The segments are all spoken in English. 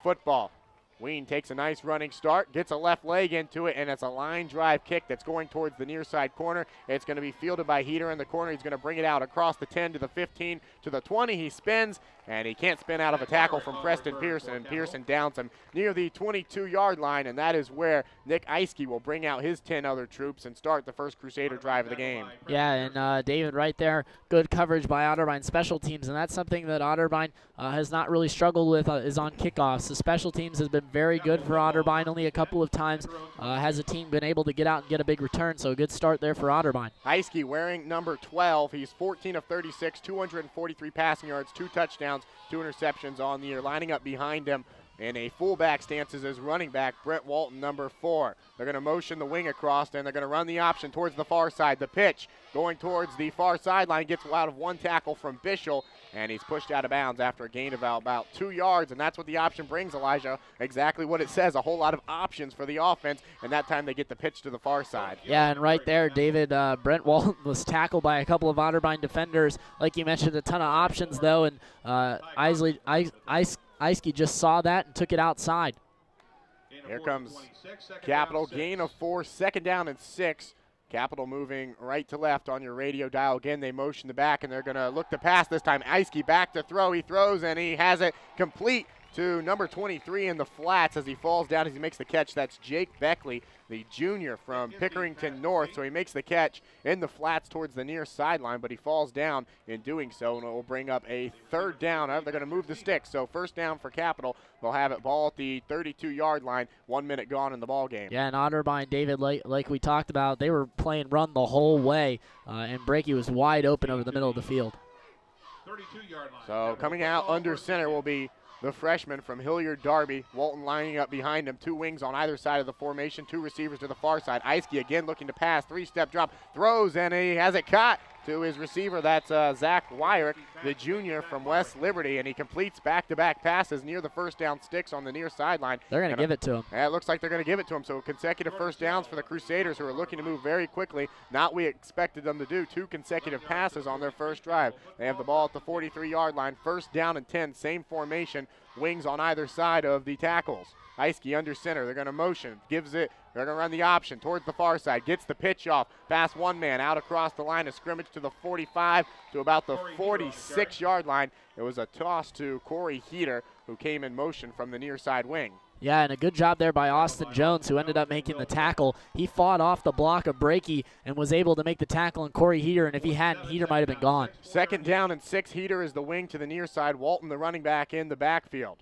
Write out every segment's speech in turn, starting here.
football. Ween takes a nice running start, gets a left leg into it, and it's a line drive kick that's going towards the near side corner. It's going to be fielded by Heater in the corner. He's going to bring it out across the 10 to the 15 to the 20. He spins, and he can't spin out of a tackle from Preston Pearson, and Pearson downs him near the 22-yard line, and that is where Nick Eiske will bring out his 10 other troops and start the first Crusader drive of the game. Yeah, and David, right there, good coverage by Otterbein special teams, and that's something that Otterbein has not really struggled with is on kickoffs. The special teams has been very good for Otterbein. Only a couple of times has a team been able to get out and get a big return, so a good start there for Otterbein. Eiske wearing number 12. He's 14 of 36, 243 passing yards, 2 touchdowns, 2 interceptions on the year. Lining up behind him in a fullback stance is his running back, Brent Walton, number 4. They're going to motion the wing across, and they're going to run the option towards the far side. The pitch going towards the far sideline, gets out of 1 tackle from Bischel, and he's pushed out of bounds after a gain of about 2 yards, and that's what the option brings, Elijah. Exactly what it says, a whole lot of options for the offense, and that time they get the pitch to the far side. Yeah, and right there, David, Brent Walton was tackled by a couple of Otterbein defenders. Like you mentioned, a ton of options, though, and Eiske just saw that and took it outside. Here comes Capital, gain of 4, 2nd down and 6. Capital moving right to left on your radio dial. Again, they motion the back, and they're going to look to pass this time. Eiske back to throw. He throws, and he has it complete to number 23 in the flats as he falls down as he makes the catch. That's Jake Beckley, the junior from Pickerington North. So he makes the catch in the flats towards the near sideline, but he falls down in doing so, and it will bring up a 3rd down. They're going to move the sticks. So 1st down for Capital. They'll have it ball at the 32-yard line, 1 minute gone in the ball game. Yeah, and Otterbein, David, like we talked about, they were playing run the whole way, and Breaky was wide open over the middle of the field. 32-yard line. So coming out under center will be the freshman from Hilliard Darby. Walton lining up behind him. 2 wings on either side of the formation. 2 receivers to the far side. Eiske again looking to pass. 3-step drop. Throws, and he has it caught to his receiver. That's Zach Wyrick, the junior from West Liberty, and he completes back-to-back passes near the 1st down sticks on the near sideline. They're going to give it to him. Yeah, it looks like they're going to give it to him. So consecutive 1st downs for the Crusaders, who are looking to move very quickly. Not we expected them to do. 2 consecutive passes on their first drive. They have the ball at the 43-yard line. 1st down and 10, same formation. Wings on either side of the tackles. Eiske under center. They're going to motion. Gives it. They're going to run the option towards the far side. Gets the pitch off. Pass 1 man out across the line of scrimmage to the 45 to about the 46-yard line. It was a toss to Corey Heater, who came in motion from the near side wing. Yeah, and a good job there by Austin Jones, who ended up making the tackle. He fought off the block of Breaky and was able to make the tackle on Corey Heater, and if he hadn't, Heater might have been gone. 2nd down and 6. Heater is the wing to the near side. Walton, the running back, in the backfield.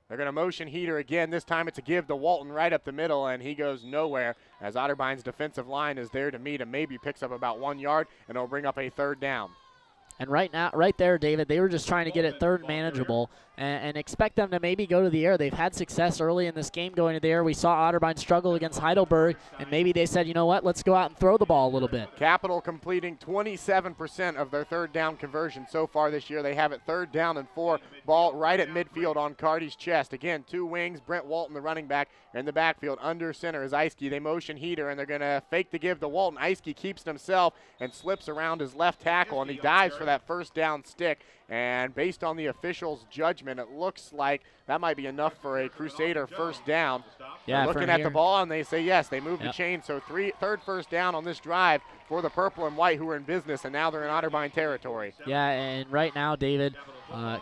They're going to motion Heater again. This time it's a give to Walton right up the middle, and he goes nowhere as Otterbein's defensive line is there to meet him. Maybe picks up about 1 yard, and it'll bring up a 3rd down. And right there, David, they were just trying to get it 3rd manageable and expect them to maybe go to the air. They've had success early in this game going to the air. We saw Otterbein struggle against Heidelberg, and maybe they said, you know what, let's go out and throw the ball a little bit. Capital completing 27% of their 3rd down conversion so far this year. They have it 3rd down and 4. Ball right at midfield on Carty's chest. Again, 2 wings. Brent Walton, the running back, in the backfield. Under center is Eiske. They motion Heater, and they're going to fake the give to Walton. Eiske keeps it himself and slips around his left tackle, and he dives for that 1st down stick. And based on the official's judgment, it looks like that might be enough for a Crusader 1st down. Yeah, looking at the ball, and they say yes. They move the chain. So 3rd 1st down on this drive for the purple and white, who are in business, and now they're in Otterbein territory. Yeah, and right now, David,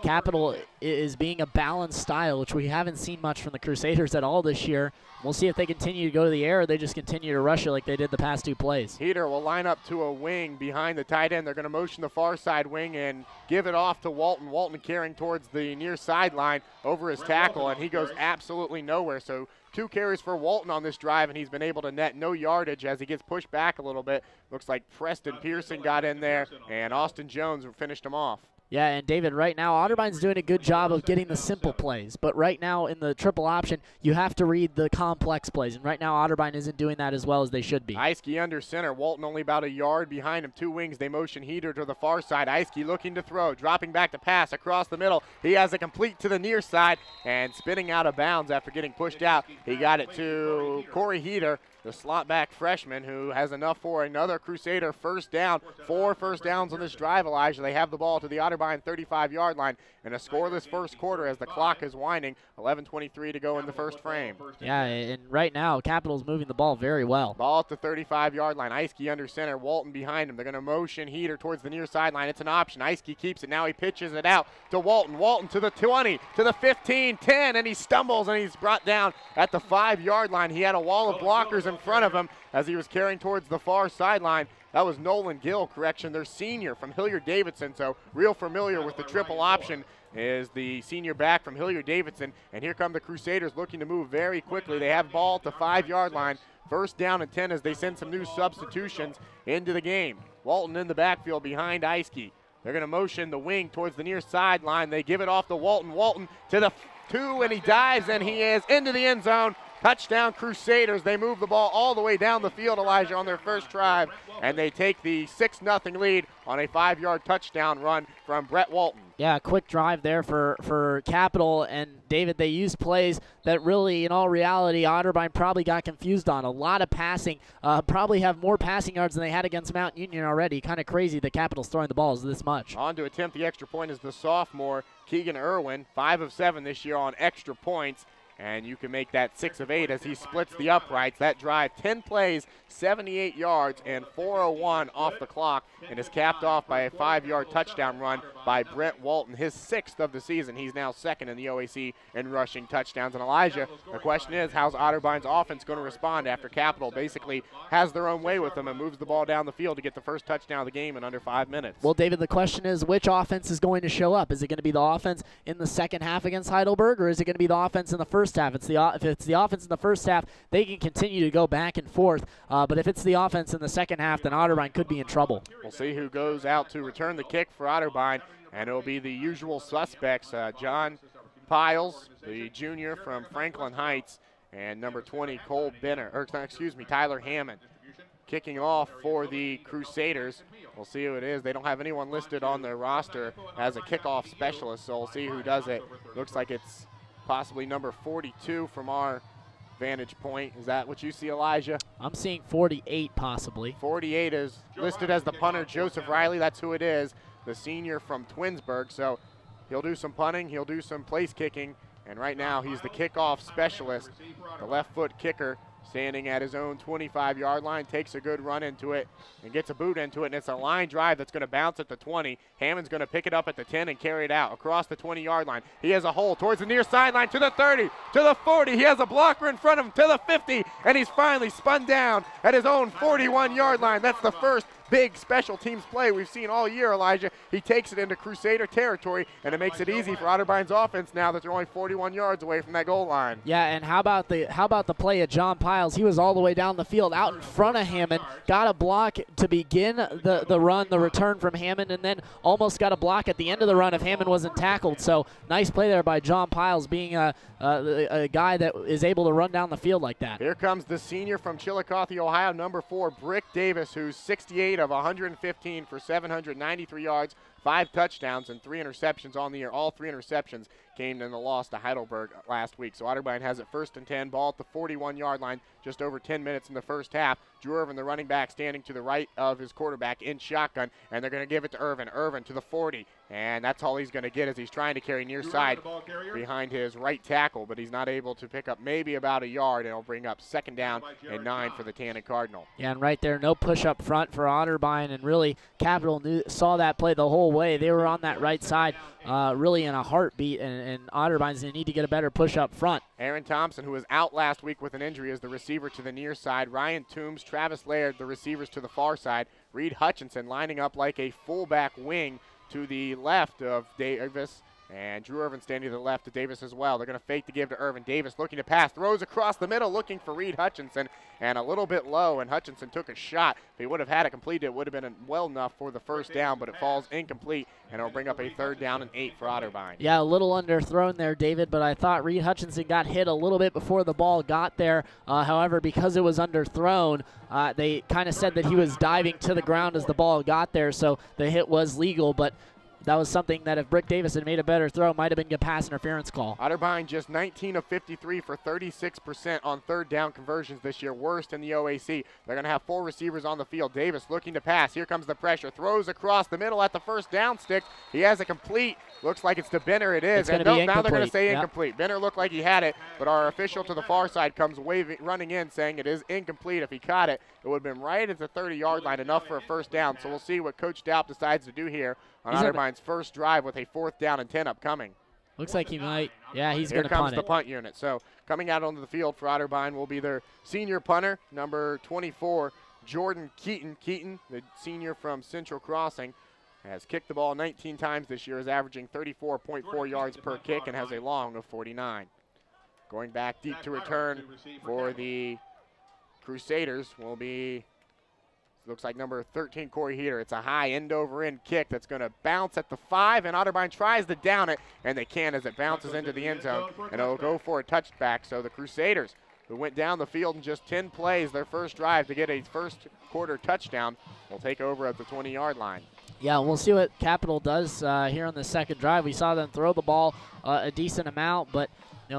Capital is being a balanced style, which we haven't seen much from the Crusaders at all this year. We'll see if they continue to go to the air or they just continue to rush it like they did the past 2 plays. Heater will line up to a wing behind the tight end. They're going to motion the far side wing and give it off to Walton. Walton carrying towards the near sideline over his tackle, and he goes absolutely nowhere. So 2 carries for Walton on this drive, and he's been able to net no yardage as he gets pushed back a little bit. Looks like Preston Pearson got in there, and Austin Jones finished him off. Yeah, and David, right now, Otterbein's doing a good job of getting the simple plays. But right now, in the triple option, you have to read the complex plays. And right now, Otterbein isn't doing that as well as they should be. Eiske under center. Walton only about a yard behind him. 2 wings. They motion Heater to the far side. Eiske looking to throw. Dropping back to pass across the middle. He has it complete to the near side and spinning out of bounds after getting pushed out. He got it to Corey Heater the slot back freshman, who has enough for another Crusader first down. 4 first downs on this drive, Elijah. They have the ball to the Otterbein 35-yard line, and a scoreless first quarter as the clock is winding. 11:23 to go in the first frame. Yeah, and right now, Capital's moving the ball very well. Ball at the 35-yard line. Eiske under center, Walton behind him. They're going to motion Heater towards the near sideline. It's an option. Eiske keeps it. Now he pitches it out to Walton. Walton to the 20, to the 15, 10, and he stumbles, and he's brought down at the 5-yard line. He had a wall of blockers in front of him as he was carrying towards the far sideline. That was Nolan Gill, correction, their senior from Hilliard-Davidson, so real familiar with the triple option is the senior back from Hilliard-Davidson. And here come the Crusaders looking to move very quickly. They have ball at the 5-yard line. First down and 10 as they send some new substitutions into the game. Walton in the backfield behind Eiske. They're going to motion the wing towards the near sideline. They give it off to Walton. Walton to the 2, and he dives, and he is into the end zone. Touchdown Crusaders. They move the ball all the way down the field, Elijah, on their first drive, and they take the 6-0 lead on a 5-yard touchdown run from Brett Walton. Yeah, quick drive there for Capital, and David, they used plays that really, in all reality, Otterbein probably got confused on. A lot of passing, probably have more passing yards than they had against Mount Union already. Kind of crazy that Capital's throwing the balls this much. On to attempt the extra point is the sophomore Keegan Irwin, 5 of 7 this year on extra points. And you can make that 6 of 8 as he splits the uprights. That drive, 10 plays, 78 yards, and 4:01 off the clock, and is capped off by a 5-yard touchdown run by Brett Walton, his 6th of the season. He's now 2nd in the OAC in rushing touchdowns. And Elijah, the question is, how's Otterbein's offense going to respond after Capital basically has their own way with them and moves the ball down the field to get the first touchdown of the game in under 5 minutes? Well, David, the question is, which offense is going to show up? Is it going to be the offense in the second half against Heidelberg, or is it going to be the offense in the first half? If it's the offense in the first half, they can continue to go back and forth. But if it's the offense in the second half, then Otterbein could be in trouble. We'll see who goes out to return the kick for Otterbein, and it'll be the usual suspects, John Piles, the junior from Franklin Heights, and number 20, Cole Benner, or excuse me, Tyler Hammond. Kicking off for the Crusaders. We'll see who it is. They don't have anyone listed on their roster as a kickoff specialist, so we'll see who does it. Looks like it's possibly number 42 from our vantage point. Is that what you see, Elijah? I'm seeing 48 possibly. 48 is listed as the punter, Joseph Riley. That's who it is, the senior from Twinsburg. So he'll do some punting, he'll do some place kicking, and right now he's the kickoff specialist. The left foot kicker standing at his own 25-yard line, takes a good run into it and gets a boot into it, and it's a line drive that's going to bounce at the 20. Hammond's going to pick it up at the 10 and carry it out across the 20-yard line. He has a hole towards the near sideline to the 30, to the 40. He has a blocker in front of him to the 50, and he's finally spun down at his own 41-yard line. That's the first big special teams play we've seen all year, Elijah. He takes it into Crusader territory, and it makes it easy for Otterbein's offense now that they're only 41 yards away from that goal line. Yeah, and how about the play of John Piles? He was all the way down the field, out in front of Hammond, got a block to begin the run, the return from Hammond, and then almost got a block at the end of the run if Hammond wasn't tackled. So nice play there by John Piles, being a guy that is able to run down the field like that. Here comes the senior from Chillicothe, Ohio, number 4, Brick Davis, who's 68 of 115 for 793 yards, 5 touchdowns, and 3 interceptions on the year. All 3 interceptions came in the loss to Heidelberg last week. So Otterbein has it 1st and 10, ball at the 41-yard line, just over 10 minutes in the first half. Drew Irvin, the running back, standing to the right of his quarterback in shotgun, and they're going to give it to Irvin. Irvin to the 40, and that's all he's going to get as he's trying to carry near side behind his right tackle, but he's not able to pick up maybe about a yard, and it'll bring up 2nd down and 9 for the Tannin Cardinal. Yeah, and right there, no push up front for Otterbein, and really Capital saw that play the whole way. They were on that right side really in a heartbeat, and Otterbein's going to need to get a better push up front. Aaron Thompson, who was out last week with an injury, is the receiver to the near side. Ryan Toombs, Travis Laird, the receivers to the far side. Reed Hutchinson lining up like a fullback wing to the left of Davis. And Drew Irvin standing to the left of Davis as well. They're going to fake the give to Irvin. Davis looking to pass, throws across the middle, looking for Reed Hutchinson, and a little bit low, and Hutchinson took a shot. If he would have had it completed, it would have been well enough for the first down, but it falls incomplete, and it'll bring up a 3rd down and 8 for Otterbein. Yeah, a little underthrown there, David, but I thought Reed Hutchinson got hit a little bit before the ball got there. However, because it was underthrown, they kind of said that he was diving to the ground as the ball got there, so the hit was legal, but that was something that if Brick Davis had made a better throw, might have been a pass interference call. Otterbein just 19 of 53 for 36% on third down conversions this year, worst in the OAC. They're going to have 4 receivers on the field. Davis looking to pass. Here comes the pressure. Throws across the middle at the first down stick. He has it complete. Looks like it's to Benner. It is. And no, now they're going to say incomplete. Benner looked like he had it, but our official to the far side comes running in saying it is incomplete. If he caught it, it would have been right at the 30-yard line, enough for a first down. So we'll see what Coach Daup decides to do here on Otterbein's first drive with a 4th down and 10 upcoming. Looks like he might. Yeah, he's going to punt it. Here comes the punt unit. So coming out onto the field for Otterbein will be their senior punter, number 24, Jordan Keaton. Keaton, the senior from Central Crossing, has kicked the ball 19 times this year, is averaging 34.4 yards per kick, and has a long of 49. Going back deep to return for the Crusaders will be, looks like number 13, Corey Heater. It's a high end-over-end kick that's going to bounce at the 5, and Otterbein tries to down it, and they can as it bounces into the end zone, and it'll go for a touchback. So the Crusaders, who went down the field in just 10 plays, their first drive to get a first quarter touchdown, will take over at the 20-yard line. Yeah, we'll see what Capital does here on the second drive. We saw them throw the ball a decent amount, but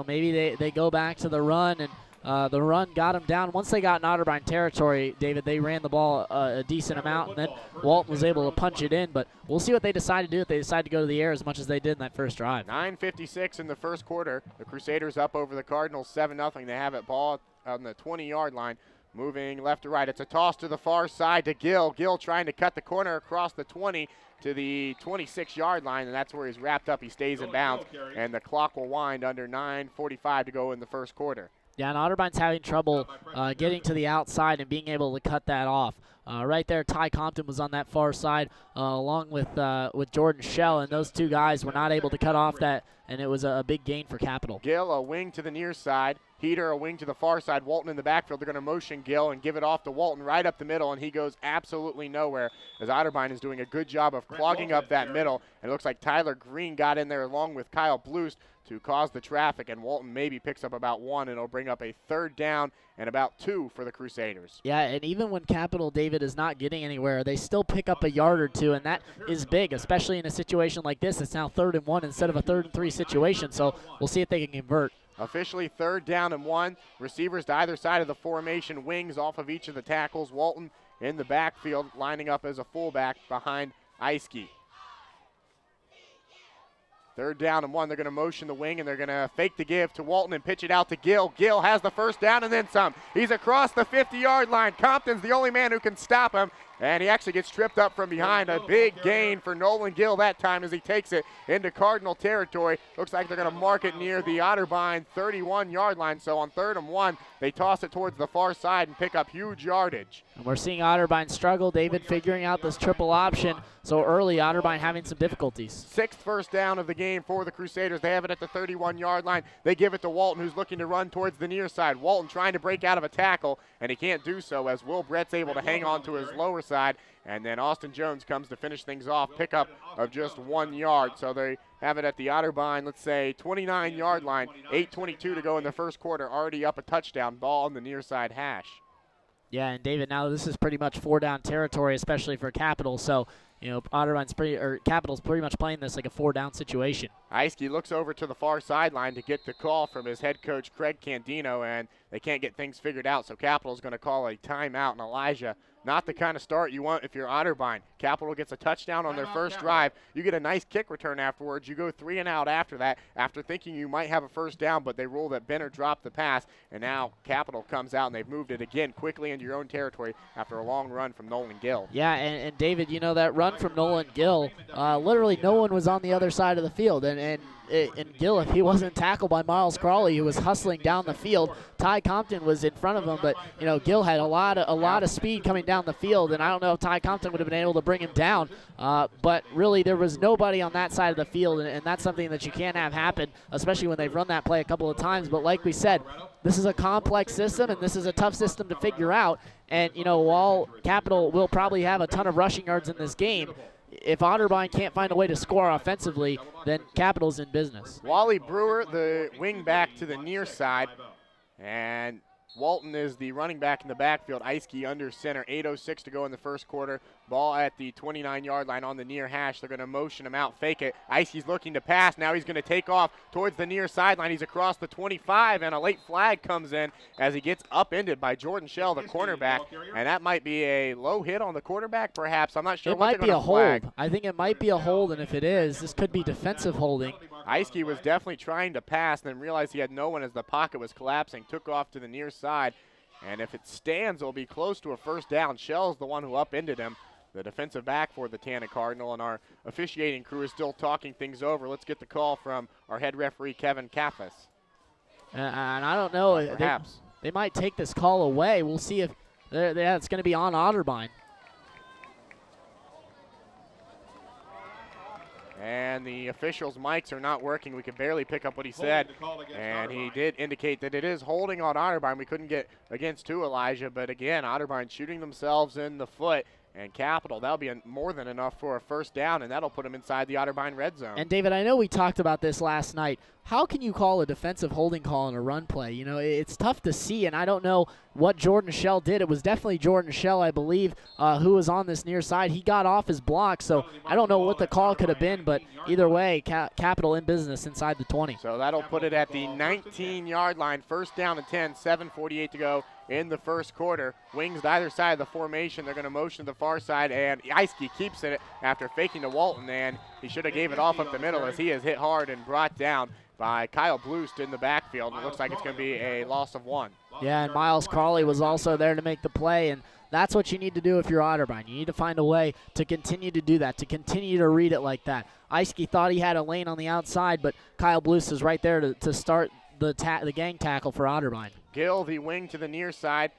maybe they go back to the run, and the run got them down. Once they got in Otterbein territory, David, they ran the ball a decent amount, and then Walton was able to punch it in. But we'll see what they decide to do if they decide to go to the air as much as they did in that first drive. 9:56 in the first quarter. The Crusaders up over the Cardinals 7-0. They have it ball on the 20-yard line. Moving left to right. It's a toss to the far side to Gill. Gill trying to cut the corner across the 20 to the 26-yard line, and that's where he's wrapped up. He stays in bounds, and the clock will wind under 9:45 to go in the first quarter. Yeah, and Otterbein's having trouble getting to the outside and being able to cut that off. Right there, Ty Compton was on that far side along with Jordan Shell, and those two guys were not able to cut off that, and it was a big gain for Capital. Gill, a wing to the near side. Heater, a wing to the far side. Walton in the backfield. They're going to motion Gill and give it off to Walton right up the middle, and he goes absolutely nowhere as Otterbein is doing a good job of clogging up that middle. And it looks like Tyler Green got in there along with Kyle Blust to cause the traffic, and Walton maybe picks up about 1, and it'll bring up a 3rd down and about 2 for the Crusaders. Yeah, and even when Capital, David, is not getting anywhere, they still pick up a yard or 2, and that is big, especially in a situation like this. It's now 3rd and 1 instead of a 3rd and 3 situation, so we'll see if they can convert. Officially 3rd down and 1. Receivers to either side of the formation, wings off of each of the tackles. Walton in the backfield, lining up as a fullback behind Eiske. 3rd down and 1. They're going to motion the wing, and they're going to fake the give to Walton and pitch it out to Gill. Gill has the first down and then some. He's across the 50-yard line. Compton's the only man who can stop him, and he actually gets tripped up from behind. A big gain for Nolan Gill that time as he takes it into Cardinal territory. Looks like they're going to mark it near the Otterbein 31-yard line. So on 3rd and 1, they toss it towards the far side and pick up huge yardage. And we're seeing Otterbein struggle, David, figuring out this triple option. So early, Otterbein having some difficulties. 6th first down of the game for the Crusaders. They have it at the 31-yard line. They give it to Walton, who's looking to run towards the near side. Walton trying to break out of a tackle, and he can't do so as Will Brett's able to hang on to his lower side. And then Austin Jones comes to finish things off, pickup of just 1 yard. So they have it at the Otterbein, let's say, 29-yard line. 8:22 to go in the first quarter. Already up a touchdown, ball on the near side hash. Yeah, and David, now this is pretty much 4-down territory, especially for Capital. So, Otterbein's Capital's pretty much playing this like a 4-down situation. Eiske looks over to the far sideline to get the call from his head coach, Craig Candino, and they can't get things figured out. So Capital's going to call a timeout, and Elijah, not the kind of start you want if you're Otterbein. Capital gets a touchdown on their first drive. You get a nice kick return afterwards. You go 3 and out after that, after thinking you might have a first down, but they rule that Benner dropped the pass, and now Capital comes out, and they've moved it again quickly into your own territory after a long run from Nolan Gill. Yeah, and David, that run from Nolan Gill, literally no one was on the other side of the field, and Gill, if he wasn't tackled by Miles Crawley, who was hustling down the field, Ty Compton was in front of him, but Gill had a lot of speed coming down the field, and I don't know if Ty Compton would have been able to bring him down, but really there was nobody on that side of the field, and that's something that you can't have happen, especially when they've run that play a couple of times. But like we said, this is a complex system, and this is a tough system to figure out, and while Capital will probably have a ton of rushing yards in this game, if Otterbein can't find a way to score offensively, then Capital's in business. Wally Brewer, the wing back to the near side, and Walton is the running back in the backfield. Eiske under center. 8:06 to go in the first quarter. Ball at the 29-yard line on the near hash. They're going to motion him out, fake it. Eiske's looking to pass. Now he's going to take off towards the near sideline. He's across the 25, and a late flag comes in as he gets upended by Jordan Shell, the cornerback. And that might be a low hit on the quarterback, perhaps. I'm not sure. It might be a hold. I think it might be a hold, and if it is, this could be defensive holding. Eiske was definitely trying to pass, then realized he had no one as the pocket was collapsing, took off to the near side, and if it stands, it'll be close to a first down. Shell's the one who upended him, the defensive back for the Tanna Cardinal, and our officiating crew is still talking things over. Let's get the call from our head referee, Kevin Kaffes. And I don't know. Perhaps. They might take this call away. We'll see if it's going to be on Otterbein. And the officials' mics are not working. We could barely pick up what he said. And he did indicate that it is holding on Otterbein. We couldn't get against two, Elijah. But again, Otterbein shooting themselves in the foot. And Capital, that'll be more than enough for a first down, and that'll put them inside the Otterbein red zone. And, David, I know we talked about this last night. How can you call a defensive holding call in a run play? You know, it's tough to see, and I don't know what Jordan Shell did. It was definitely Jordan Shell, I believe, who was on this near side. He got off his block, so I don't know what the call could have been, but either way, Capital in business inside the 20. So that'll put it at the 19-yard line, first down and 10, 7:48 to go in the first quarter. Wings to either side of the formation. They're going to motion to the far side, and Eiske keeps it after faking to Walton, and he should have gave it off up the middle as he is hit hard and brought down by Kyle Blust in the backfield. It looks like it's going to be a loss of one. Yeah, and Miles Crawley was also there to make the play, and that's what you need to do if you're Otterbein. You need to find a way to continue to do that, to continue to read it like that. Eiske thought he had a lane on the outside, but Kyle Blust is right there to start the gang tackle for Otterbein. Gill, the wing to the near side.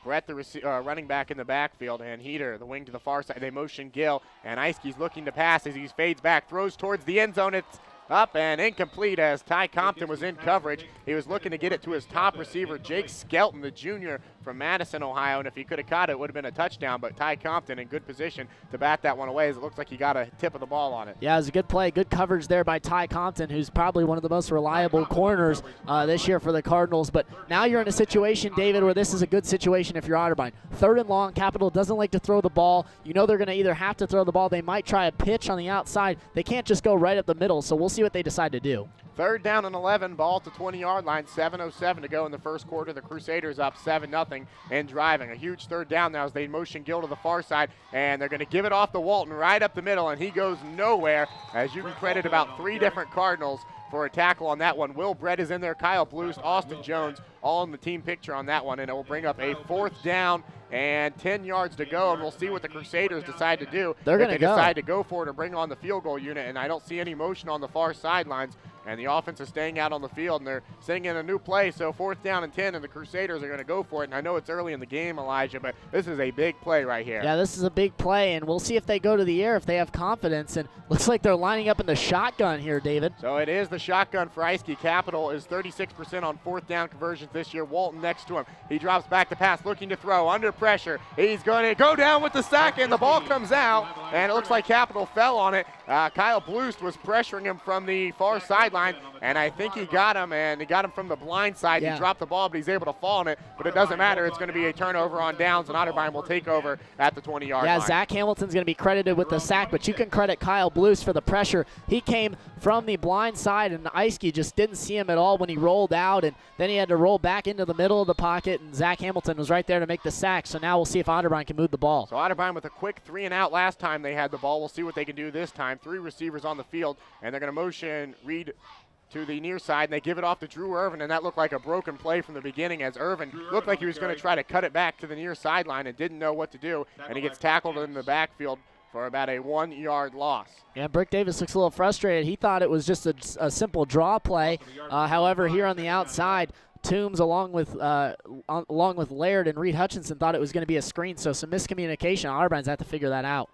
Brett, the running back in the backfield, and Heater, the wing to the far side. They motion Gill, and Eiske's looking to pass as he fades back, throws towards the end zone. It's up and incomplete as Ty Compton was in coverage. He was looking to get it to his top receiver, Jake Skelton, the junior from Madison, Ohio, and if he could have caught it, it would have been a touchdown, but Ty Compton in good position to bat that one away as it looks like he got a tip of the ball on it. Yeah, it was a good play, good coverage there by Ty Compton, who's probably one of the most reliable corners this year for the Cardinals, but now you're in a situation, David, where this is a good situation if you're Otterbein. Third and long, Capital doesn't like to throw the ball. You know they're going to either have to throw the ball, they might try a pitch on the outside. They can't just go right up the middle, so we'll see what they decide to do. Third down and 11, ball at the 20-yard line, 7:07 to go in the first quarter. The Crusaders up 7-0 and driving. A huge third down now as they motion Gill to the far side, and they're going to give it off to Walton right up the middle, and he goes nowhere, as you can credit about 3 different Cardinals for a tackle on that one. Will Brett is in there, Kyle Blust, Austin Jones, all in the team picture on that one, and it will bring up a fourth down and 10 yards to go, and we'll see what the Crusaders decide to do. They're going to decide to go for it or bring on the field goal unit, and I don't see any motion on the far sidelines, and the offense is staying out on the field, and they're sitting in a new play, so fourth down and 10, and the Crusaders are going to go for it, and I know it's early in the game, Elijah, but this is a big play right here. Yeah, this is a big play, and we'll see if they go to the air, if they have confidence, and looks like they're lining up in the shotgun here, David. So it is the shotgun for Eiske. Capital is 36% on fourth down conversions this year. Walton next to him. He drops back to pass, looking to throw, under pressure. He's going to go down with the sack, and the ball comes out, and it looks like Capital fell on it. Kyle Blust was pressuring him from the far sideline, and I think he got him, and he got him from the blind side. Yeah. He dropped the ball, but he's able to fall on it, but it doesn't matter. It's going to be a turnover on downs, and Otterbein will take over at the 20-yard line. Yeah, Zach Hamilton's going to be credited with the sack, but you can credit Kyle Blust for the pressure. He came from the blind side, and Eiske just didn't see him at all when he rolled out, and then he had to roll back into the middle of the pocket, and Zach Hamilton was right there to make the sack, so now we'll see if Otterbein can move the ball. So Otterbein with a quick 3-and-out last time they had the ball. We'll see what they can do this time. 3 receivers on the field, and they're going to motion Reed to the near side, and they give it off to Drew Irvin, and that looked like a broken play from the beginning as Irvin looked like he was going to try to cut it back to the near sideline and didn't know what to do, and he gets tackled in the backfield for about a 1-yard loss. Yeah, Brick Davis looks a little frustrated. He thought it was just a simple draw play. However, here on the outside, Toombs along with Laird and Reed Hutchinson thought it was going to be a screen, so some miscommunication. Otterbeins had to figure that out.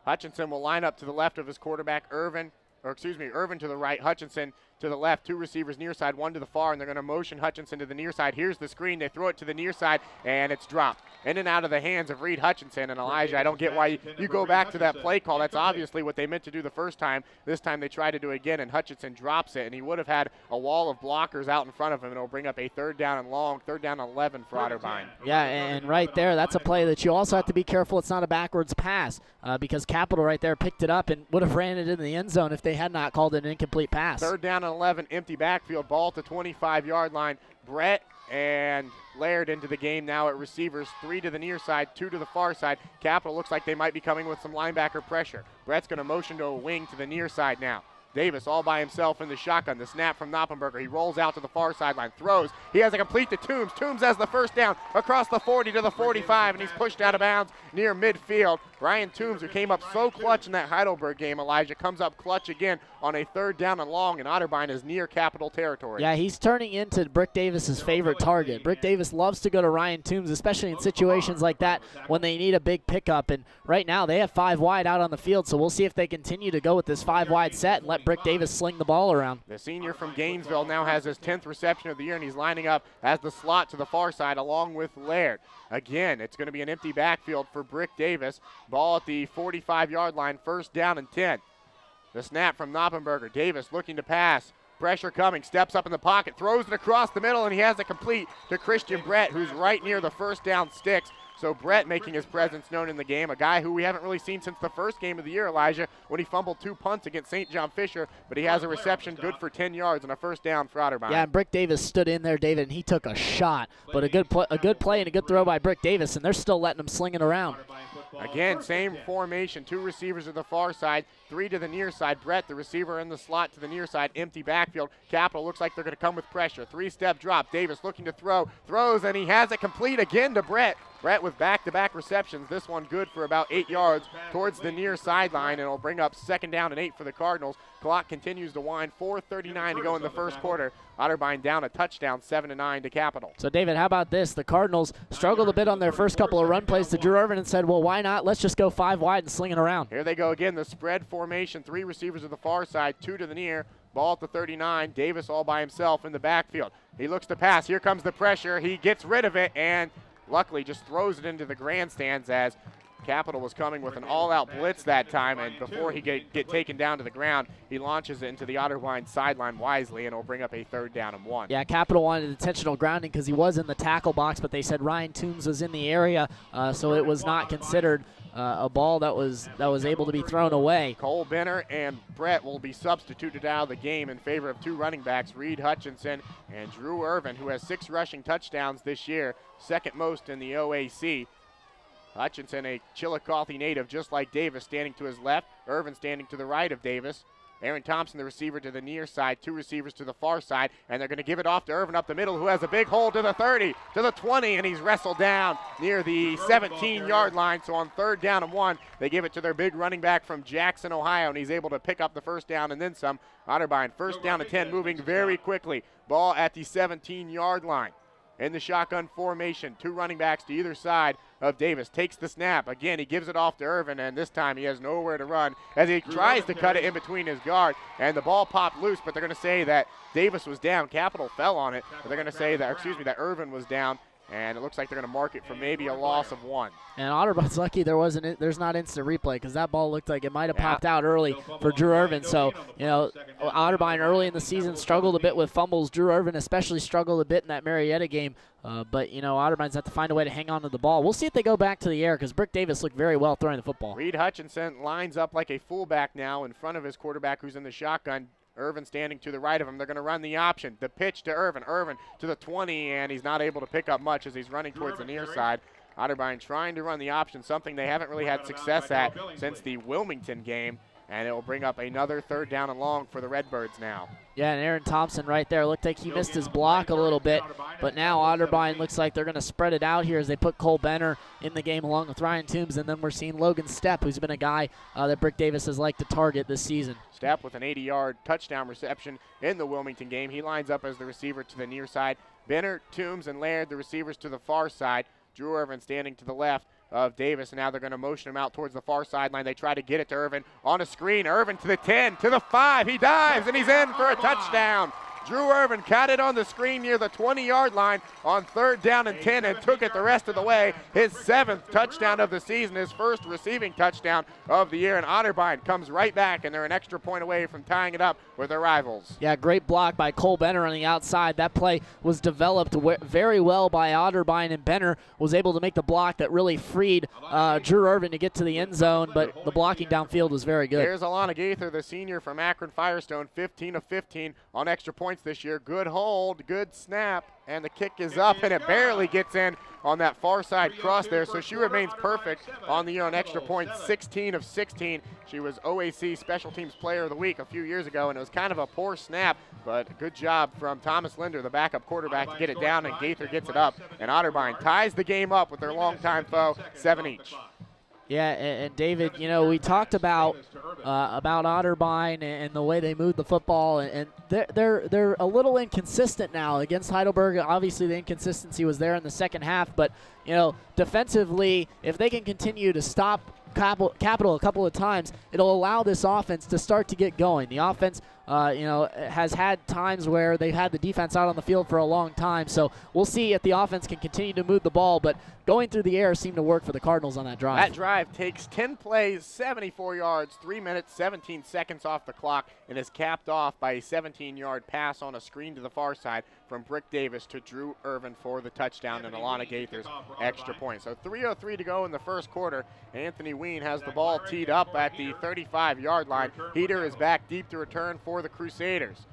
Hutchinson will line up to the left of his quarterback, Irvin to the right. Hutchinson to the left, 2 receivers near side, 1 to the far, and they're going to motion Hutchinson to the near side. Here's the screen. They throw it to the near side, and it's dropped. In and out of the hands of Reed Hutchinson. And Elijah, I don't get why you go back to that play call. That's obviously what they meant to do the first time. This time they try to do it again, and Hutchinson drops it, and he would have had a wall of blockers out in front of him, and it'll bring up a 3rd down and long, 3rd down and 11 for Otterbein. Yeah, and right there, that's a play that you also have to be careful it's not a backwards pass because Capital right there picked it up and would have ran it in the end zone if they had not called it an incomplete pass. 3rd down and 11, empty backfield, ball at the 25-yard line. Brett and Laird into the game now at receivers, 3 to the near side, 2 to the far side. Capital looks like they might be coming with some linebacker pressure. Brett's going to motion to a wing to the near side now. Davis all by himself in the shotgun. The snap from Knoppenberger. He rolls out to the far sideline, throws. He has a complete to Toombs. Toombs has the 1st down across the 40 to the 45, and he's pushed out of bounds near midfield. Ryan Toombs, who came up so clutch in that Heidelberg game, Elijah, comes up clutch again on a 3rd down and long, and Otterbein is near Capital territory. Yeah, he's turning into Brick Davis's favorite target. Brick Davis loves to go to Ryan Toombs, especially in situations like that when they need a big pickup. And right now they have 5 wide out on the field, so we'll see if they continue to go with this 5 wide set and let Brick Davis sling the ball around. The senior from Gainesville now has his 10th reception of the year, and he's lining up as the slot to the far side along with Laird. Again, it's going to be an empty backfield for Brick Davis. Ball at the 45-yard line, 1st down and 10. The snap from Knoppenberger. Davis looking to pass. Pressure coming, steps up in the pocket, throws it across the middle, and he has it complete to Christian Brett, who's right near the 1st down sticks. So Brett making his presence known in the game, a guy who we haven't really seen since the first game of the year, Elijah, when he fumbled 2 punts against St. John Fisher, but he has a reception good for 10 yards and a 1st down for Otterbein. Yeah, and Brick Davis stood in there, David, and he took a shot, but a good play and a good throw by Brick Davis, and they're still letting him sling it around. Again, same formation, 2 receivers to the far side, 3 to the near side. Brett, the receiver in the slot to the near side, empty backfield. Capital looks like they're going to come with pressure. 3-step drop. Davis looking to throw, throws, and he has it complete again to Brett. Brett with back-to-back receptions. This one good for about 8 yards towards the near sideline, and it'll bring up 2nd down and 8 for the Cardinals. Clock continues to wind. 4:39 to go in the 1st quarter. Otterbein down a touchdown, 7-9 to Capital. So, David, how about this? The Cardinals struggled a bit on their first couple of run plays to Drew Irvin and said, well, why not? Let's just go 5 wide and sling it around. Here they go again, the spread formation. 3 receivers to the far side, 2 to the near. Ball at the 39. Davis all by himself in the backfield. He looks to pass. Here comes the pressure. He gets rid of it and luckily just throws it into the grandstands as Capital was coming with an all-out blitz that time, and before he get taken down to the ground, he launches it into the Otterbein sideline wisely, and it'll bring up a 3rd down and 1. Yeah, Capital wanted intentional grounding because he was in the tackle box, but they said Ryan Toombs was in the area, so it was not considered a ball that was able to be thrown away. Cole Benner and Brett will be substituted out of the game in favor of 2 running backs, Reed Hutchinson and Drew Irvin, who has 6 rushing touchdowns this year, 2nd most in the OAC. Hutchinson, a Chillicothe native, just like Davis, standing to his left. Irvin standing to the right of Davis. Aaron Thompson, the receiver, to the near side. 2 receivers to the far side, and they're going to give it off to Irvin up the middle, who has a big hole to the 30, to the 20, and he's wrestled down near the 17-yard line. So on 3rd down and 1, they give it to their big running back from Jackson, Ohio, and he's able to pick up the 1st down and then some. Otterbein, 1st down and 10, moving very quickly. Ball at the 17-yard line. In the shotgun formation, 2 running backs to either side of Davis. Takes the snap. Again, he gives it off to Irvin, and this time he has nowhere to run as he tries to cut it in between his guard, and the ball popped loose, but they're going to say that Davis was down. Capital fell on it, but they're going to say that, that Irvin was down, and it looks like they're going to mark it for maybe a loss of 1. And Otterbein's lucky there's not instant replay because that ball looked like it might have popped out early for Drew Irvin. So, Otterbein early in the season struggled a bit with fumbles. Drew Irvin especially struggled a bit in that Marietta game. But, Otterbein's have to find a way to hang on to the ball. We'll see if they go back to the air because Brick Davis looked very well throwing the football. Reed Hutchinson lines up like a fullback now in front of his quarterback who's in the shotgun. Irvin standing to the right of him. They're going to run the option. The pitch to Irvin. Irvin to the 20, and he's not able to pick up much as he's running towards the near side. Otterbein trying to run the option, something they haven't really had success at since the Wilmington game. And it will bring up another 3rd down and long for the Redbirds now. Yeah, and Aaron Thompson right there looked like he missed his block a little bit, but now Otterbein looks like they're going to spread it out here as they put Cole Benner in the game along with Ryan Toombs, and then we're seeing Logan Stepp, who's been a guy that Brick Davis has liked to target this season. Stepp with an 80-yard touchdown reception in the Wilmington game. He lines up as the receiver to the near side. Benner, Toombs, and Laird, the receivers to the far side. Drew Irvin standing to the left of Davis, and now they're going to motion him out towards the far sideline. They try to get it to Irvin on a screen. Irvin to the 10, to the 5. He dives, and he's in for a touchdown. Drew Irvin caught it on the screen near the 20-yard line on 3rd down and 10 and took it the rest of the way. His 7th touchdown of the season, his first receiving touchdown of the year, and Otterbein comes right back, and they're an extra point away from tying it up with their rivals. Yeah, great block by Cole Benner on the outside. That play was developed very well by Otterbein, and Benner was able to make the block that really freed Drew Irvin to get to the end zone, but the blocking downfield was very good. Here's Alana Gaither, the senior from Akron Firestone, 15 of 15 on extra points this year. Good hold, good snap, and the kick is up, and it barely gets in on that far side cross there, so she remains perfect on the year on extra points, 16 of 16. She was OAC Special Teams Player of the Week a few years ago, and it was kind of a poor snap, but good job from Thomas Linder, the backup quarterback, to get it down, and Gaither gets it up, and Otterbein ties the game up with their longtime foe, 7 each. Yeah, and David, you know, we talked about Otterbein and the way they moved the football, and they're a little inconsistent now against Heidelberg. Obviously, the inconsistency was there in the second half, but you know, defensively, if they can continue to stop Capital a couple of times, it'll allow this offense to start to get going. The offense, you know, has had times where they've had the defense out on the field for a long time, so we'll see if the offense can continue to move the ball, but going through the air seemed to work for the Cardinals on that drive. That drive takes 10 plays, 74 yards, 3 minutes, 17 seconds off the clock, and is capped off by a 17-yard pass on a screen to the far side from Brick Davis to Drew Irvin for the touchdown and Alana Gaither's extra point. So 3:03 to go in the first quarter. Anthony Ween has the ball teed up at the 35-yard line. Heater is back deep to return for the Crusaders.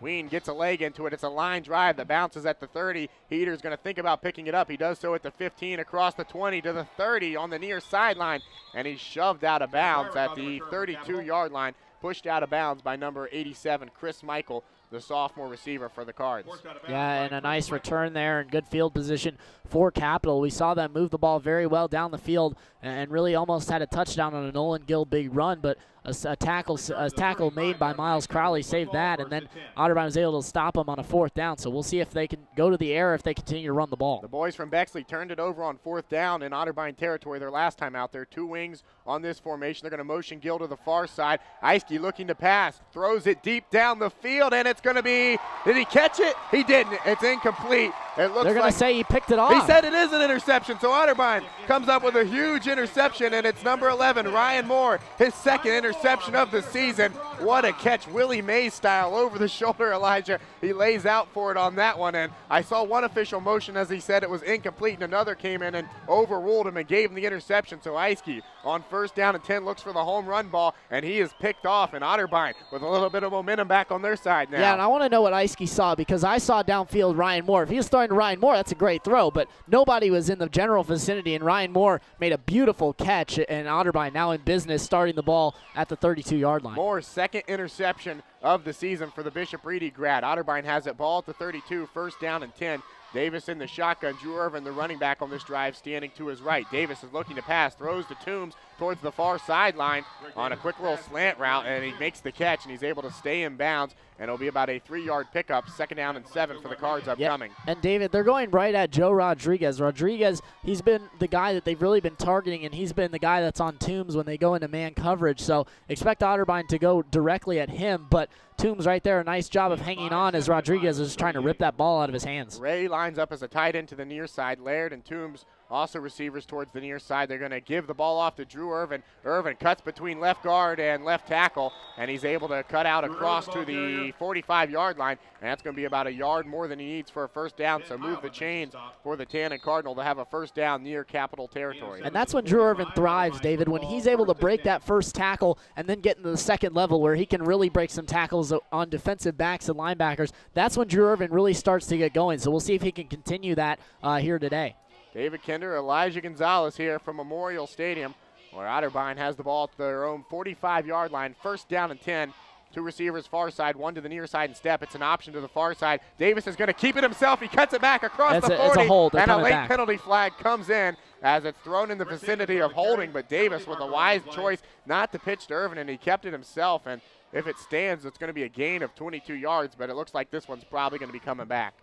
Ween gets a leg into it. It's a line drive that bounces at the 30. Heater's going to think about picking it up. He does so at the 15, across the 20 to the 30 on the near sideline, and he's shoved out of bounds at the 32-yard line, pushed out of bounds by number 87, Chris Michael, the sophomore receiver for the Cards. Yeah, and a nice return there and good field position for Capital. We saw them move the ball very well down the field and really almost had a touchdown on a Nolan Gill big run, but a tackle made by Miles Crowley saved that, and then Otterbein was able to stop him on a 4th down. So we'll see if they can go to the air if they continue to run the ball. The boys from Bexley turned it over on 4th down in Otterbein territory their last time out there. 2 wings on this formation. They're going to motion Gill to the far side. Eiske looking to pass, throws it deep down the field, and it's going to be, did he catch it? He didn't. It's incomplete. It looks They're going to say he picked it off. He said it is an interception, so Otterbein comes up with a huge interception, and it's number 11, Ryan Moore, his 2nd interception of the season. What a catch, Willie Mays style, over the shoulder, Elijah. He lays out for it on that one, and I saw one official motion as he said it was incomplete, and another came in and overruled him and gave him the interception. So Eiske on 1st down and 10 looks for the home run ball, and he is picked off, and Otterbein with a little bit of momentum back on their side now. Yeah, and I want to know what Eiske saw, because I saw downfield Ryan Moore. If he was throwing to Ryan Moore, that's a great throw, but nobody was in the general vicinity, and Ryan Moore made a beautiful catch, and Otterbein now in business, starting the ball at the 32-yard line. Moore's 2nd interception of the season for the Bishop Reedy grad. Otterbein has it, ball at the 32, 1st down and 10. Davis in the shotgun. Drew Irvin, the running back on this drive, standing to his right. Davis is looking to pass, throws to Toombs towards the far sideline on a quick little slant route, and he makes the catch, and he's able to stay in bounds, and it'll be about a 3-yard pickup, 2nd down and 7 for the Cards upcoming. Yep. And David, they're going right at Joe Rodriguez. Rodriguez, he's been the guy that they've really been targeting, and he's been the guy that's on Toombs when they go into man coverage. So expect Otterbein to go directly at him, but Toombs right there, a nice job of hanging on as Rodriguez is trying to rip that ball out of his hands. Ray lines up as a tight end to the near side. Laird and Toombs also receivers towards the near side. They're going to give the ball off to Drew Irvin. Irvin cuts between left guard and left tackle, and he's able to cut out across to the 45-yard line, and that's going to be about a yard more than he needs for a 1st down, so move the chains for the Tannin Cardinal to have a 1st down near Capital territory. And that's when Drew Irvin thrives, David, when he's able to break that 1st tackle and then get into the 2nd level where he can really break some tackles on defensive backs and linebackers. That's when Drew Irvin really starts to get going, so we'll see if he can continue that here today. David Kinder, Elijah Gonzalez here from Memorial Stadium, where Otterbein has the ball at their own 45-yard line, 1st down and 10. 2 receivers far side, 1 to the near side and step. It's an option to the far side. Davis is going to keep it himself. He cuts it back across the 40. It's a hold. And a late penalty flag comes in as it's thrown in the vicinity of holding, but Davis with a wise choice not to pitch to Irvin, and he kept it himself. And if it stands, it's going to be a gain of 22 yards, but it looks like this one's probably going to be coming back.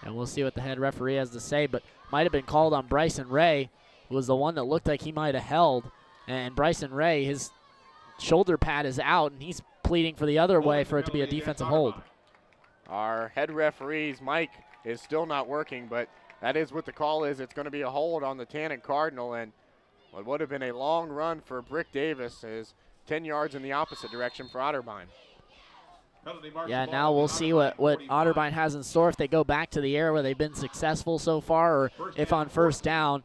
And we'll see what the head referee has to say, but might have been called on Bryson Ray. was the one that looked like he might have held. And Bryson Ray, his shoulder pad is out, and he's pleading for the other way for it to be a defensive hold. Our head referee's mic is still not working, but that is what the call is. It's going to be a hold on the Tannen Cardinal, and what would have been a long run for Brick Davis is 10 yards in the opposite direction for Otterbein. Yeah, now we'll see what Otterbein has in store if they go back to the air where they've been successful so far, or if on first down,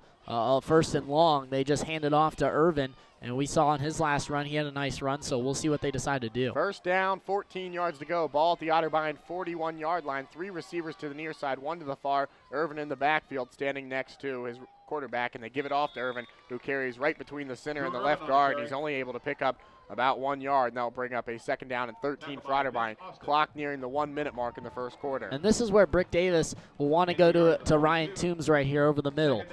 first and long, they just hand it off to Irvin. And we saw in his last run, he had a nice run, so we'll see what they decide to do. First down, 14 yards to go. Ball at the Otterbein 41-yard line. 3 receivers to the near side, 1 to the far. Irvin in the backfield standing next to his quarterback, and they give it off to Irvin, who carries right between the center and the left guard. He's only able to pick up about 1 yard, and that'll bring up a second down and 13 for Otterbein. Clock nearing the 1-minute mark in the first quarter. And this is where Brick Davis will want to go to Ryan Toombs right here over the middle.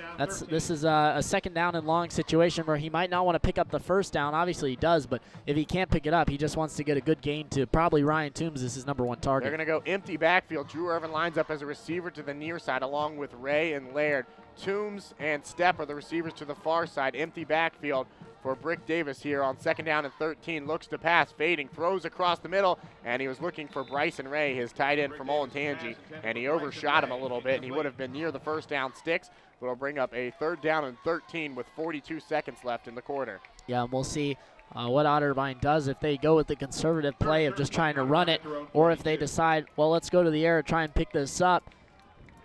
This is a second down and long situation where he might not want to pick up the first down. Obviously he does, but if he can't pick it up, he just wants to get a good gain to probably Ryan Toombs as his #1 target. They're going to go empty backfield. Drew Irvin lines up as a receiver to the near side along with Ray and Laird. Toombs and Stepp are the receivers to the far side. Empty backfield for Brick Davis here on second down and 13. Looks to pass, fading, throws across the middle, and he was looking for Bryson Ray, his tight end from Olentangy, and he overshot him a little bit, and he would have been near the first down sticks, but it'll bring up a third down and 13 with 42 seconds left in the quarter. Yeah, and we'll see what Otterbein does if they go with the conservative play of just trying to run it, or if they decide, well, let's go to the air and try and pick this up.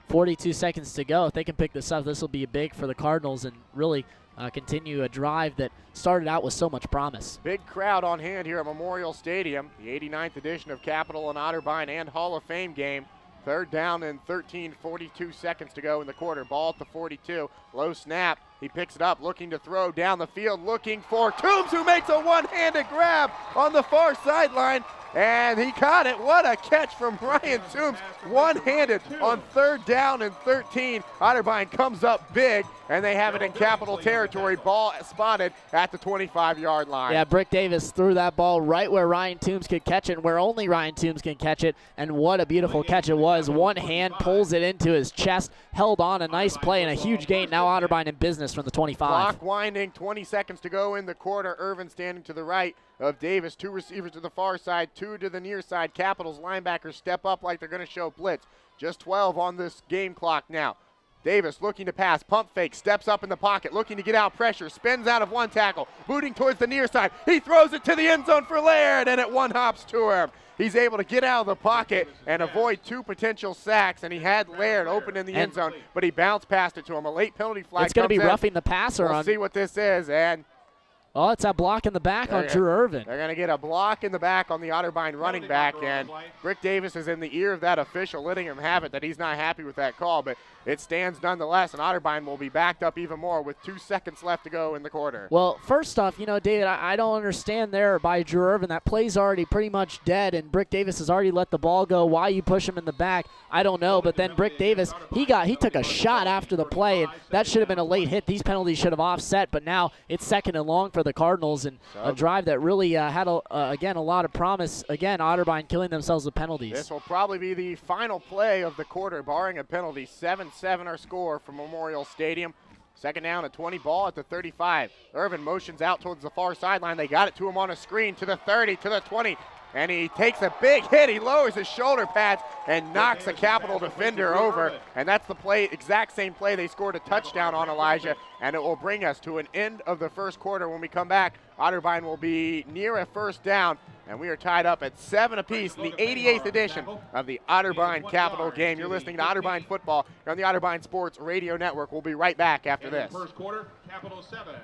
42 seconds to go. If they can pick this up, this will be big for the Cardinals and really continue a drive that started out with so much promise. Big crowd on hand here at Memorial Stadium. The 89th edition of Capital and Otterbein and Hall of Fame game. Third down and 13, 42 seconds to go in the quarter. Ball at the 42. Low snap. He picks it up, looking to throw down the field, looking for Toombs, who makes a one-handed grab on the far sideline. And he caught it. What a catch from Ryan Toombs. One-handed on third down and 13. Otterbein comes up big, and they have it in Capital territory. Ball spotted at the 25-yard line. Yeah, Brick Davis threw that ball right where Ryan Toombs could catch it, and where only Ryan Toombs can catch it. And what a beautiful catch it was. One hand pulls it into his chest, held on, a nice play and a huge gain. Now Otterbein in business from the 25. Clock winding, 20 seconds to go in the quarter. Irvin standing to the right of Davis. 2 receivers to the far side, 2 to the near side. Capitals linebackers step up like they're going to show blitz. Just 12 on this game clock now. Davis looking to pass, pump fake, steps up in the pocket, looking to get out pressure, spins out of one tackle, booting towards the near side. He throws it to the end zone for Laird, and it one-hops to him. He's able to get out of the pocket and avoid 2 potential sacks, and he had Laird open in the end zone, but he bounced past it to him. A late penalty flag. It's going to be roughing the passer. We'll see what this is, and oh, it's a block in the back on Drew Irvin. They're going to get a block in the back on the Otterbein running back, and Brick Davis is in the ear of that official, letting him have it, that he's not happy with that call, but it stands nonetheless, and Otterbein will be backed up even more with 2 seconds left to go in the quarter. Well, first off, you know, David, I don't understand there by Drew Irvin. That play's already pretty much dead, and Brick Davis has already let the ball go. Why you push him in the back, I don't know, but then Brick Davis, he took a shot after the play, and that should have been a late hit. These penalties should have offset, but now it's second and long for the Cardinals, and a drive that really had, again, a lot of promise. Again, Otterbein killing themselves with penalties. This will probably be the final play of the quarter, barring a penalty. 7-7 our score from Memorial Stadium. Second down at 20, ball at the 35. Irvin motions out towards the far sideline. They got it to him on a screen to the 30, to the 20. And he takes a big hit. He lowers his shoulder pads and knocks a Capital defender over. And that's the play, exact same play they scored a touchdown on, Elijah. And it will bring us to an end of the first quarter. When we come back, Otterbein will be near a first down. And we are tied up at 7 apiece in the 88th edition of the Otterbein Capital game. You're listening to Otterbein Football here on the Otterbein Sports Radio Network. We'll be right back after this. First quarter, Capital 7.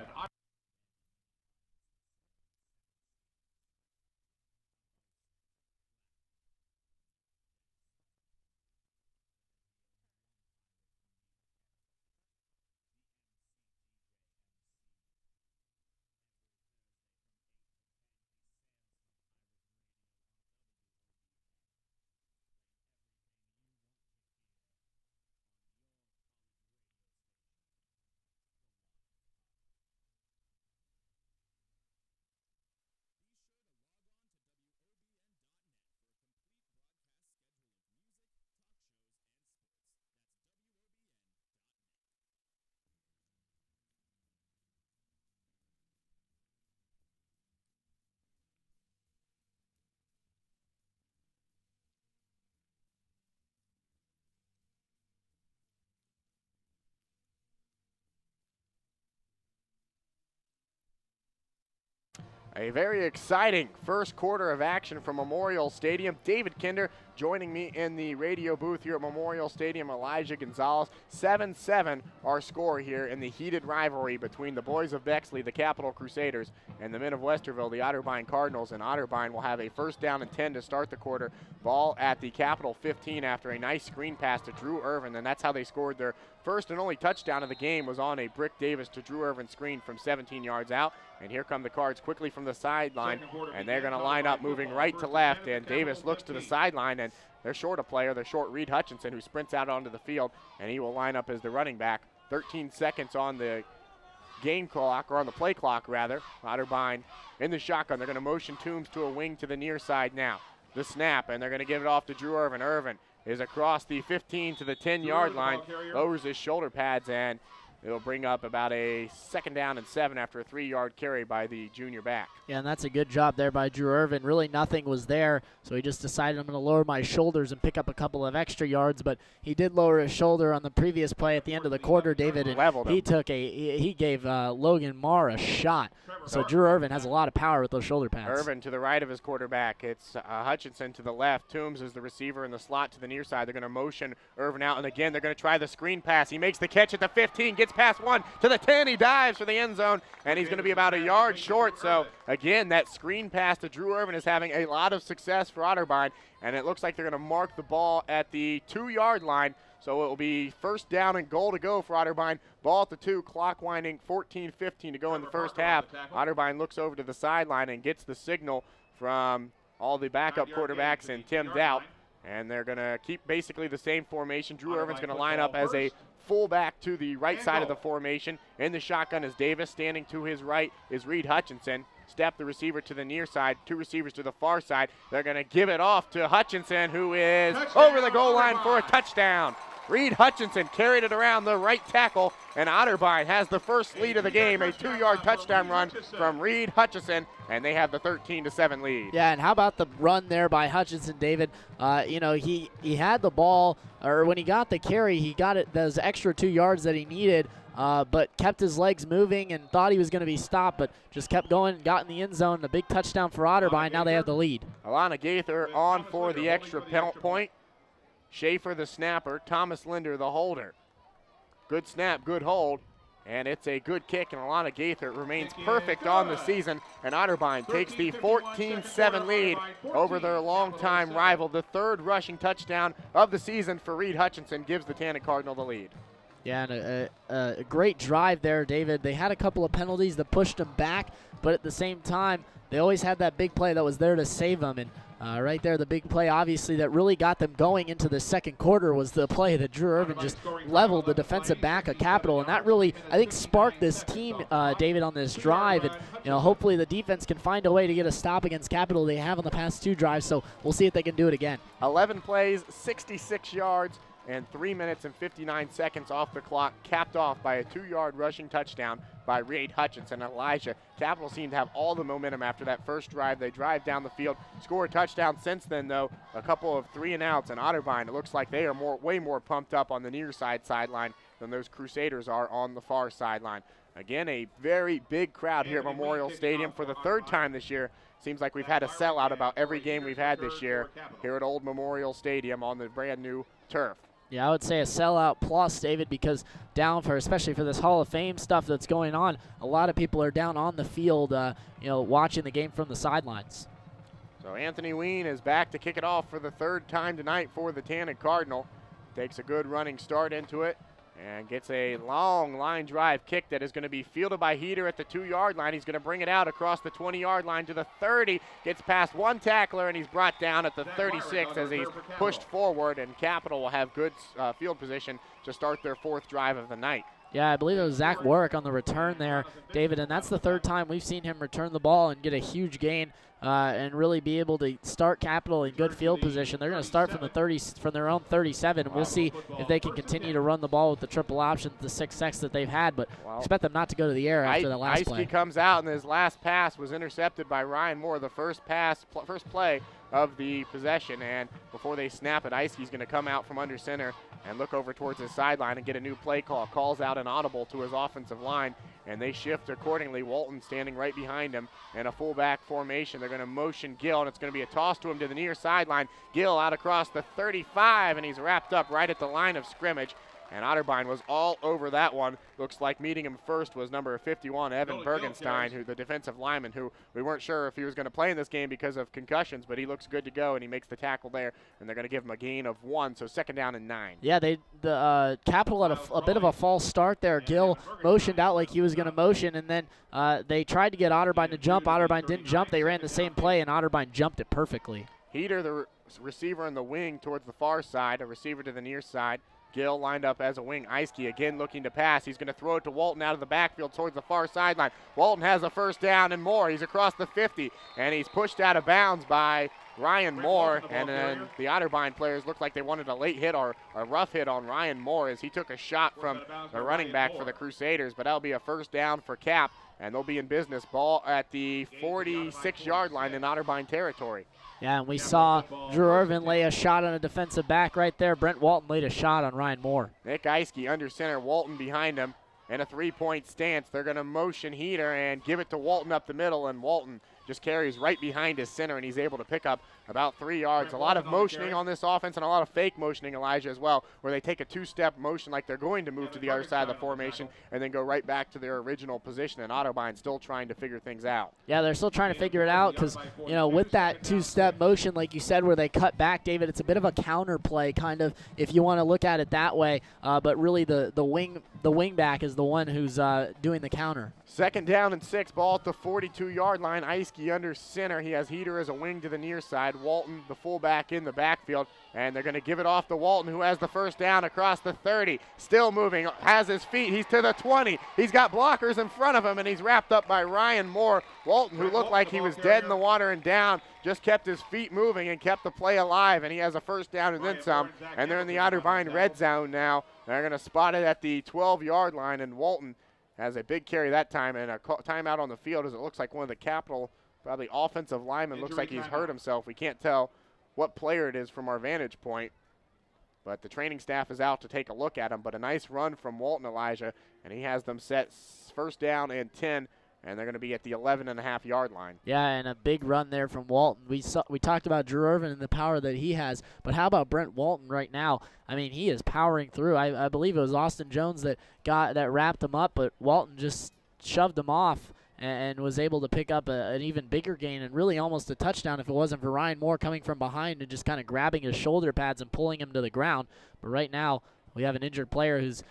A very exciting first quarter of action from Memorial Stadium. David Kinder joining me in the radio booth here at Memorial Stadium. Elijah Gonzalez. 7-7 our score here in the heated rivalry between the boys of Bexley, the Capital Crusaders, and the men of Westerville, the Otterbein Cardinals. And Otterbein will have a first down and 10 to start the quarter. Ball at the Capital 15 after a nice screen pass to Drew Irvin, and that's how they scored their first and only touchdown of the game, was on a Brick Davis to Drew Irvin screen from 17 yards out. And here come the Cards quickly from the sideline, and they're going to line up moving right to left, and Davis looks to the sideline, and they're short a player. They're short Reed Hutchinson, who sprints out onto the field, and he will line up as the running back. 13 seconds on the game clock, or on the play clock rather. Otterbein in the shotgun. They're going to motion Toombs to a wing to the near side now. The snap, and they're going to give it off to Drew Irvin. Irvin is across the 15 to the 10-yard line, lowers his shoulder pads, and it'll bring up about a second down and 7 after a 3-yard carry by the junior back. Yeah, and that's a good job there by Drew Irvin. Really nothing was there, so he just decided, I'm going to lower my shoulders and pick up a couple of extra yards, but he did lower his shoulder on the previous play at the end of the quarter, David, and he gave Logan Marr a shot. So Drew Irvin has a lot of power with those shoulder pads. Irvin to the right of his quarterback. It's Hutchinson to the left. Toombs is the receiver in the slot to the near side. They're going to motion Irvin out, and again, they're going to try the screen pass. He makes the catch at the 15, gets past 1 to the 10. He dives for the end zone, and he's going to be about a yard short. So, again, that screen pass to Drew Irvin is having a lot of success for Otterbein, and it looks like they're going to mark the ball at the 2-yard line. So it will be first down and goal to go for Otterbein. Ball at the 2, clock winding, 14-15 to go in the first half. Otterbein looks over to the sideline and gets the signal from all the backup quarterbacks and Tim Doubt. And they're going to keep basically the same formation. Drew Irvin's going to line up as a fullback to the right side of the formation. In the shotgun is Davis. Standing to his right is Reed Hutchinson. Step the receiver to the near side. 2 receivers to the far side. They're going to give it off to Hutchinson, who is over the goal line for a touchdown. Reed Hutchinson carried it around the right tackle, and Otterbein has the first lead of the game, a 2-yard touchdown run from Reed Hutchinson, and they have the 13-7 lead. Yeah, and how about the run there by Hutchinson, David? You know, he had the ball, or when he got the carry, he got it those extra 2 yards that he needed, but kept his legs moving and thought he was going to be stopped, but just kept going, got in the end zone. A big touchdown for Otterbein. Now they have the lead. Alana Gaither on for the extra point. Schaefer the snapper, Thomas Linder the holder. Good snap, good hold, and it's a good kick, and Alana Gaither remains perfect on the season, and Otterbein takes the 14-7 lead over their longtime rival. The 3rd rushing touchdown of the season for Reed Hutchinson gives the Tanner Cardinal the lead. Yeah, and a great drive there, David. They had a couple of penalties that pushed them back, but at the same time, they always had that big play that was there to save them, and right there, the big play, obviously, that really got them going into the second quarter was the play that Drew Irvin just leveled the defensive back of Capital, and that really, I think, sparked this team, David, on this drive. And hopefully the defense can find a way to get a stop against Capital. They have on the past 2 drives, so we'll see if they can do it again. 11 plays, 66 yards, and 3 minutes and 59 seconds off the clock, capped off by a 2-yard rushing touchdown by Reed Hutchinson. Elijah, Capital seemed to have all the momentum after that first drive. They drive down the field, score a touchdown since then, though. A couple of 3-and-outs, and Otterbein, it looks like they are way more pumped up on the near sideline than those Crusaders are on the far sideline. Again, a very big crowd here at Memorial Stadium for the 3rd time this year. Seems like we've had a sellout about every game we've had this year here at Old Memorial Stadium on the brand new turf. Yeah, I would say a sellout plus, David, because especially for this Hall of Fame stuff that's going on, a lot of people are down on the field, watching the game from the sidelines. So Anthony Ween is back to kick it off for the 3rd time tonight for the Tanner Cardinal. Takes a good running start into it and gets a long line drive kick that is going to be fielded by Heater at the 2-yard line. He's going to bring it out across the 20-yard line to the 30. Gets past 1 tackler, and he's brought down at the 36 as he's pushed forward, and Capital will have good field position to start their 4th drive of the night. Yeah, I believe it was Zach Warwick on the return there, David, and that's the 3rd time we've seen him return the ball and get a huge gain and really be able to start Capital in good field position. They're going to start from their own 37, and we'll see if they can continue to run the ball with the triple option, the 6 sacks that they've had, but expect them not to go to the air after that last play. Iske comes out, and his last pass was intercepted by Ryan Moore, the first play of the possession, and before they snap it, Iske's going to come out from under center and look over towards his sideline and get a new play call. Calls out an audible to his offensive line, and they shift accordingly. Walton standing right behind him in a fullback formation. They're going to motion Gill, and it's going to be a toss to him to the near sideline. Gill out across the 35, and he's wrapped up right at the line of scrimmage. And Otterbein was all over that one. Looks like meeting him first was number 51, Evan Bergenstein, who the defensive lineman, who we weren't sure if he was going to play in this game because of concussions, but he looks good to go, and he makes the tackle there, and they're going to give him a gain of 1, so 2nd down and 9. Yeah, the Capital had a bit of a false start there. Gill motioned out like he was going to motion, and then they tried to get Otterbein to jump. Otterbein didn't jump. They ran the same play, and Otterbein jumped it perfectly. Heater, the receiver in the wing towards the far side, a receiver to the near side. Gill lined up as a wing. Eiske again looking to pass. He's going to throw it to Walton out of the backfield towards the far sideline. Walton has a 1st down and more. He's across the 50, and he's pushed out of bounds by Ryan Moore. And then the Otterbein players looked like they wanted a late hit or a rough hit on Ryan Moore as he took a shot from the running back for the Crusaders. But that'll be a 1st down for Cap, and they'll be in business. Ball at the 46-yard line in Otterbein territory. Yeah, and we saw Drew Irvin lay a shot on a defensive back right there. Brent Walton laid a shot on Ryan Moore. Nick Eiske under center, Walton behind him in a 3-point stance. They're going to motion Heater and give it to Walton up the middle, and Walton just carries right behind his center, and he's able to pick up about 3 yards. A lot of motioning on this offense and a lot of fake motioning, Elijah, as well, where they take a 2-step motion like they're going to move to the other side of the formation and then go right back to their original position, and Otterbein still trying to figure things out. Yeah, they're still trying to figure it out because, you know, with that 2-step motion, like you said, where they cut back, David, it's a bit of a counter play, kind of, if you want to look at it that way, but really the wing back is the one who's doing the counter. 2nd down and 6, ball at the 42-yard line. Eiske under center. He has Heater as a wing to the near side. Walton, the fullback, in the backfield. And they're going to give it off to Walton, who has the 1st down across the 30. Still moving, has his feet. He's to the 20. He's got blockers in front of him, and he's wrapped up by Ryan Moore. Walton, who looked like he was dead in the water and down, just kept his feet moving and kept the play alive, and he has a 1st down and then some. And they're in the Otterbein red zone now. They're going to spot it at the 12-yard line, and Walton has a big carry that time and a timeout on the field as it looks like one of the Capital, probably offensive linemen, looks like he's hurt himself. We can't tell what player it is from our vantage point, but the training staff is out to take a look at him. But a nice run from Walton, Elijah, and he has them set 1st down and 10, and they're going to be at the 11.5-yard line. Yeah, and a big run there from Walton. We talked about Drew Irvin and the power that he has, but how about Brent Walton right now? I mean, he is powering through. I believe it was Austin Jones that wrapped him up, but Walton just shoved him off and was able to pick up an even bigger gain and really almost a touchdown if it wasn't for Ryan Moore coming from behind and just kind of grabbing his shoulder pads and pulling him to the ground. But right now, we have an injured player who's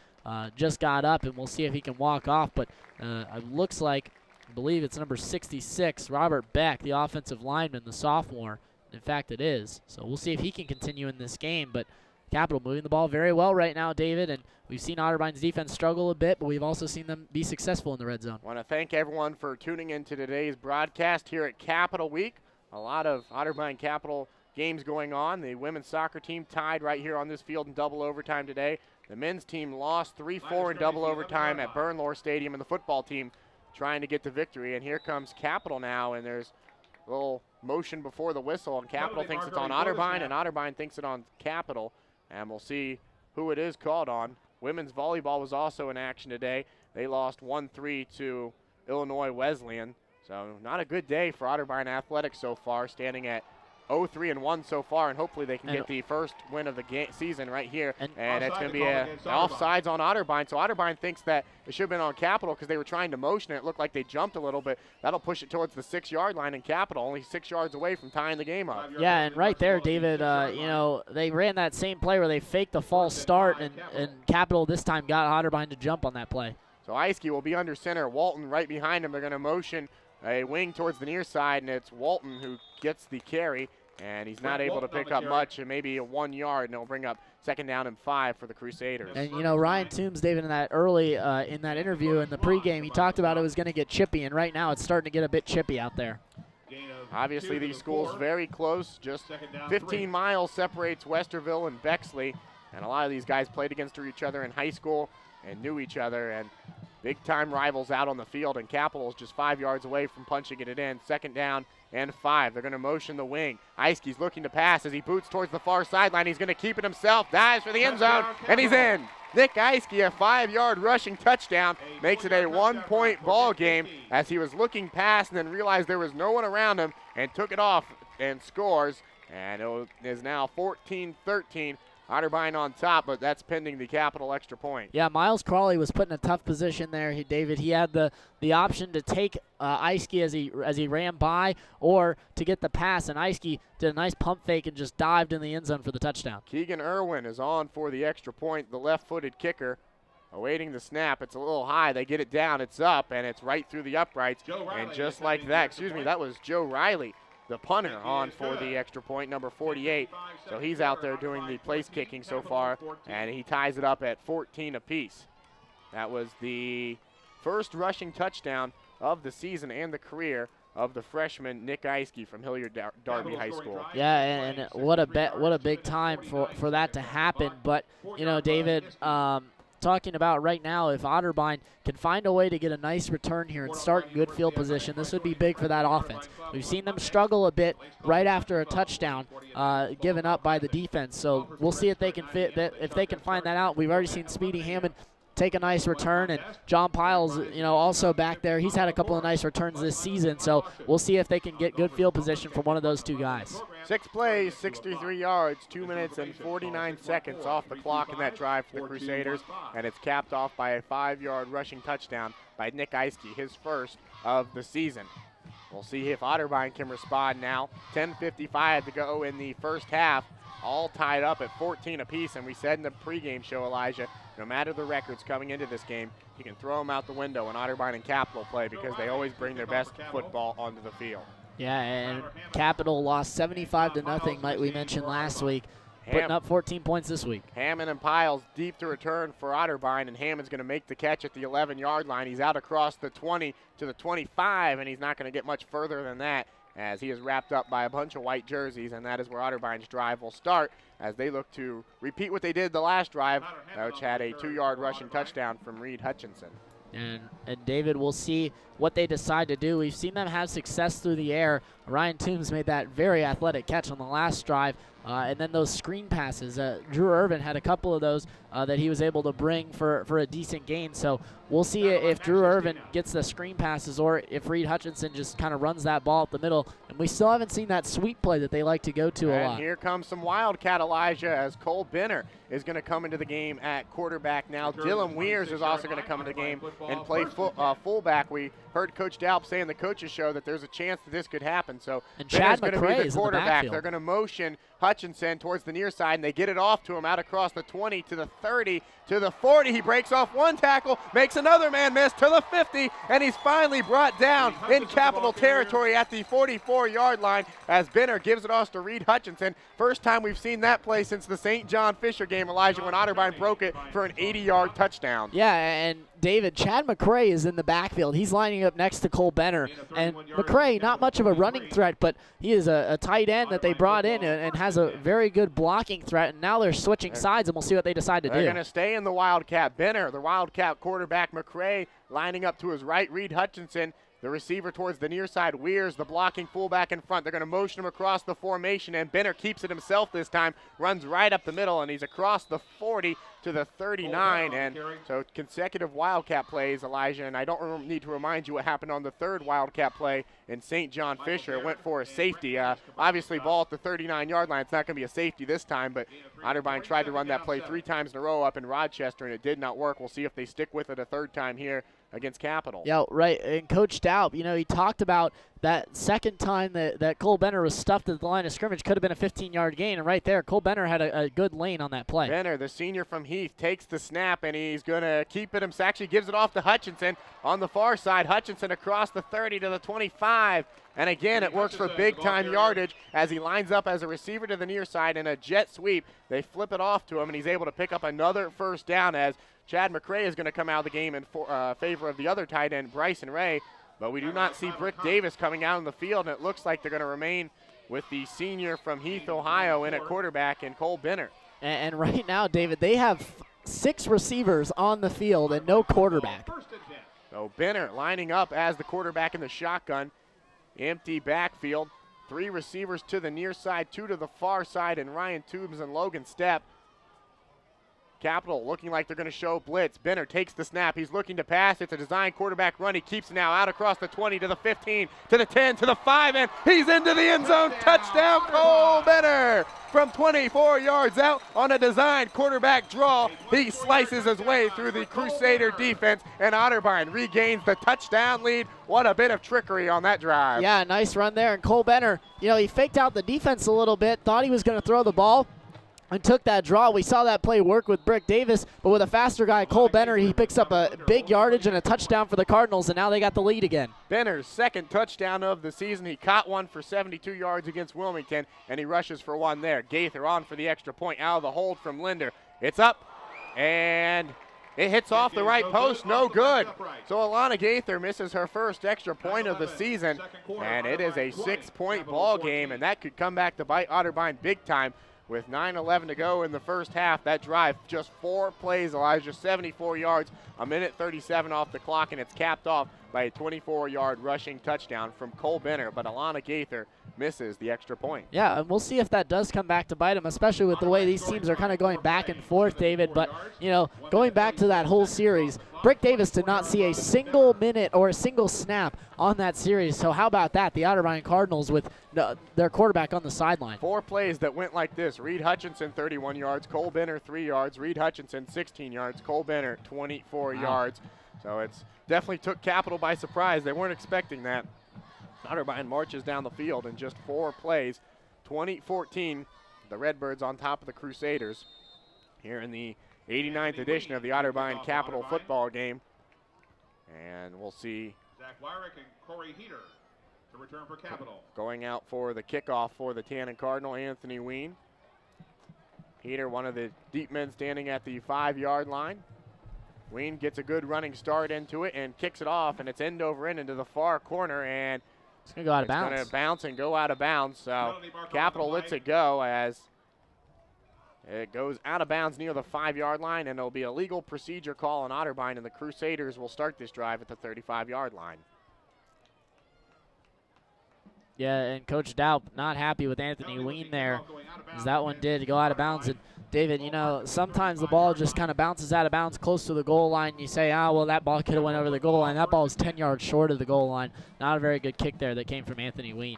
just got up, and we'll see if he can walk off. But it looks like, I believe it's number 66, Robert Beck, the offensive lineman, the sophomore. In fact, it is. So we'll see if he can continue in this game. But Capital moving the ball very well right now, David, and we've seen Otterbein's defense struggle a bit, but we've also seen them be successful in the red zone. I want to thank everyone for tuning into today's broadcast here at Capital Week. A lot of Otterbein Capital games going on. The women's soccer team tied right here on this field in double overtime today. The men's team lost 3-4 in double overtime at Bernlohr Stadium, and the football team trying to get the victory. And here comes Capital now, and there's a little motion before the whistle, and Capital thinks it's on Otterbein, and Otterbein thinks it on Capital. And we'll see who it is called on. Women's volleyball was also in action today. They lost 1-3 to Illinois Wesleyan. So not a good day for Otterbein Athletics so far, standing at 0-3-1 so far, and hopefully they can get the first win of the season right here. And it's going to be offsides on Otterbein. So Otterbein thinks that it should have been on Capital because they were trying to motion it. It looked like they jumped a little bit. That'll push it towards the 6-yard line, and Capital only 6 yards away from tying the game up. Yeah, and right there, David, you know, they ran that same play where they faked the false start, and Capital this time got Otterbein to jump on that play. So Eiske will be under center. Walton right behind him. They're going to motion a wing towards the near side, and it's Walton who gets the carry. And he's not able to pick up much, and maybe a 1 yard, and it'll bring up 2nd down and 5 for the Crusaders. And, you know, Ryan Toombs, David, in that early in that interview in the pregame, he talked about it was going to get chippy, and right now it's starting to get a bit chippy out there. Obviously, these schools very close. Just 15 miles separates Westerville and Bexley, and a lot of these guys played against each other in high school and knew each other, and big-time rivals out on the field, and Capital is just 5 yards away from punching it in. 2nd down and 5. They're going to motion the wing. Eiske's looking to pass as he boots towards the far sideline. He's going to keep it himself, dives for the end zone, and he's in. Nick Eiske, a 5-yard rushing touchdown, makes it a 1-point ball game as he was looking past and then realized there was no one around him and took it off and scores. And it is now 14-13. Otterbein on top, but that's pending the Capital extra point. Yeah, Miles Crawley was put in a tough position there, David. He had the option to take Eiske as he ran by or to get the pass, and Eiske did a nice pump fake and just dived in the end zone for the touchdown. Keegan Irwin is on for the extra point, the left-footed kicker. Awaiting the snap, it's a little high. They get it down, it's up, and it's right through the uprights. And just like that, that was Joe Riley, the punter, on for the extra point, number 48. So he's out there doing the place kicking so far, and he ties it up at 14 apiece. That was the first rushing touchdown of the season and the career of the freshman Nick Eiske from Hilliard Darby High School. Yeah, and what a big time for that to happen. But David, talking about right now, if Otterbein can find a way to get a nice return here and start in good field position, this would be big for that offense. We've seen them struggle a bit right after a touchdown given up by the defense. So we'll see if they can if they can find that out. We've already seen Speedy Hammond take a nice return, and John Piles, also back there. He's had a couple of nice returns this season, so we'll see if they can get good field position from one of those two guys. 6 plays, 63 yards, 2 minutes and 49 seconds off the clock in that drive for the Crusaders, and it's capped off by a 5-yard rushing touchdown by Nick Eiske, his first of the season. We'll see if Otterbein can respond now. 10:55 to go in the first half, all tied up at 14 apiece, and we said in the pregame show, Elijah, no matter the records coming into this game, you can throw them out the window when Otterbein and Capital play because they always bring their best football onto the field. Yeah, and Capital lost 75-0, like we mentioned last week, putting up 14 points this week. Hammond and Piles deep to return for Otterbein, and Hammond's going to make the catch at the 11-yard line. He's out across the 20 to the 25, and he's not going to get much further than that as he is wrapped up by a bunch of white jerseys, and that is where Otterbein's drive will start as they look to repeat what they did the last drive, which had a 2-yard rushing touchdown from Reed Hutchinson. And David, we'll see what they decide to do. We've seen them have success through the air. Ryan Toombs made that very athletic catch on the last drive. And then those screen passes. Drew Irvin had a couple of those that he was able to bring for a decent gain. So we'll see if Drew Irvin gets the screen passes or if Reed Hutchinson just kind of runs that ball up the middle. And we still haven't seen that sweep play that they like to go to a lot. And here comes some Wildcat, Elijah, as Cole Benner is going to come into the game at quarterback now. Dylan Weirs is also going to come into the game and play fullback. We heard Coach Dalp say in the coaches show that there's a chance that this could happen. So and Chad Benner's going to be the quarterback. The They're going to motion Hutchinson towards the near side, and they get it off to him out across the 20 to the 30 to the 40. He breaks off one tackle, makes another man miss to the 50, and he's finally brought down in Capital territory at the 44-yard line as Benner gives it off to Reed Hutchinson. First time we've seen that play since the St. John Fisher game, Elijah, when Otterbein broke it for an 80-yard touchdown. Yeah, and David, Chad McCray is in the backfield. He's lining up next to Cole Benner. And McCray, not much of a running threat, but he is a tight end that they brought in and has a very good blocking threat. And now they're switching sides, and we'll see what they decide to do. They're going to stay in the Wildcat. Benner, the Wildcat quarterback, McCray lining up to his right, Reed Hutchinson. The receiver towards the near side, Weirs, the blocking fullback in front. They're going to motion him across the formation, and Benner keeps it himself this time, runs right up the middle, and he's across the 40 to the 39. And so consecutive Wildcat plays, Elijah, and I don't need to remind you what happened on the third Wildcat play in St. John Fisher. It went for a safety. Obviously, ball at the 39-yard line. It's not going to be a safety this time, but Otterbein tried to run that play 3 times in a row up in Rochester, and it did not work. We'll see if they stick with it a third time here against Capital. Yeah, right. And Coach Dalp, he talked about that second time that Cole Benner was stuffed at the line of scrimmage could have been a 15-yard gain. And right there, Cole Benner had a good lane on that play. Benner, the senior from Heath, takes the snap, and he's going to keep it himself. Actually gives it off to Hutchinson on the far side. Hutchinson across the 30 to the 25. And again, it works for big-time yardage as he lines up as a receiver to the near side in a jet sweep. They flip it off to him, and he's able to pick up another first down as Chad McCray is going to come out of the game in favor of the other tight end, Bryson Ray. But we do not see Brick Davis coming out in the field, and it looks like they're going to remain with the senior from Heath, Ohio, in at quarterback, and Cole Benner. And right now, David, they have 6 receivers on the field and no quarterback. So Benner lining up as the quarterback in the shotgun. Empty backfield. 3 receivers to the near side, 2 to the far side, and Ryan Toombs and Logan Stepp. Capital looking like they're going to show blitz. Benner takes the snap. He's looking to pass. It's a design quarterback run. He keeps it now out across the 20 to the 15 to the 10 to the 5, and he's into the end zone. Touchdown, Cole Benner from 24 yards out on a design quarterback draw. He slices his way through the Crusader defense, and Otterbein regains the touchdown lead. What a bit of trickery on that drive. Yeah, nice run there. And Cole Benner, you know, he faked out the defense a little bit, thought he was going to throw the ball, and took that draw. We saw that play work with Brick Davis, but with a faster guy, Cole Benner, he picks up a big yardage and a touchdown for the Cardinals, and now they got the lead again. Benner's second touchdown of the season. He caught one for 72 yards against Wilmington, and he rushes for one there. Gaither on for the extra point out of the hold from Linder. It's up, and it hits off the right post, no good. So Alana Gaither misses her first extra point of the season, and it is a 6-point ball game, and that could come back to bite Otterbein big time. With 9:11 to go in the first half, that drive, just 4 plays, Elijah, 74 yards, a minute 37 off the clock, and it's capped off by a 24-yard rushing touchdown from Cole Benner, but Alana Gaither misses the extra point. Yeah, and we'll see if that does come back to bite him, especially with the way these teams are kind of going back and forth, David. But, you know, going back to that whole series, Brick Davis did not see a single minute or a single snap on that series. So how about that? The Otterbein Cardinals with their quarterback on the sideline. 4 plays that went like this. Reed Hutchinson, 31 yards. Cole Benner, 3 yards. Reed Hutchinson, 16 yards. Cole Benner, 24 yards. So it's definitely took Capital by surprise. They weren't expecting that. Otterbein marches down the field in just 4 plays. 20-14, the Redbirds on top of the Crusaders here in the 89th edition of the Otterbein Capital football game. And we'll see Zach Wyrick and Corey Heater to return for Capital. Going out for the kickoff for the Tannen Cardinal, Anthony Ween. Heater, one of the deep men standing at the 5-yard line. Ween gets a good running start into it and kicks it off, and it's end over end into the far corner, and it's going to go out of bounds. It's going to bounce and go out of bounds. So Capital lets it go as it goes out of bounds near the 5-yard line, and it'll be a legal procedure call on Otterbein, and the Crusaders will start this drive at the 35-yard line. Yeah, and Coach Daup not happy with Anthony Ween there, as that one did go out of bounds. And David, you know, sometimes the ball just kind of bounces out of bounds close to the goal line. You say, well, that ball could have went over the goal line. That ball was 10 yards short of the goal line. Not a very good kick there that came from Anthony Ween.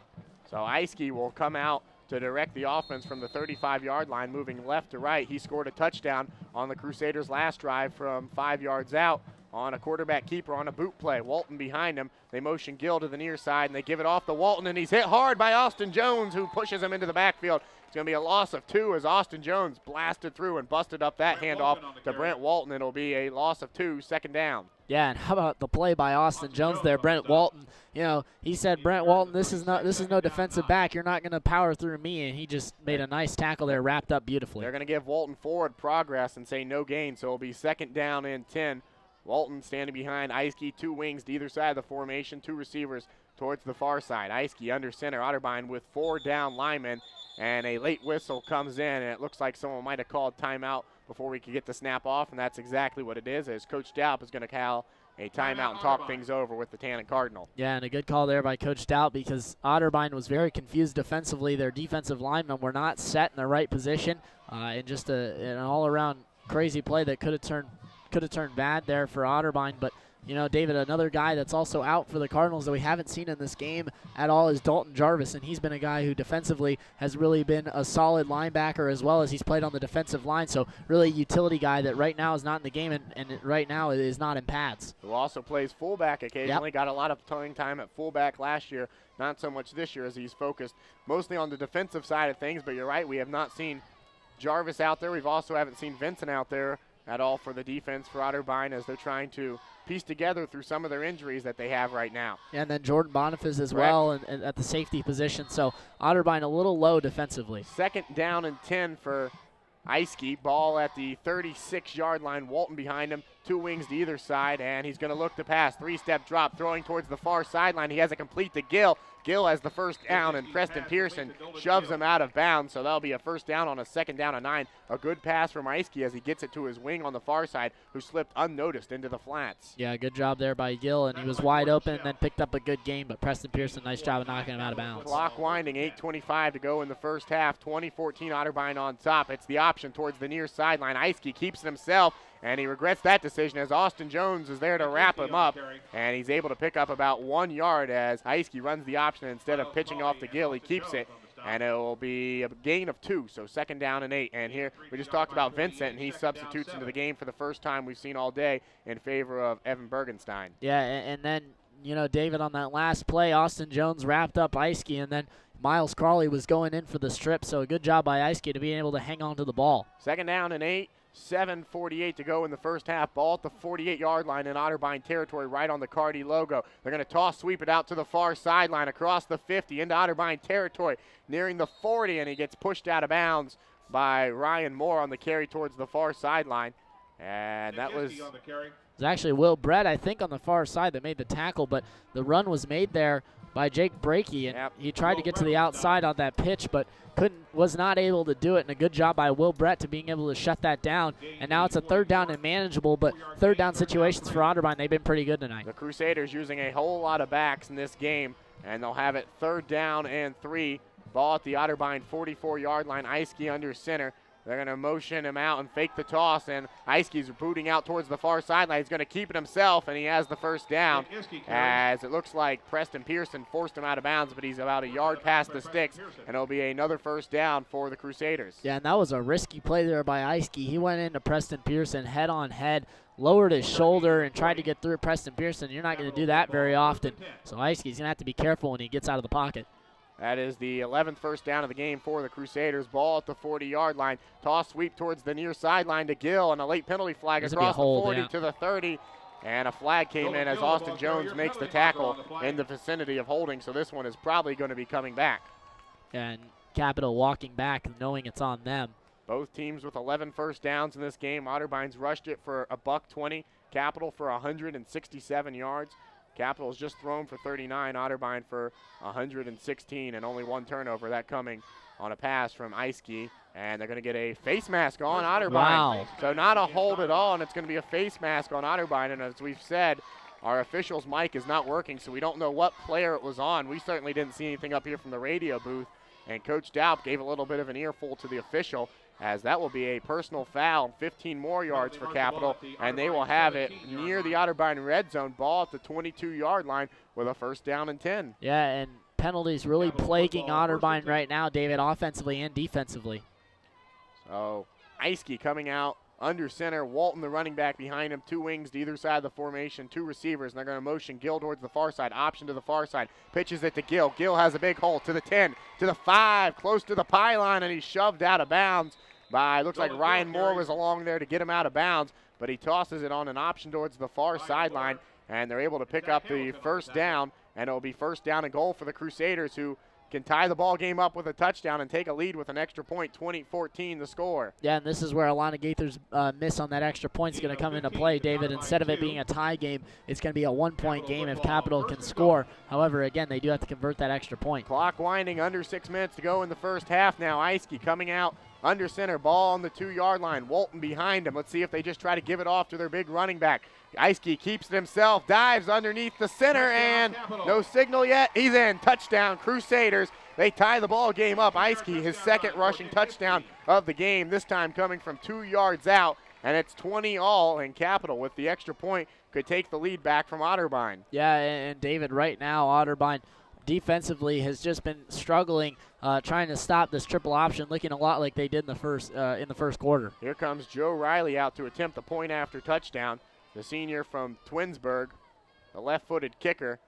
So Eiske will come out to direct the offense from the 35-yard line, moving left to right. He scored a touchdown on the Crusaders' last drive from 5 yards out on a quarterback keeper on a boot play. Walton behind him. They motion Gill to the near side, and they give it off to Walton, and he's hit hard by Austin Jones, who pushes him into the backfield. It's going to be a loss of 2 as Austin Jones blasted through and busted up that handoff to Brent Walton. It'll be a loss of 2, second down. Yeah, and how about the play by Austin Jones there, Brent Walton? You know, he said, Brent Walton, this is no defensive back. You're not going to power through me, and he just made a nice tackle there, wrapped up beautifully. They're going to give Walton forward progress and say no gain, so it'll be second down and 10. Walton standing behind Eiske, 2 wings to either side of the formation, 2 receivers towards the far side. Eiske under center, Otterbein with 4 down linemen, and a late whistle comes in, and it looks like someone might have called timeout before we could get the snap off, and that's exactly what it is, as Coach Daup is going to call a timeout and talk things over with the Tannen Cardinal. Yeah, and a good call there by Coach Daup, because Otterbein was very confused defensively. Their defensive linemen were not set in the right position, and just an all-around crazy play that could have turned bad there for Otterbein. But, you know, David, another guy that's also out for the Cardinals that we haven't seen in this game at all is Dalton Jarvis, and he's been a guy who defensively has really been a solid linebacker, as well as he's played on the defensive line. So really a utility guy that right now is not in the game, and right now is not in pads. Who also plays fullback occasionally. Got a lot of playing time at fullback last year. Not so much this year, as he's focused mostly on the defensive side of things. But you're right, we have not seen Jarvis out there. We've also haven't seen Vincent out there at all for the defense for Otterbein, as they're trying to piece together through some of their injuries that they have right now. And then Jordan Boniface as well, and at the safety position. So Otterbein a little low defensively. Second down and 10 for Eiske. Ball at the 36-yard line. Walton behind him. 2 wings to either side, and he's going to look to pass. 3-step drop, throwing towards the far sideline. He has it complete to Gill. Gill has the first down, and Preston Pearson shoves him out of bounds, so that'll be a first down on a second down and 9. A good pass from Eiske as he gets it to his wing on the far side, who slipped unnoticed into the flats. Yeah, good job there by Gill, and he was wide open and then picked up a good game, but Preston Pearson, nice job of knocking him out of bounds. Clock winding, 8:25 to go in the first half. 20-14 Otterbein on top. It's the option towards the near sideline. Eiske keeps it himself, and he regrets that decision as Austin Jones is there to wrap him up, and he's able to pick up about 1 yard as Eiske runs the option. Instead of pitching off to Gill, he keeps it, and it will be a gain of 2, so second down and 8. And here we just talked about Vincent, and he substitutes into the game for the first time we've seen all day in favor of Evan Bergenstein. Yeah, and then, you know, David, on that last play, Austin Jones wrapped up Eiske, and then Miles Crawley was going in for the strip, so a good job by Eiske to be able to hang on to the ball. Second down and 8. 7:48 to go in the first half. Ball at the 48-yard line in Otterbein territory, right on the Cardi logo. They're going to toss sweep it out to the far sideline across the 50 into Otterbein territory, nearing the 40, and he gets pushed out of bounds by Ryan Moore on the carry towards the far sideline. And that was... It was actually Will Brett, I think, on the far side that made the tackle, but the run was made there by Jake Brakey, and he tried to get to the outside on that pitch, but was not able to do it, and a good job by Will Brett to being able to shut that down. And now it's a third down and manageable, but third down situations for Otterbein, they've been pretty good tonight. The Crusaders using a whole lot of backs in this game, and they'll have it third down and 3. Ball at the Otterbein 44-yard line. Eiske under center. They're going to motion him out and fake the toss, and Eiske's booting out towards the far sideline. He's going to keep it himself, and he has the first down, as it looks like Preston Pearson forced him out of bounds, but he's about a yard past the sticks, and it'll be another first down for the Crusaders. Yeah, and that was a risky play there by Eiske. He went into Preston Pearson head-on-head, lowered his shoulder, and tried to get through Preston Pearson. You're not going to do that very often, so Eiske's going to have to be careful when he gets out of the pocket. That is the 11th first down of the game for the Crusaders. Ball at the 40-yard line. Toss sweep towards the near sideline to Gill, and a late penalty flag across the 40 to the 30. And a flag came in as Austin Jones makes the tackle in the vicinity of holding, so this one is probably going to be coming back. And Capital walking back, knowing it's on them. Both teams with 11 first downs in this game. Otterbein's rushed it for a $120. Capital for 167 yards. Capital's just thrown for 39, Otterbein for 116, and only 1 turnover, that coming on a pass from Eiske. And they're going to get a face mask on Otterbein. Wow. So not a hold at all, and it's going to be a face mask on Otterbein. And as we've said, our official's mic is not working, so we don't know what player it was on. We certainly didn't see anything up here from the radio booth. And Coach Daup gave a little bit of an earful to the official, as that will be a personal foul, 15 more yards for Capital, and they will have it near the Otterbein red zone. Ball at the 22-yard line with a first down and 10. Yeah, and penalties really plaguing Otterbein right now, David, offensively and defensively. So Eiske coming out under center, Walton the running back behind him, 2 wings to either side of the formation, 2 receivers, and they're going to motion Gill towards the far side, option to the far side, pitches it to Gill. Gill has a big hole to the 10, to the 5, close to the pylon, and he's shoved out of bounds by, looks like Ryan Moore was along there to get him out of bounds, but he tosses it on an option towards the far sideline, and they're able to pick up the first down, and it'll be first down and goal for the Crusaders, who can tie the ball game up with a touchdown and take a lead with an extra point, 20-14 the score. Yeah, and this is where Alana Gaither's miss on that extra point is going to come into play, David. Instead of it being a tie game, it's going to be a 1-point game if Capital can score. However, again, they do have to convert that extra point. Clock winding, under 6 minutes to go in the first half now. Eiske coming out under center, ball on the 2-yard line. Walton behind him. Let's see if they just try to give it off to their big running back. Eiske keeps it himself, dives underneath the center, and no signal yet. He's in. Touchdown, Crusaders. They tie the ball game up. Eiske, his second rushing touchdown of the game, this time coming from 2 yards out, and it's 20-all, and Capital with the extra point could take the lead back from Otterbein. Yeah, and David, right now, Otterbein defensively has just been struggling, trying to stop this triple option, looking a lot like they did in the first quarter. Here comes Joe Riley out to attempt the point after touchdown. The senior from Twinsburg, the left-footed kicker,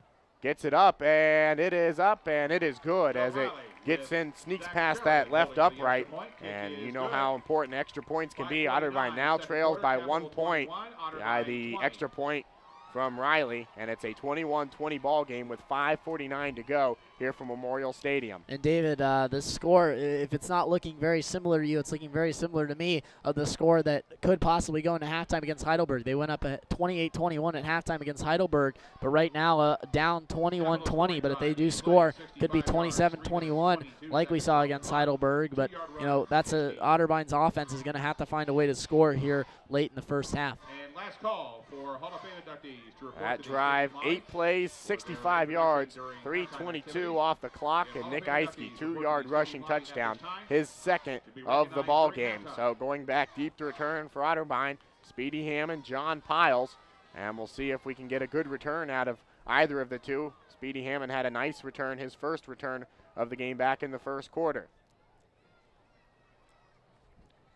gets it up, and it is up, and it is good as it gets in, sneaks past that left upright, and you know how important extra points can be. Otterbein now trails by 1 point. The extra point from Riley, and it's a 21-20 ball game with 5:49 to go here from Memorial Stadium. And David, the score, if it's not looking very similar to you, it's looking very similar to me of the score that could possibly go into halftime against Heidelberg. They went up at 28-21 at halftime against Heidelberg, but right now down 21-20. But if they do score, could be 27-21 like we saw against Heidelberg. But you know, that's Otterbein's offense is going to have to find a way to score here late in the first half. And last call for Hall of Fame inductees to report That drive, 8 plays, 65 yards, 3:22 off the clock, and Nick Eiske, 2-yard rushing touchdown, his second of the ball game. So going back deep to return for Otterbein, Speedy Hammond, John Piles, and we'll see if we can get a good return out of either of the two. Speedy Hammond had a nice return, his first return of the game back in the first quarter.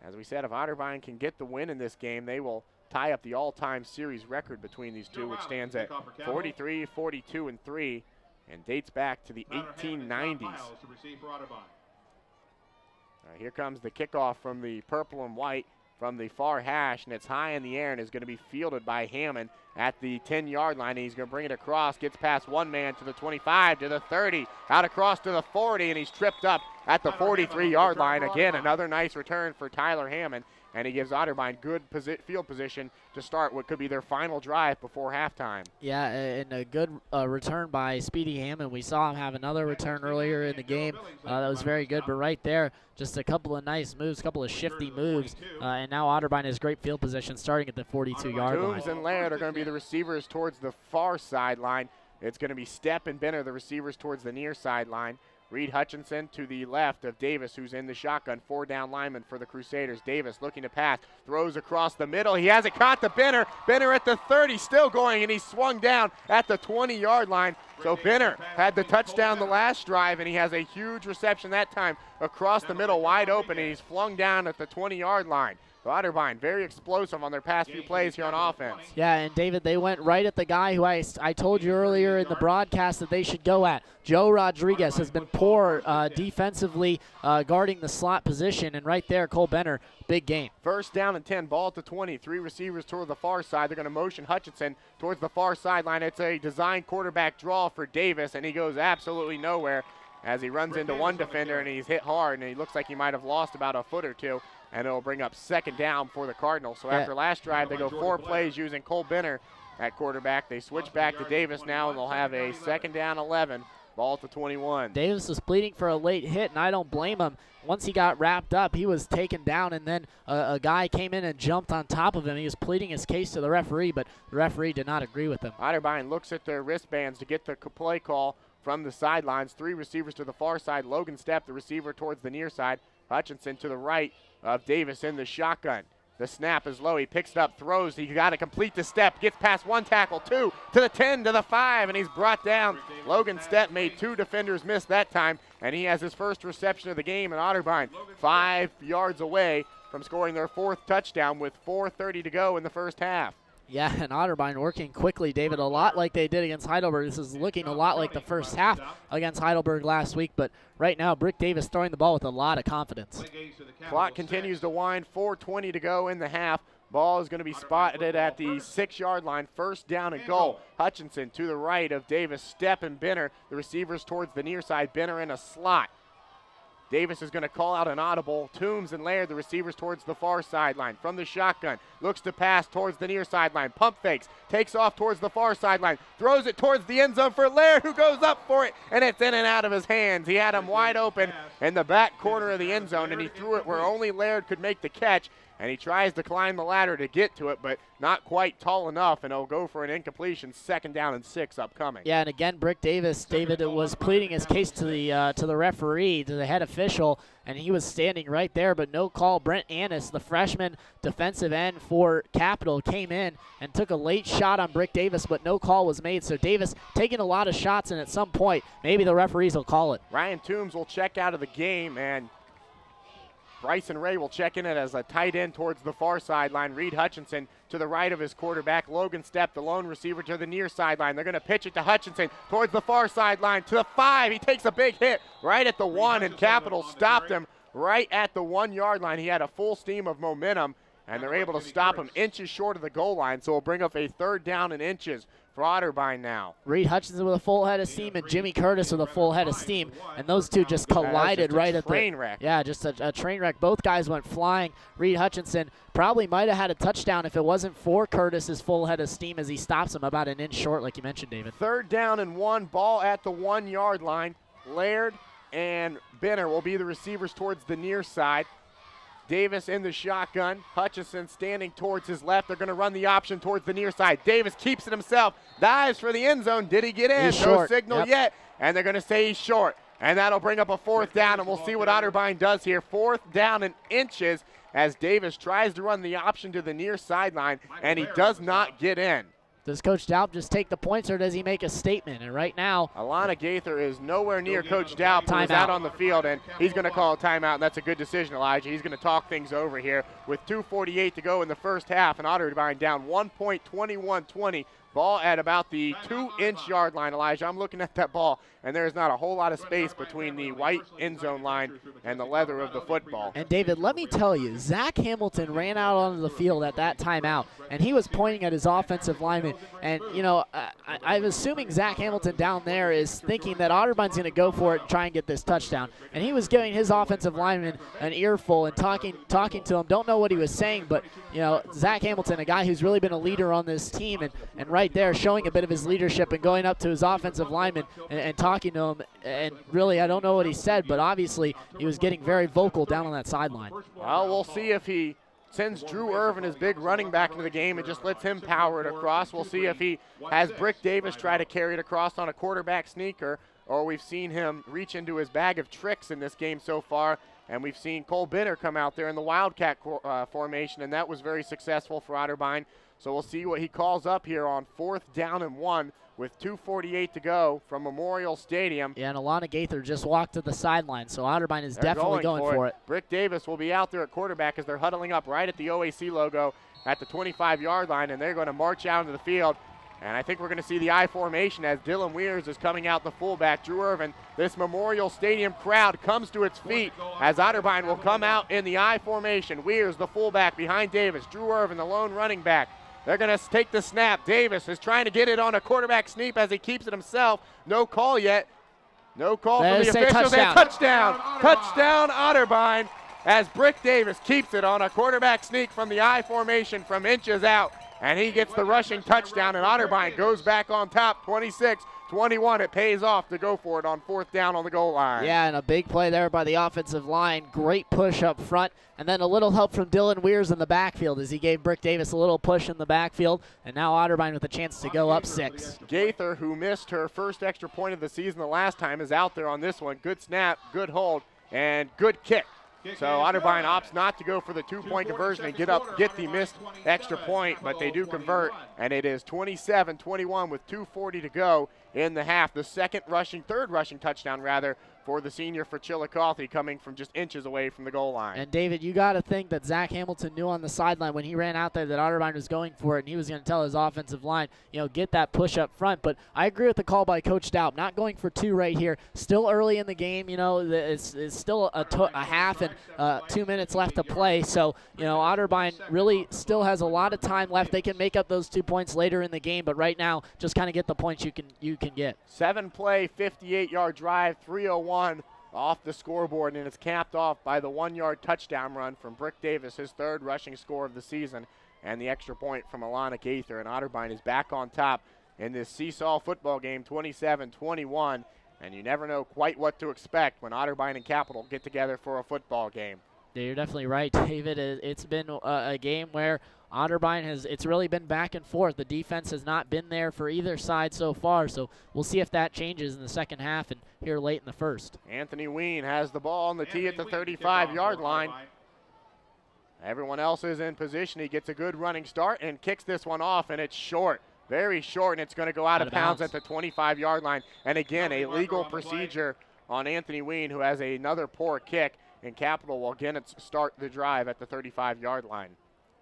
As we said, if Otterbein can get the win in this game, they will tie up the all-time series record between these two, which stands at 43, 42, and 3, and dates back to the 1890s. Here comes the kickoff from the purple and white from the far hash, and it's high in the air and is going to be fielded by Hammond at the 10-yard line. And he's going to bring it across, gets past one man to the 25, to the 30, out across to the 40, and he's tripped up at the 43-yard line. Again, another nice return for Tyler Hammond, and he gives Otterbein good field position to start what could be their final drive before halftime. Yeah, and a good return by Speedy Hammond. We saw him have another return earlier in the game. That was very good, but right there, just a couple of nice moves, a couple of shifty moves, and now Otterbein has great field position starting at the 42-yard line. Toombs and Laird are going to be the receivers towards the far sideline. It's going to be Stepp and Benner, the receivers towards the near sideline. Reed Hutchinson to the left of Davis, who's in the shotgun, 4-down lineman for the Crusaders. Davis looking to pass, throws across the middle. He has it caught to Benner. Benner at the 30, still going, and he swung down at the 20-yard line. So Benner had the touchdown the last drive, and he has a huge reception that time across the middle, wide open, and he's flung down at the 20-yard line. So Otterbein, very explosive on their past few plays here on offense. Yeah, and David, they went right at the guy who I told you earlier in the broadcast that they should go at. Joe Rodriguez has been poor defensively guarding the slot position, and right there, Cole Benner, big game. First down and 10, ball to 20. 3 receivers toward the far side. They're going to motion Hutchinson towards the far sideline. It's a design quarterback draw for Davis, and he goes absolutely nowhere as he runs into one defender, and he's hit hard, and he looks like he might have lost about a foot or two. And it'll bring up second down for the Cardinals. So after last drive, they go 4 plays using Cole Benner at quarterback. They switch back to Davis now, and they'll have a second down 11, ball to 21. Davis was pleading for a late hit, and I don't blame him. Once he got wrapped up, he was taken down, and then a guy came in and jumped on top of him. He was pleading his case to the referee, but the referee did not agree with him. Otterbein looks at their wristbands to get the play call from the sidelines. 3 receivers to the far side. Logan Stepp, the receiver towards the near side. Hutchinson to the right of Davis in the shotgun. The snap is low. He picks it up, throws. He got to complete the step. Gets past 1 tackle, 2 to the 10, to the 5, and he's brought down. Logan Stepp made 2 defenders miss that time, and he has his first reception of the game. And Otterbein 5 yards away from scoring their 4th touchdown with 4:30 to go in the first half. Yeah, and Otterbein working quickly, David, a lot like they did against Heidelberg. This is looking a lot like the first half against Heidelberg last week, but right now Brick Davis throwing the ball with a lot of confidence. Clock continues to wind, 4:20 to go in the half. Ball is going to be spotted at the 6-yard line, first down and goal. Hutchinson to the right of Davis, Stepp and Benner, the receivers towards the near side. Benner in a slot. Davis is going to call out an audible. Toombs and Laird, the receivers towards the far sideline. From the shotgun, looks to pass towards the near sideline. Pump fakes, takes off towards the far sideline. Throws it towards the end zone for Laird, who goes up for it, and it's in and out of his hands. He had him wide open in the back corner of the end zone, and he threw it where only Laird could make the catch. And he tries to climb the ladder to get to it, but not quite tall enough, and he'll go for an incompletion. Second down and 6 upcoming. Yeah, and again, Brick Davis, David, was pleading his case to the referee, to the head official, and he was standing right there, but no call. Brent Annis, the freshman defensive end for Capital, came in and took a late shot on Brick Davis, but no call was made. So Davis taking a lot of shots, and at some point, maybe the referees will call it. Ryan Toombs will check out of the game, and Bryson Ray will check in it as a tight end towards the far sideline. Reed Hutchinson to the right of his quarterback. Logan Stepp, the lone receiver, to the near sideline. They're going to pitch it to Hutchinson towards the far sideline to the 5. He takes a big hit right at the 1, and Capital stopped him right at the 1-yard line. He had a full steam of momentum, and they're able to stop him inches short of the goal line, so we'll bring up a 3rd down and inches for Otterbein now. Reed Hutchinson with a full head of steam and Jimmy Curtis with a full head of steam, and those two just collided right at the train wreck. Yeah, just a train wreck. Both guys went flying. Reed Hutchinson probably might have had a touchdown if it wasn't for Curtis's full head of steam as he stops him about an inch short, like you mentioned, David. 3rd down and 1, ball at the 1-yard line. Laird and Benner will be the receivers towards the near side. Davis in the shotgun. Hutchison standing towards his left. They're going to run the option towards the near side. Davis keeps it himself. Dives for the end zone. Did he get in? He's no short. signal yet. And they're going to say he's short. And that'll bring up a 4th down, and we'll see what Otterbein does here. 4th down and inches as Davis tries to run the option to the near sideline, and he does not get in. Does Coach Daup just take the points, or does he make a statement? And right now, Alana Gaither is nowhere near Coach Daup, who is out on the field, and he's going to call a timeout, and that's a good decision, Elijah. He's going to talk things over here with 2:48 to go in the first half, and Otterbein down 1 point, 21-20. Ball at about the 2-inch yard line, Elijah. I'm looking at that ball, and there is not a whole lot of space between the white end zone line and the leather of the football. And David, let me tell you, Zach Hamilton ran out onto the field at that timeout, and he was pointing at his offensive lineman. And, you know, I'm assuming Zach Hamilton down there is thinking that Otterbein's going to go for it and try and get this touchdown. And he was giving his offensive lineman an earful and talking to him. Don't know what he was saying, but, you know, Zach Hamilton, a guy who's really been a leader on this team, and right there showing a bit of his leadership and going up to his offensive lineman and talking to him. And really, I don't know what he said, but obviously he was getting very vocal down on that sideline. Well, we'll see if he sends Drew Irvin, his big running back, into the game and just lets him power it across. We'll see if he has Brick Davis try to carry it across on a quarterback sneaker, or we've seen him reach into his bag of tricks in this game so far. And we've seen Cole Benner come out there in the Wildcat formation, and that was very successful for Otterbein. So we'll see what he calls up here on 4th down and 1 with 2:48 to go from Memorial Stadium. Yeah, and Alana Gaither just walked to the sideline, so Otterbein is definitely going for it. Brick Davis will be out there at quarterback as they're huddling up right at the OAC logo at the 25-yard line, and they're going to march out into the field. And I think we're going to see the I formation as Dylan Weirs is coming out the fullback. Drew Irvin, this Memorial Stadium crowd comes to its feet as Otterbein will come out in the I formation. Weirs, the fullback, behind Davis. Drew Irvin, the lone running back. They're going to take the snap. Davis is trying to get it on a quarterback sneak as he keeps it himself. No call yet. No call from the officials. Touchdown. Touchdown, Otterbein, as Brick Davis keeps it on a quarterback sneak from the I formation from inches out. And he gets the rushing touchdown, and Otterbein goes back on top, 26-21. It pays off to go for it on 4th down on the goal line. Yeah, and a big play there by the offensive line. Great push up front, and then a little help from Dylan Weirs in the backfield as he gave Brick Davis a little push in the backfield, and now Otterbein with a chance to go up 6. Gaither, who missed her first extra point of the season the last time, is out there on this one. Good snap, good hold, and good kick. So Otterbein opts not to go for the 2-point conversion and get the missed extra point, but they do convert, and it is 27-21 with 2:40 to go in the half. The third rushing touchdown rather, for the senior for Chillicothe, coming from just inches away from the goal line. And David, you got to think that Zach Hamilton knew on the sideline when he ran out there that Otterbein was going for it, and he was going to tell his offensive line, you know, get that push up front. But I agree with the call by Coach Daup, not going for 2 right here. Still early in the game, you know, it's still a half and 2 minutes left to play. So, you know, Otterbein really still has a lot of time left. They can make up those 2 points later in the game, but right now, just kind of get the points you can get. 7-play, 58-yard drive, 3:01 off the scoreboard, and it's capped off by the 1-yard touchdown run from Brick Davis, his 3rd rushing score of the season, and the extra point from Alana Gaither. And Otterbein is back on top in this seesaw football game, 27-21, and you never know quite what to expect when Otterbein and Capital get together for a football game. Yeah, you're definitely right, David. It's been a game where Otterbein it's really been back and forth. The defense has not been there for either side so far, so we'll see if that changes in the second half and here late in the first. Anthony Ween has the ball on the tee at the 35-yard line. Everyone else is in position. He gets a good running start and kicks this one off, and it's short. Very short, and it's going to go out of bounds at the 25-yard line. And again, a legal procedure on Anthony Ween, who has another poor kick, and Capital will again start the drive at the 35-yard line.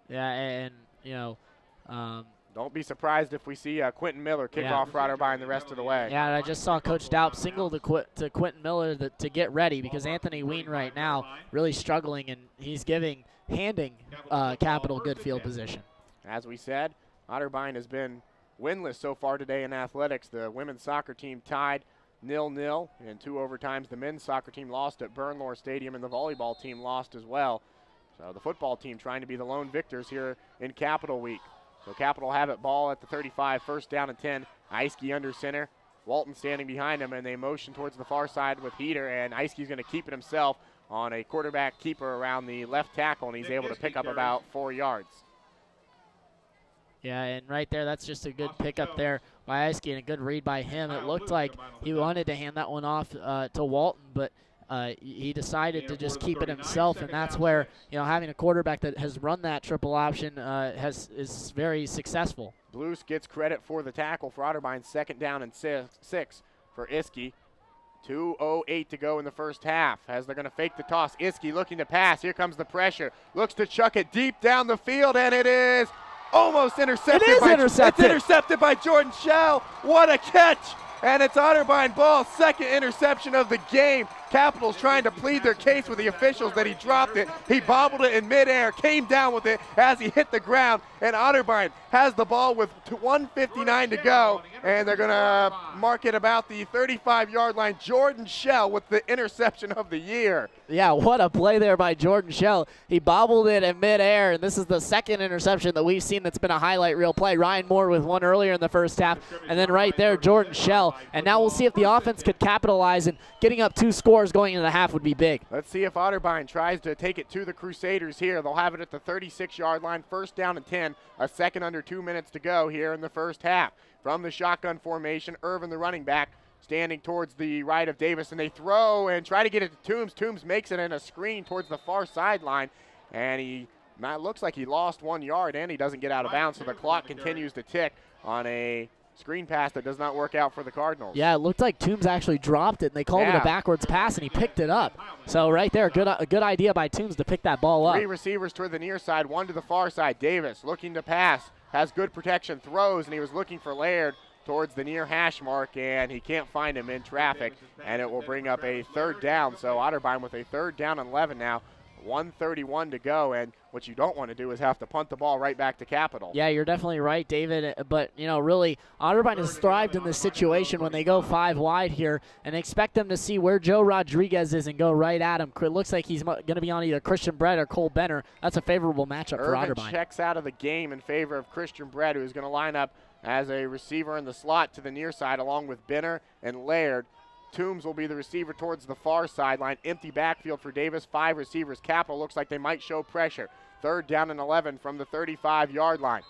Yeah, and, you know, don't be surprised if we see Quentin Miller kick off Otterbein the rest of the way. Yeah, and I just saw Coach Daup single to Quentin Miller to get ready, because Anthony Ween right now really struggling, and he's giving handing Capital good field position. As we said, Otterbein has been winless so far today in athletics. The women's soccer team tied 0-0 in 2 overtimes. The men's soccer team lost at Bernlohr Stadium, and the volleyball team lost as well. So the football team trying to be the lone victors here in Capital Week. So Capital have it, ball at the 35, first down and 10. Eiske under center. Walton standing behind him, and they motion towards the far side with Heater, and Eiske's going to keep it himself on a quarterback keeper around the left tackle, and he's able to pick up about 4 yards. Yeah, and right there, that's just a good pickup there by Eiske and a good read by him. It looked like he wanted to hand that one off to Walton, but he decided to just keep it himself, and that's where, having a quarterback that has run that triple option is very successful. Blues gets credit for the tackle for Otterbein. Second down and 6 for Iske. 2:08 to go in the first half as they're going to fake the toss. Iske looking to pass. Here comes the pressure. Looks to chuck it deep down the field, and it is almost intercepted. It is intercepted. It's intercepted by Jordan Schell. What a catch! And it's Otterbein ball, second interception of the game. Capital's trying to plead their case with the officials that he dropped it. He bobbled it in midair, came down with it as he hit the ground, and Otterbein has the ball with 1:59 to go, and they're going to mark it about the 35-yard line. Jordan Schell with the interception of the year. Yeah, what a play there by Jordan Schell. He bobbled it in midair, and this is the second interception that we've seen that's been a highlight reel play. Ryan Moore with one earlier in the first half, and then right there, Jordan Schell. And now we'll see if the offense could capitalize, and getting up 2 scores going into the half would be big. Let's see if Otterbein tries to take it to the Crusaders here. They'll have it at the 36-yard line, first down and 10, a second under 2 minutes to go here in the first half. From the shotgun formation, Irvin, the running back, standing towards the right of Davis, and they throw and try to get it to Toombs. Toombs makes it in a screen towards the far sideline, and looks like he lost 1 yard, and he doesn't get out of bounds, so the clock continues to tick on a screen pass that does not work out for the Cardinals. Yeah, it looked like Toombs actually dropped it, and they called it a backwards pass, and he picked it up. So right there, a good idea by Toombs to pick that ball up. 3 receivers toward the near side, 1 to the far side. Davis looking to pass, has good protection, throws, and he was looking for Laird towards the near hash mark, and he can't find him in traffic, and it will bring up a third down. So Otterbein with a third down and 11 now. 1:31 to go, and what you don't want to do is have to punt the ball right back to Capital. Yeah, you're definitely right, David, but, really, Otterbein has thrived in this situation when they go 5 wide here, and expect them to see where Joe Rodriguez is and go right at him. It looks like he's going to be on either Christian Brett or Cole Benner. That's a favorable matchup for Otterbein. Checks out of the game in favor of Christian Brett, who is going to line up as a receiver in the slot to the near side, along with Benner and Laird. Toombs will be the receiver towards the far sideline. Empty backfield for Davis, 5 receivers. Capital looks like they might show pressure. Third down and 11 from the 35-yard line.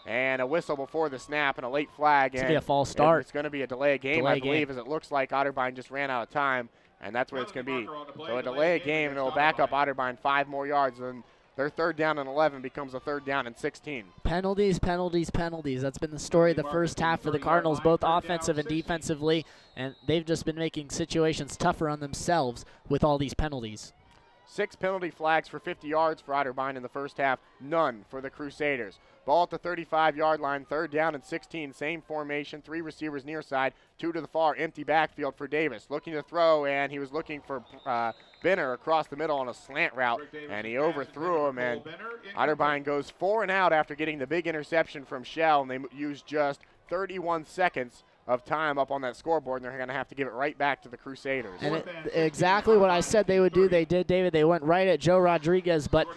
And a whistle before the snap and a late flag. It's going to be a false start. It's going to be a delay of game, I believe, as it looks like Otterbein just ran out of time, and that's what it's going to be. So a delay of game, and it'll back up Otterbein 5 more yards, and their third down and 11 becomes a third down and 16. Penalties, penalties, penalties. That's been the story of the first half for the Cardinals, both offensive and defensively, and they've just been making situations tougher on themselves with all these penalties. 6 penalty flags for 50 yards for Otterbein in the first half, none for the Crusaders. Ball at the 35-yard line, third down and 16, same formation, 3 receivers near side, 2 to the far, empty backfield for Davis. Looking to throw, and he was looking for Benner across the middle on a slant route, and he overthrew him, and Otterbein goes 4 and out after getting the big interception from Schell, and they used just 31 seconds of time up on that scoreboard, and they're going to have to give it right back to the Crusaders. And exactly what I said they would do, they did, David. They went right at Joe Rodriguez, but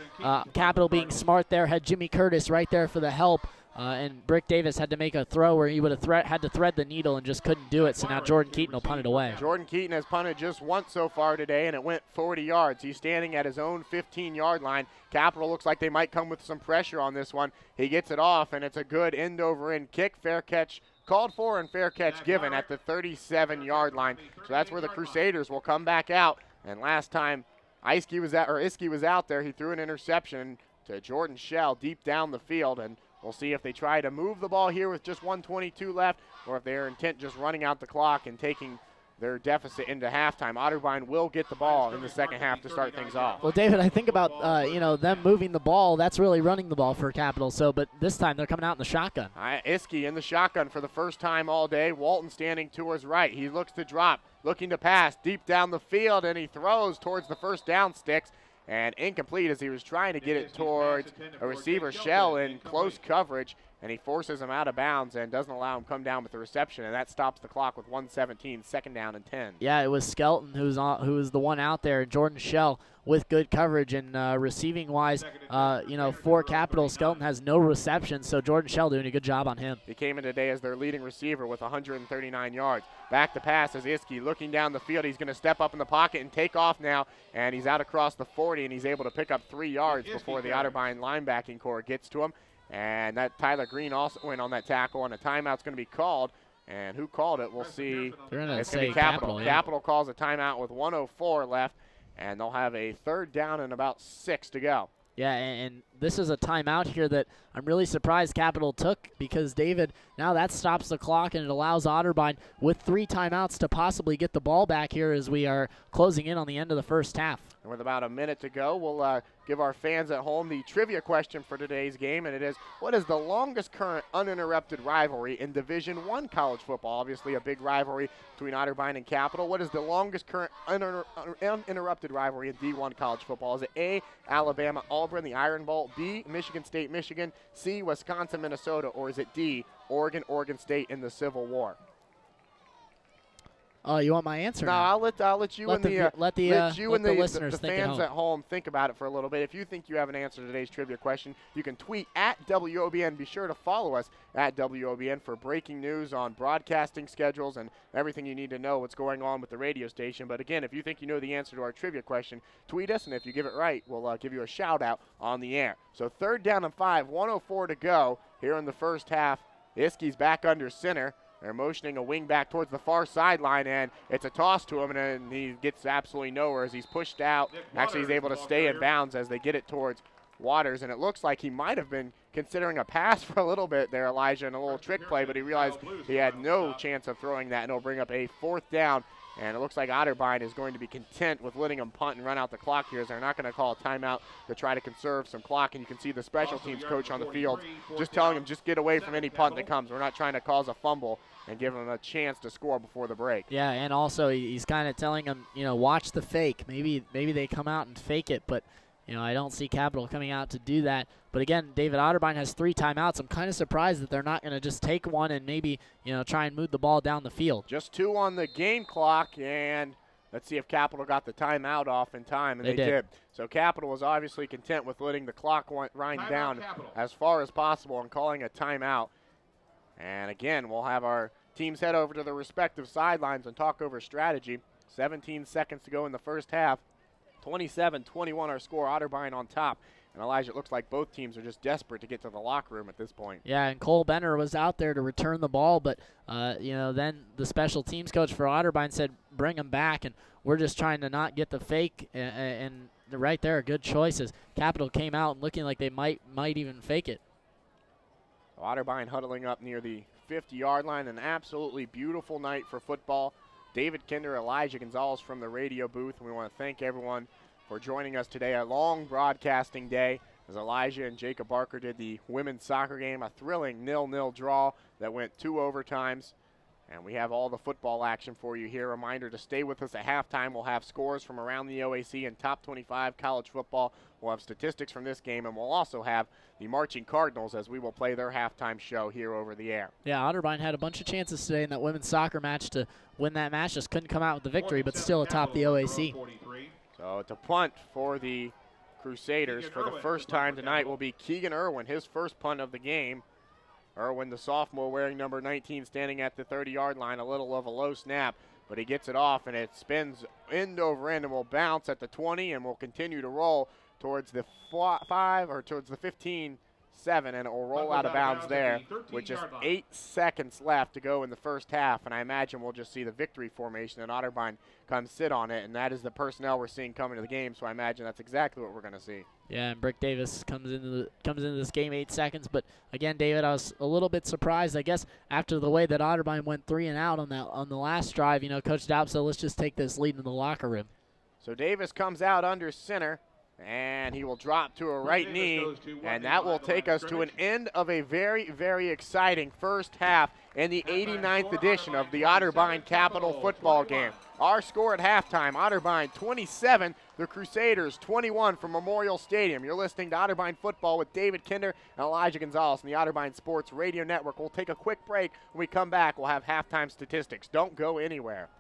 Capital being smart there had Jimmy Curtis right there for the help, and Brick Davis had to make a throw where he would have had to thread the needle and just couldn't do it, so now Jordan Keaton will punt it away. Jordan Keaton has punted just once so far today, and it went 40 yards. He's standing at his own 15-yard line. Capital looks like they might come with some pressure on this one. He gets it off, and it's a good end-over-end kick, fair catch called for and fair catch given at the 37-yard line. So that's where the Crusaders will come back out. And last time Iske was out there, he threw an interception to Jordan Schell deep down the field. And we'll see if they try to move the ball here with just 1:22 left, or if they're intent just running out the clock and taking their deficit into halftime. Otterbein will get the ball in the second half to start things off. Well, David, I think about them moving the ball. That's really running the ball for Capital. So, but this time they're coming out in the shotgun. Iske in the shotgun for the first time all day. Walton standing to his right. He looks to drop, looking to pass deep down the field, and he throws towards the first down sticks. and incomplete as he was trying to get it towards a receiver, Shell, in close coverage, and he forces him out of bounds and doesn't allow him to come down with the reception, and that stops the clock with 1:17, second down and 10. Yeah, it was Skelton who was the one out there, Jordan Shell with good coverage, and receiving-wise, for Capital, Skelton has no reception, so Jordan Shell doing a good job on him. He came in today as their leading receiver with 139 yards. Back to pass as Iski looking down the field. He's going to step up in the pocket and take off now, and he's out across the 40, and he's able to pick up 3 yards before the Otterbein linebacking core gets to him. And that Tyler Green also went on that tackle, and a timeout's going to be called. And who called it? We'll see. They're going to It's say going to be Capital. Yeah. Capital calls a timeout with 1:04 left, and they'll have a third down and about 6 to go. Yeah, and this is a timeout here that I'm really surprised Capital took, because, David, now that stops the clock and it allows Otterbein with 3 timeouts to possibly get the ball back here as we are closing in on the end of the first half. And with about a minute to go, we'll give our fans at home the trivia question for today's game, and it is, what is the longest current uninterrupted rivalry in Division I college football? Obviously a big rivalry between Otterbein and Capital. What is the longest current uninterrupted rivalry in D1 college football? Is it A, Alabama, Auburn, the Iron Bowl, B, Michigan State, Michigan, C, Wisconsin, Minnesota, or is it D, Oregon, Oregon State in the Civil War? Oh, you want my answer? No, now? I'll let you and the listeners think fans at home think about it for a little bit. If you think you have an answer to today's trivia question, you can tweet at WOBN. Be sure to follow us at WOBN for breaking news on broadcasting schedules and everything you need to know what's going on with the radio station. But again, if you think you know the answer to our trivia question, tweet us, and if you give it right, we'll give you a shout out on the air. So third down and 5, 1:04 to go here in the first half. Iski's back under center. They're motioning a wing back towards the far sideline, and it's a toss to him, and then he gets absolutely nowhere as he's pushed out. Actually, he's able to stay in bounds as they get it towards Waters, and it looks like he might have been considering a pass for a little bit there, Elijah, and a little trick play, but he realized he had no chance of throwing that, and it'll bring up a fourth down. And it looks like Otterbein is going to be content with letting him punt and run out the clock here, as they're not going to call a timeout to try to conserve some clock. And you can see the special teams coach on the field just telling him, just get away from any punt that comes. We're not trying to cause a fumble and give him a chance to score before the break. Yeah, and also he's kind of telling him, watch the fake. Maybe they come out and fake it, but I don't see Capital coming out to do that. But again, David, Otterbein has 3 timeouts. I'm kind of surprised that they're not going to just take one and maybe, try and move the ball down the field. Just 2 on the game clock, and let's see if Capital got the timeout off in time, and they did. So Capital was obviously content with letting the clock wind down as far as possible and calling a timeout. And again, we'll have our teams head over to their respective sidelines and talk over strategy. 17 seconds to go in the first half. 27-21 our score, Otterbein on top. And Elijah, it looks like both teams are just desperate to get to the locker room at this point. Yeah, and Cole Benner was out there to return the ball, but, then the special teams coach for Otterbein said, bring him back, and we're just trying to not get the fake, and right there, good choices. Capital came out and looking like they might even fake it. Otterbein huddling up near the 50-yard line. An absolutely beautiful night for football. David Kinder, Elijah Gonzalez from the radio booth. And we want to thank everyone for joining us today. A long broadcasting day as Elijah and Jacob Barker did the women's soccer game. A thrilling 0-0 draw that went 2 overtimes. And we have all the football action for you here. Reminder to stay with us at halftime. We'll have scores from around the OAC and top 25 college football. We'll have statistics from this game, and we'll also have the Marching Cardinals as we will play their halftime show here over the air. Yeah, Otterbein had a bunch of chances today in that women's soccer match to win that match. Just couldn't come out with the victory, but still atop the OAC. So it's a punt for the Crusaders. For the first time tonight will be Keegan Irwin, his first punt of the game. Irwin, the sophomore, wearing number 19, standing at the 30-yard line. A little of a low snap, but he gets it off, and it spins end over end and will bounce at the 20 and will continue to roll towards the 15-7, and it will roll out of bounds there with just 8 seconds left to go in the first half. And I imagine we'll just see the victory formation, and Otterbein come sit on it, and that is the personnel we're seeing coming to the game. So I imagine that's exactly what we're going to see. Yeah, and Brick Davis comes into this game 8 seconds. But again, David, I was a little bit surprised. I guess after the way that Otterbein went 3 and out on the last drive, Coach Daup said, let's just take this lead in the locker room. So Davis comes out under center, and he will drop to a right knee, and that will take us to an end of a very, very exciting first half in the 89th edition of the Otterbein Capital football game. Our score at halftime, Otterbein 27, the Crusaders 21 from Memorial Stadium. You're listening to Otterbein Football with David Kinder and Elijah Gonzalez on the Otterbein Sports Radio Network. We'll take a quick break. When we come back, we'll have halftime statistics. Don't go anywhere.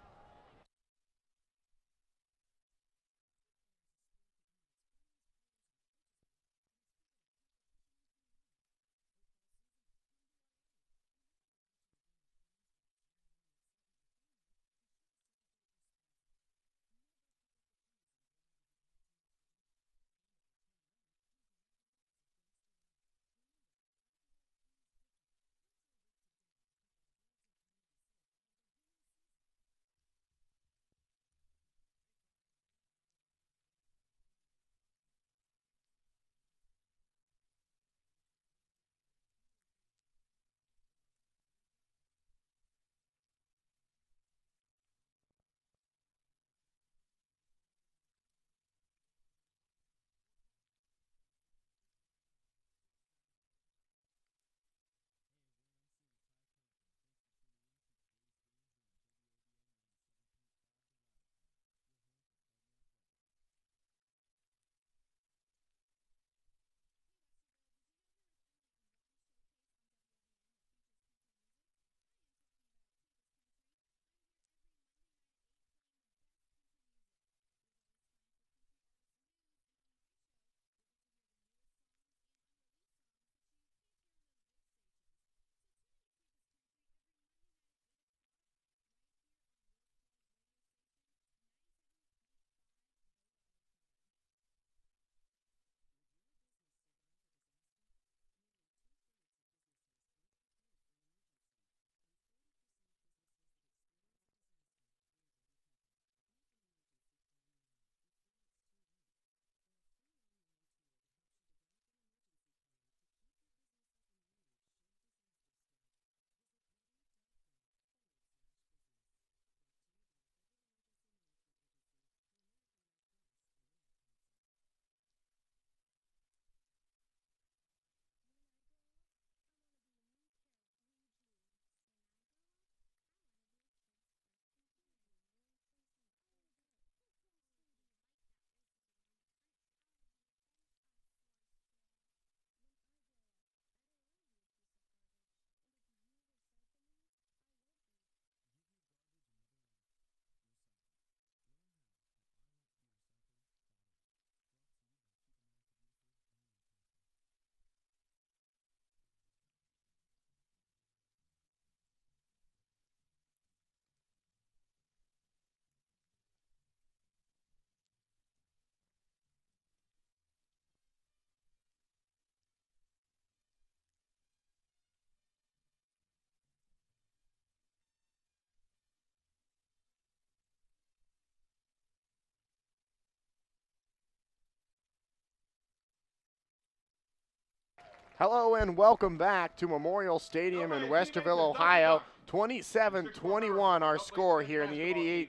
Hello and welcome back to Memorial Stadium in Westerville, Ohio. 27-21 our score here in the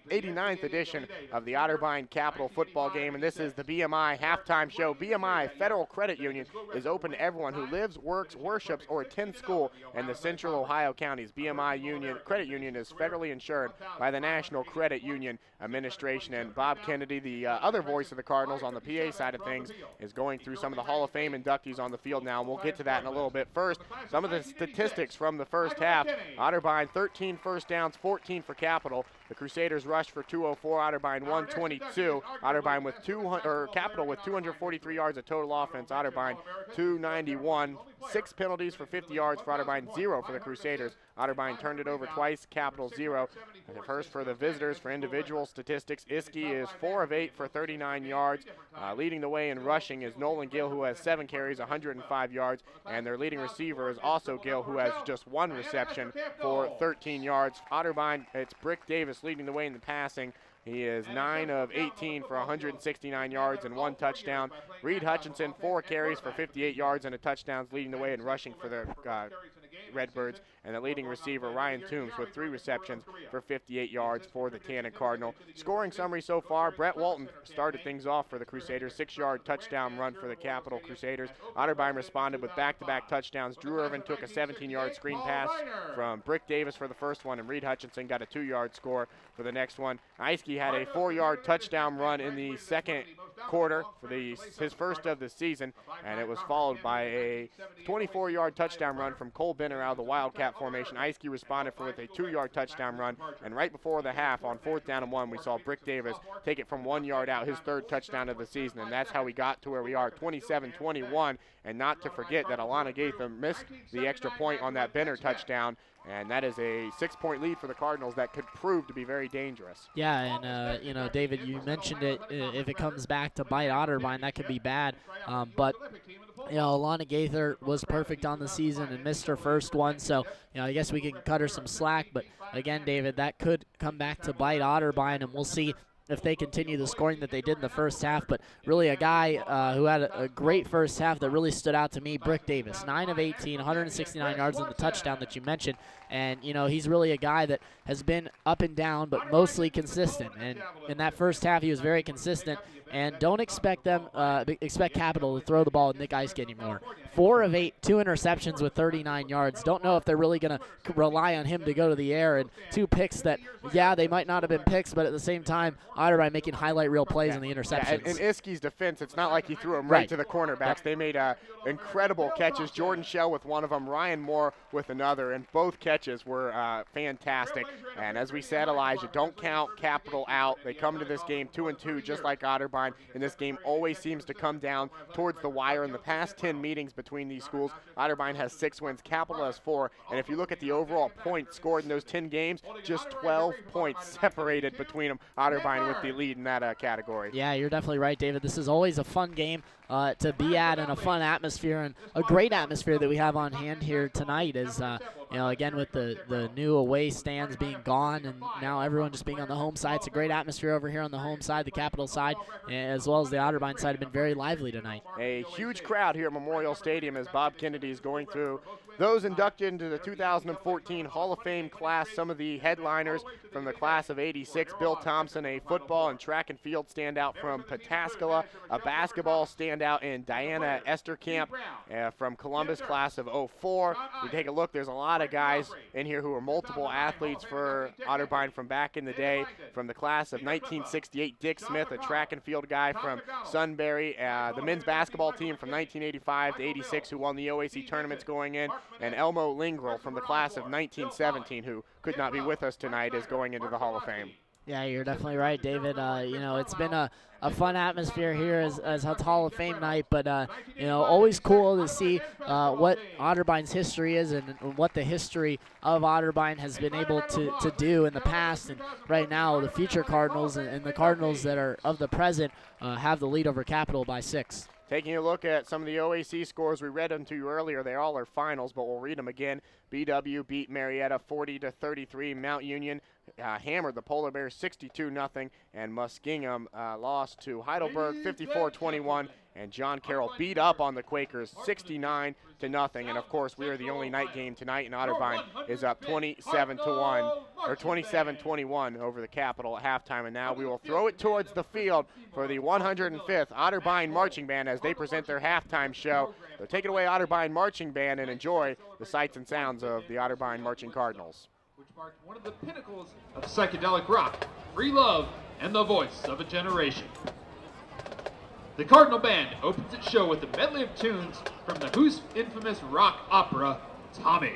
89th edition of the Otterbein Capital football game, and this is the BMI halftime show. BMI Federal Credit Union is open to everyone who lives, works, worships, or attends school in the Central Ohio counties. BMI Credit Union is federally insured by the National Credit Union Administration, and Bob Kennedy, the other voice of the Cardinals on the PA side of things, is going through some of the Hall of Fame inductees on the field now, and we'll get to that in a little bit. First, some of the statistics from the first half. Otterbein 13 first downs, 14 for Capital. The Crusaders rushed for 204, Otterbein 122. Otterbein with Capital with 243 yards of total offense, Otterbein 291. 6 penalties for 50 yards for Otterbein, 0 for the Crusaders. Otterbein turned it over twice, Capital 0. And first for the visitors for individual statistics, Iskey is 4 of 8 for 39 yards. Leading the way in rushing is Nolan Gill, who has 7 carries, 105 yards. And their leading receiver is also Gill, who has just 1 reception for 13 yards. Otterbein, it's Brick Davis leading the way in the passing. He is 9 of 18 for 169 yards and 1 touchdown. Reed Hutchinson, 4 carries for 58 yards and a touchdown, leading the way in rushing for the Redbirds, and the leading receiver, Ryan Toombs, with 3 receptions for 58 yards for the Cannon Cardinal. Scoring summary so far, Brett Walton started things off for the Crusaders, 6-yard touchdown run for the Capital Crusaders. Otterbein responded with back-to-back touchdowns. Drew Irvin took a 17-yard screen pass from Brick Davis for the first one, and Reed Hutchinson got a 2-yard score for the next one. Eiske had a 4-yard touchdown run in the second quarter for his first of the season, and it was followed by a 24-yard touchdown run from Cole Benner out of the Wildcat formation. Eiske responded with a 2-yard touchdown run, and right before the half on 4th down and 1, we saw Brick Davis take it from 1 yard out, his 3rd touchdown of the season, and that's how we got to where we are, 27-21. And not to forget that Alana Gaither missed the extra point on that Benner touchdown, and that is a 6-point lead for the Cardinals that could prove to be very dangerous. Yeah, and, you know, David, you mentioned it. If it comes back to bite Otterbein, that could be bad. But, you know, Alana Gaither was perfect on the season and missed her first one, so, you know, I guess we can cut her some slack. But, again, David, that could come back to bite Otterbein, and we'll see if they continue the scoring that they did in the first half. But really a guy who had a great first half that really stood out to me, Brick Davis, 9 of 18, 169 yards on the touchdown that you mentioned. And, you know, he's really a guy that has been up and down but mostly consistent. And in that first half, he was very consistent. And don't expect Capital to throw the ball with Nick Eiske anymore. 4 of 8, 2 interceptions with 39 yards. Don't know if they're really going to rely on him to go to the air. And 2 picks that, yeah, they might not have been picks, but at the same time, Otterbein making highlight reel plays on the interceptions. Yeah, in Iske's defense, it's not like he threw them right to the cornerbacks. They made incredible catches. Jordan Shell with one of them, Ryan Moore with another, and both catches were fantastic. And as we said, Elijah, don't count Capital out. They come to this game 2-2, just like Otterbein. And this game always seems to come down towards the wire. In the past 10 meetings between these schools, Otterbein has 6 wins, Capital has 4. And if you look at the overall points scored in those 10 games, just 12 points separated between them. Otterbein with the lead in that category. Yeah, you're definitely right, David. This is always a fun game to be at, and a fun atmosphere, and a great atmosphere that we have on hand here tonight is, you know, again, with the new away stands being gone and now everyone just being on the home side. It's a great atmosphere over here on the home side, the Capital side, as well as the Otterbein side have been very lively tonight. A huge crowd here at Memorial Stadium as Bob Kennedy is going through those inducted into the 2014 Hall of Fame class. Some of the headliners from the class of '86, Bill Thompson, a football and track and field standout from Pataskala, a basketball standout in Diana Esterkamp from Columbus, class of '04. We take a look, there's a lot of guys in here who are multiple athletes for Otterbein from back in the day. From the class of 1968, Dick Smith, a track and field guy from Sunbury, the men's basketball team from 1985 to '86 who won the OAC tournaments going in, and Elmo Lingrel from the class of 1917, who could not be with us tonight, is going into the Hall of Fame. Yeah, you're definitely right, David. You know, it's been a fun atmosphere here as Hall of Fame night, but, you know, always cool to see what Otterbein's history is and what the history of Otterbein has been able to do in the past. And right now, the future Cardinals and the Cardinals that are of the present have the lead over Capital by 6. Taking a look at some of the OAC scores, we read them to you earlier. They all are finals, but we'll read them again. BW beat Marietta 40-33. Mount Union hammered the Polar Bears 62-0, and Muskingum lost to Heidelberg 54-21. And John Carroll beat up on the Quakers 69-0. And of course, we are the only night game tonight, and Otterbein is up 27-1 or 27-21 over the Capital at halftime. And now we will throw it towards the field for the 105th Otterbein Marching Band as they present their halftime show. So take it away, Otterbein Marching Band, and enjoy the sights and sounds of the Otterbein Marching Cardinals. Which marked one of the pinnacles of psychedelic rock, free love, and the voice of a generation. The Cardinal Band opens its show with a medley of tunes from the Who's infamous rock opera, Tommy.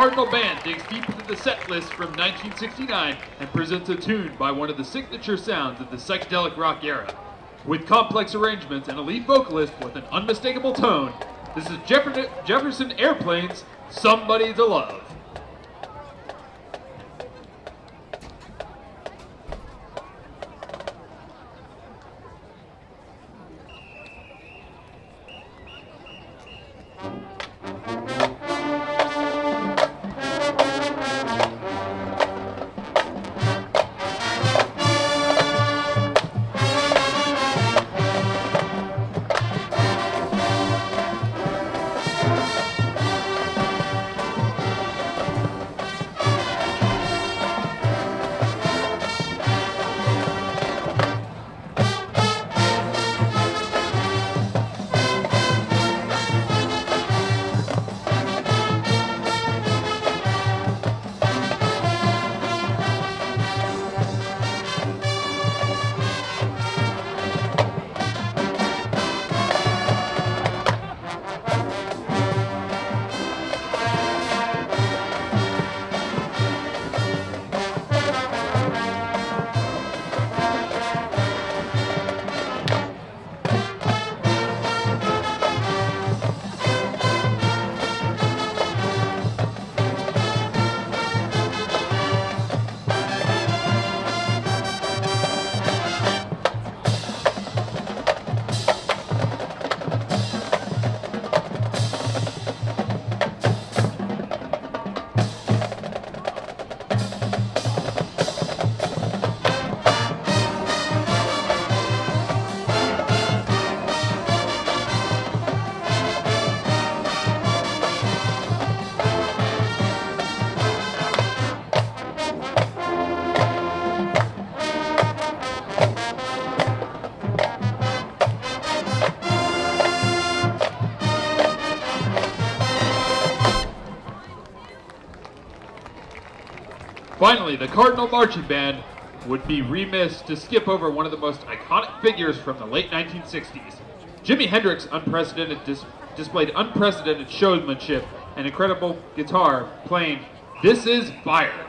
Cardinal Band digs deep into the set list from 1969 and presents a tune by one of the signature sounds of the psychedelic rock era. With complex arrangements and a lead vocalist with an unmistakable tone, this is Jefferson Airplane's Somebody to Love. Finally, the Cardinal Marching Band would be remiss to skip over one of the most iconic figures from the late 1960s. Jimi Hendrix displayed unprecedented showmanship and incredible guitar playing This Is Fire.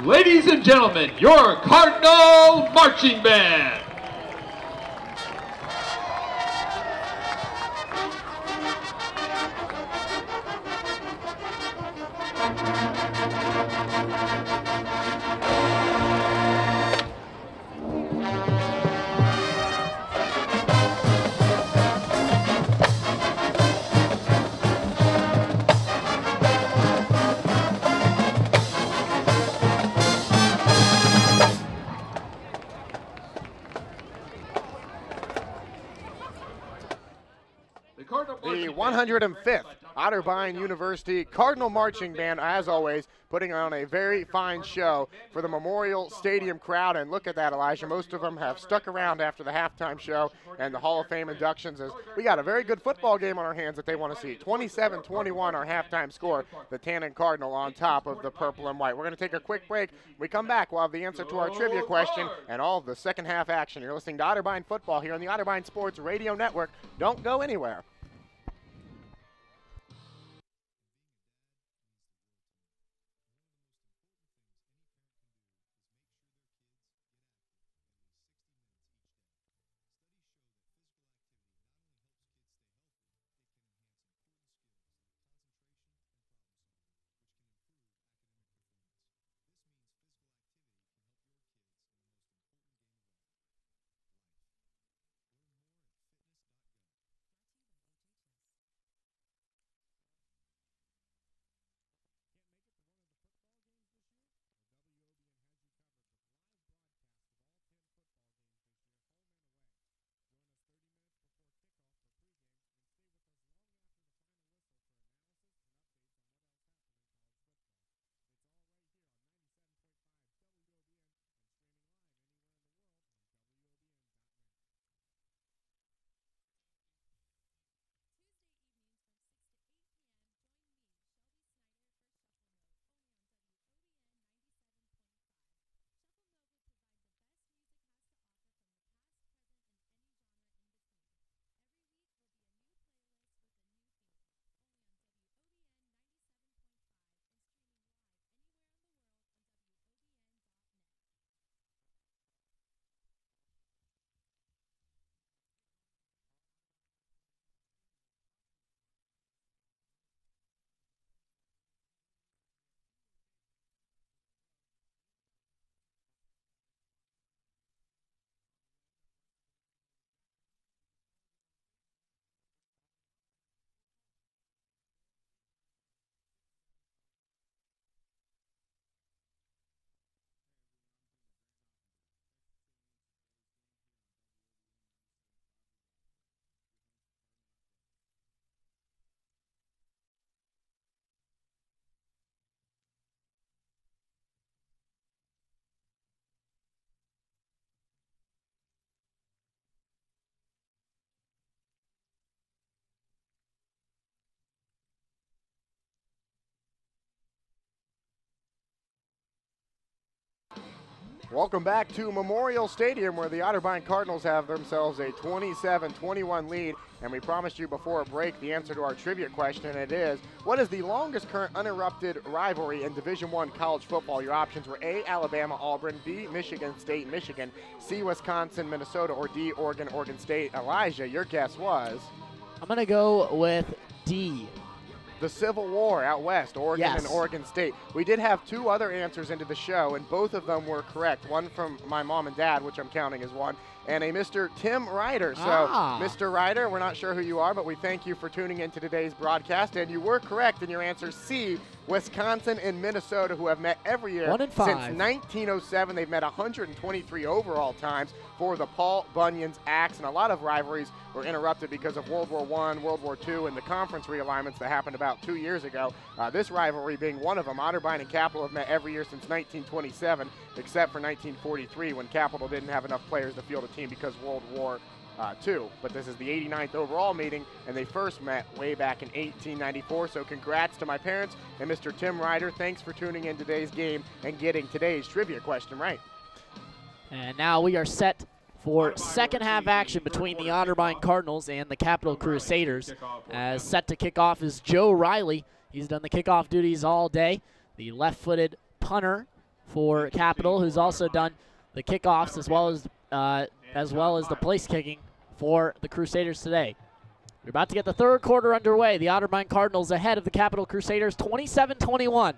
Ladies and gentlemen, your Cardinal Marching Band. 105th Otterbein University Cardinal Marching Band, as always, putting on a very fine show for the Memorial Stadium crowd. And look at that, Elijah. Most of them have stuck around after the halftime show and the Hall of Fame inductions, as we got a very good football game on our hands that they want to see. 27-21 our halftime score. The Tan and Cardinal on top of the purple and white. We're going to take a quick break. When we come back, we'll have the answer to our trivia question and all of the second half action. You're listening to Otterbein Football here on the Otterbein Sports Radio Network. Don't go anywhere. Welcome back to Memorial Stadium, where the Otterbein Cardinals have themselves a 27-21 lead. And we promised you before a break the answer to our trivia question, and it is, what is the longest current uninterrupted rivalry in Division I college football? Your options were A, Alabama, Auburn, B, Michigan State, Michigan, C, Wisconsin, Minnesota, or D, Oregon, Oregon State. Elijah, your guess was? I'm going to go with D. The Civil War out west, Oregon and Oregon State. We did have two other answers into the show, and both of them were correct. One from my mom and dad, which I'm counting as one, and a Mr. Tim Ryder. So, Mr. Ryder, we're not sure who you are, but we thank you for tuning into today's broadcast. And you were correct in your answer C, Wisconsin and Minnesota, who have met every year 1 and 5. Since 1907. They've met 123 overall times for the Paul Bunyan's Axe, and a lot of rivalries were interrupted because of World War I, World War II, and the conference realignments that happened about 2 years ago. This rivalry being one of them. Otterbein and Capital have met every year since 1927, except for 1943 when Capital didn't have enough players to field a team because World War II. But this is the 89th overall meeting, and they first met way back in 1894. So congrats to my parents and Mr. Tim Ryder. Thanks for tuning in today's game and getting today's trivia question right. And now we are set for second half action between the Otterbein Cardinals and the Capital Crusaders. As set to kick off is Joe Riley. He's done the kickoff duties all day. The left-footed punter for Capital, who's also done the kickoffs as well as the place kicking for the Crusaders today. We're about to get the third quarter underway. The Otterbein Cardinals ahead of the Capital Crusaders 27-21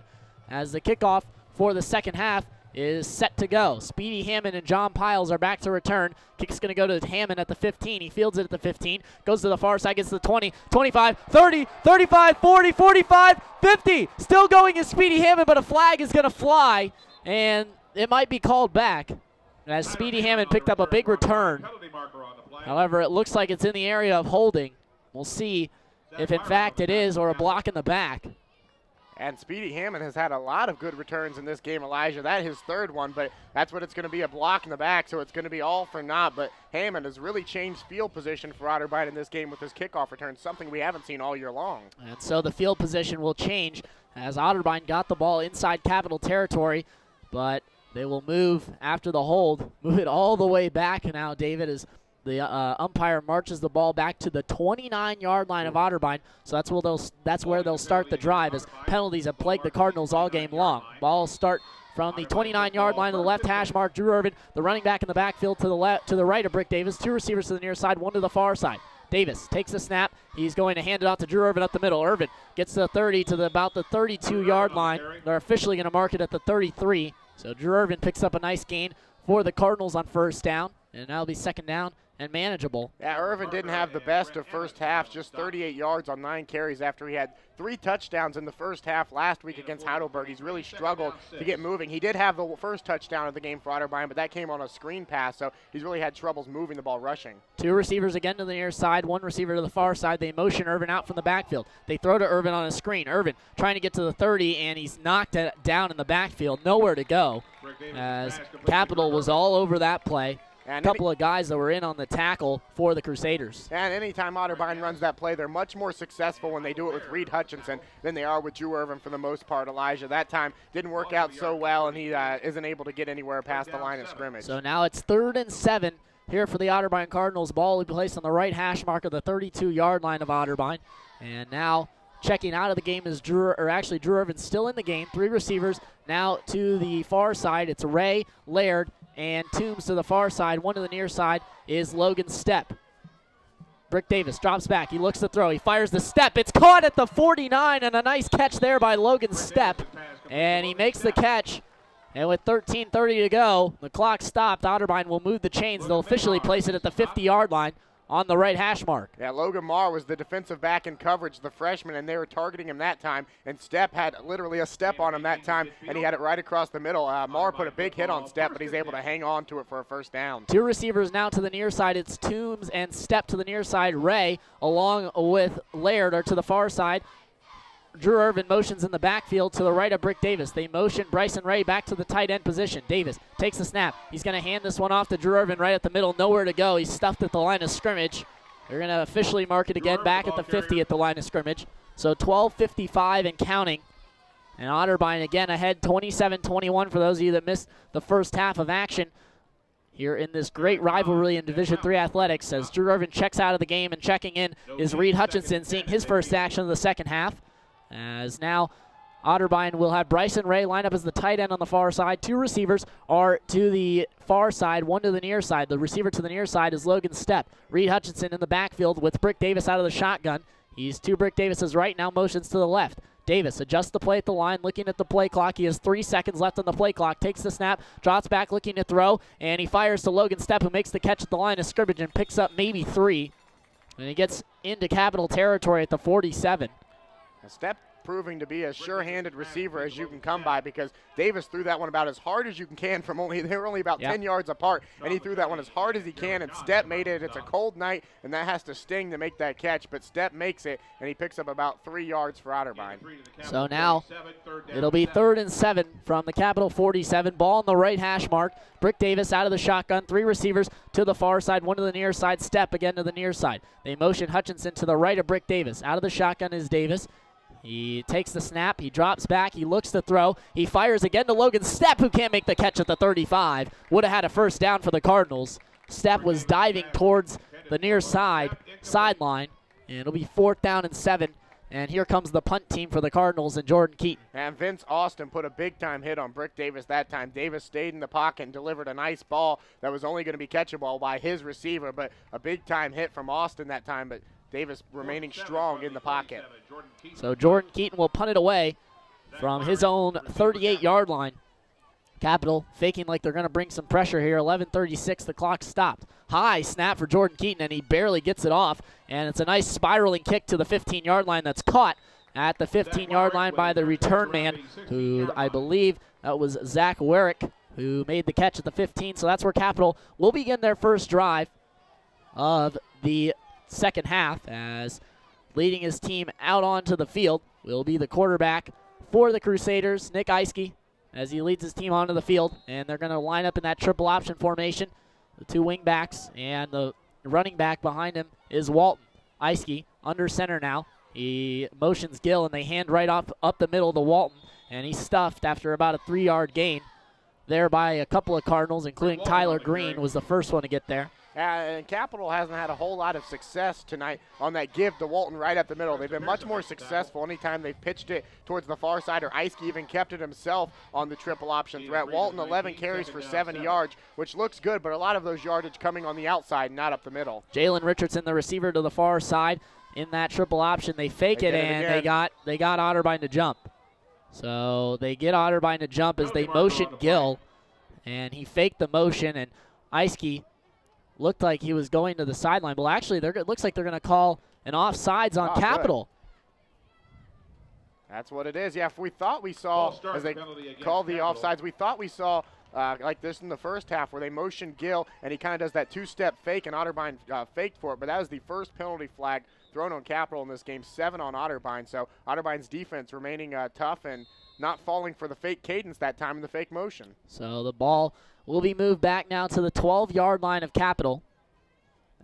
as the kickoff for the second half is set to go. Speedy Hammond and John Piles are back to return. Kick's going to go to Hammond at the 15. He fields it at the 15, goes to the far side, gets to the 20, 25, 30, 35, 40, 45, 50. Still going is Speedy Hammond, but a flag is going to fly, and it might be called back as Speedy Hammond picked up a big return. However, it looks like it's in the area of holding. We'll see if in fact it is, or a block in the back. And Speedy Hammond has had a lot of good returns in this game, Elijah. That his third one, but that's what it's going to be, a block in the back, so it's going to be all for naught. But Hammond has really changed field position for Otterbein in this game with his kickoff return, something we haven't seen all year long. And so the field position will change as Otterbein got the ball inside Capital territory, but they will move after the hold, move it all the way back now, David, as the umpire marches the ball back to the 29-yard line of Otterbein. So that's where they'll start the drive, as penalties have plagued the Cardinals all game long. Ball start from the 29-yard line to the left hash mark. Drew Irvin, the running back in the backfield to the right of Brick Davis. Two receivers to the near side, one to the far side. Davis takes the snap. He's going to hand it off to Drew Irvin up the middle. Irvin gets to the 30 to about the 32-yard line. They're officially going to mark it at the 33. So Drew Irvin picks up a nice gain for the Cardinals on first down, and that'll be second down and manageable. Yeah, Irvin didn't have the best of first half, just 38 yards on 9 carries after he had 3 touchdowns in the first half last week against Heidelberg. He's really struggled to get moving. He did have the first touchdown of the game for Otterbein, but that came on a screen pass, so he's really had troubles moving the ball rushing. Two receivers again to the near side, one receiver to the far side. They motion Irvin out from the backfield. They throw to Irvin on a screen. Irvin trying to get to the 30, and he's knocked down in the backfield. Nowhere to go, as Capital was all over that play. And a couple of guys that were in on the tackle for the Crusaders. And anytime Otterbein runs that play, they're much more successful when they do it with Reed Hutchinson than they are with Drew Irvin for the most part, Elijah. That time didn't work out so well, and he isn't able to get anywhere past the line of scrimmage. So now it's 3rd and 7 here for the Otterbein Cardinals. Ball will be placed on the right hash mark of the 32-yard line of Otterbein. And now checking out of the game is Drew Irvin still in the game. 3 receivers now to the far side. It's Ray, Laird, and Toombs to the far side. One to the near side is Logan Stepp. Brick Davis drops back. He looks to throw. He fires the step. It's caught at the 49, and a nice catch there by Logan Stepp. And he makes the catch. And with 13:30 to go, the clock stopped. Otterbein will move the chains. They'll officially place it at the 50-yard line on the right hash mark. Yeah, Logan Marr was the defensive back in coverage, the freshman, and they were targeting him that time. And Stepp had literally a step on him that time, and he had it right across the middle. Marr put a big hit on Stepp, but he's able to hang on to it for a first down. 2 receivers now to the near side. It's Toombs and Stepp to the near side. Ray, along with Laird, are to the far side. Drew Irvin motions in the backfield to the right of Brick Davis. They motion Bryson Ray back to the tight end position. Davis takes the snap. He's going to hand this one off to Drew Irvin right at the middle. Nowhere to go. He's stuffed at the line of scrimmage. They're going to officially mark it again back at the 50 at the line of scrimmage. So 12:55 and counting. And Otterbein again ahead 27-21 for those of you that missed the first half of action here in this great rivalry in Division III athletics. As Drew Irvin checks out of the game, and checking in is Reed Hutchinson, seeing his first action of the second half. As now Otterbein will have Bryson Ray line up as the tight end on the far side. 2 receivers are to the far side, one to the near side. The receiver to the near side is Logan Stepp. Reed Hutchinson in the backfield with Brick Davis out of the shotgun. He's to Brick Davis's right, now motions to the left. Davis adjusts the play at the line, looking at the play clock. He has 3 seconds left on the play clock. Takes the snap, drops back looking to throw, and he fires to Logan Stepp, who makes the catch at the line of scrimmage and picks up maybe 3. And he gets into Capital territory at the 47. Stepp proving to be a sure-handed receiver as you can come by, because Davis threw that one about as hard as you can from they were only about 10 yards apart, and he threw that one as hard as he can, and Stepp made it. It's a cold night, and that has to sting to make that catch, but Stepp makes it, and he picks up about 3 yards for Otterbein. So now it'll be 3rd and 7 from the Capital 47. Ball on the right hash mark. Brick Davis out of the shotgun. 3 receivers to the far side, one to the near side. Stepp again to the near side. They motion Hutchinson to the right of Brick Davis. Out of the shotgun is Davis. He takes the snap, he drops back, he looks to throw, he fires again to Logan Stepp, who can't make the catch at the 35. Would have had a first down for the Cardinals. Stepp was diving towards the near sideline, and it'll be 4th down and 7. And here comes the punt team for the Cardinals and Jordan Keaton. And Vince Austin put a big-time hit on Brick Davis that time. Davis stayed in the pocket and delivered a nice ball that was only going to be catchable by his receiver, but a big-time hit from Austin that time, but Davis remaining strong in the pocket. So Jordan Keaton will punt it away from his own 38-yard line. Capital faking like they're going to bring some pressure here. 11:36, the clock stopped. High snap for Jordan Keaton, and he barely gets it off. And it's a nice spiraling kick to the 15-yard line that's caught at the 15-yard line by the return man, who I believe that was Zach Werrick, who made the catch at the 15. So that's where Capital will begin their first drive of the second half, as leading his team out onto the field will be the quarterback for the Crusaders, Nick Eiske, as he leads his team onto the field. And they're going to line up in that triple option formation. The two wing backs and the running back behind him is Walton. Eiske under center now. He motions Gill, and they hand right up the middle to Walton, and he's stuffed after about a 3-yard gain there by a couple of Cardinals, including Tyler Green was the first one to get there. And Capital hasn't had a whole lot of success tonight on that give to Walton right up the middle. They've been much more successful anytime they've pitched it towards the far side, or Eiske even kept it himself on the triple option threat. Walton 11 carries for 70 yards, which looks good, but a lot of those yardage coming on the outside, not up the middle. Jalen Richardson, the receiver to the far side, in that triple option. They fake it, and they got Otterbein to jump. So they get Otterbein to jump as they motion Gill, and he faked the motion, and Eiske looked like he was going to the sideline. Well, actually, it looks like they're going to call an offsides on Capital. Good. That's what it is. Yeah, if we thought we saw, as they called the offsides, we thought we saw like this in the first half where they motioned Gill, and he kind of does that two-step fake, and Otterbein faked for it. But that was the first penalty flag thrown on Capital in this game, 7 on Otterbein. So Otterbein's defense remaining tough and not falling for the fake cadence that time in the fake motion. So the ball will be moved back now to the 12-yard line of Capital,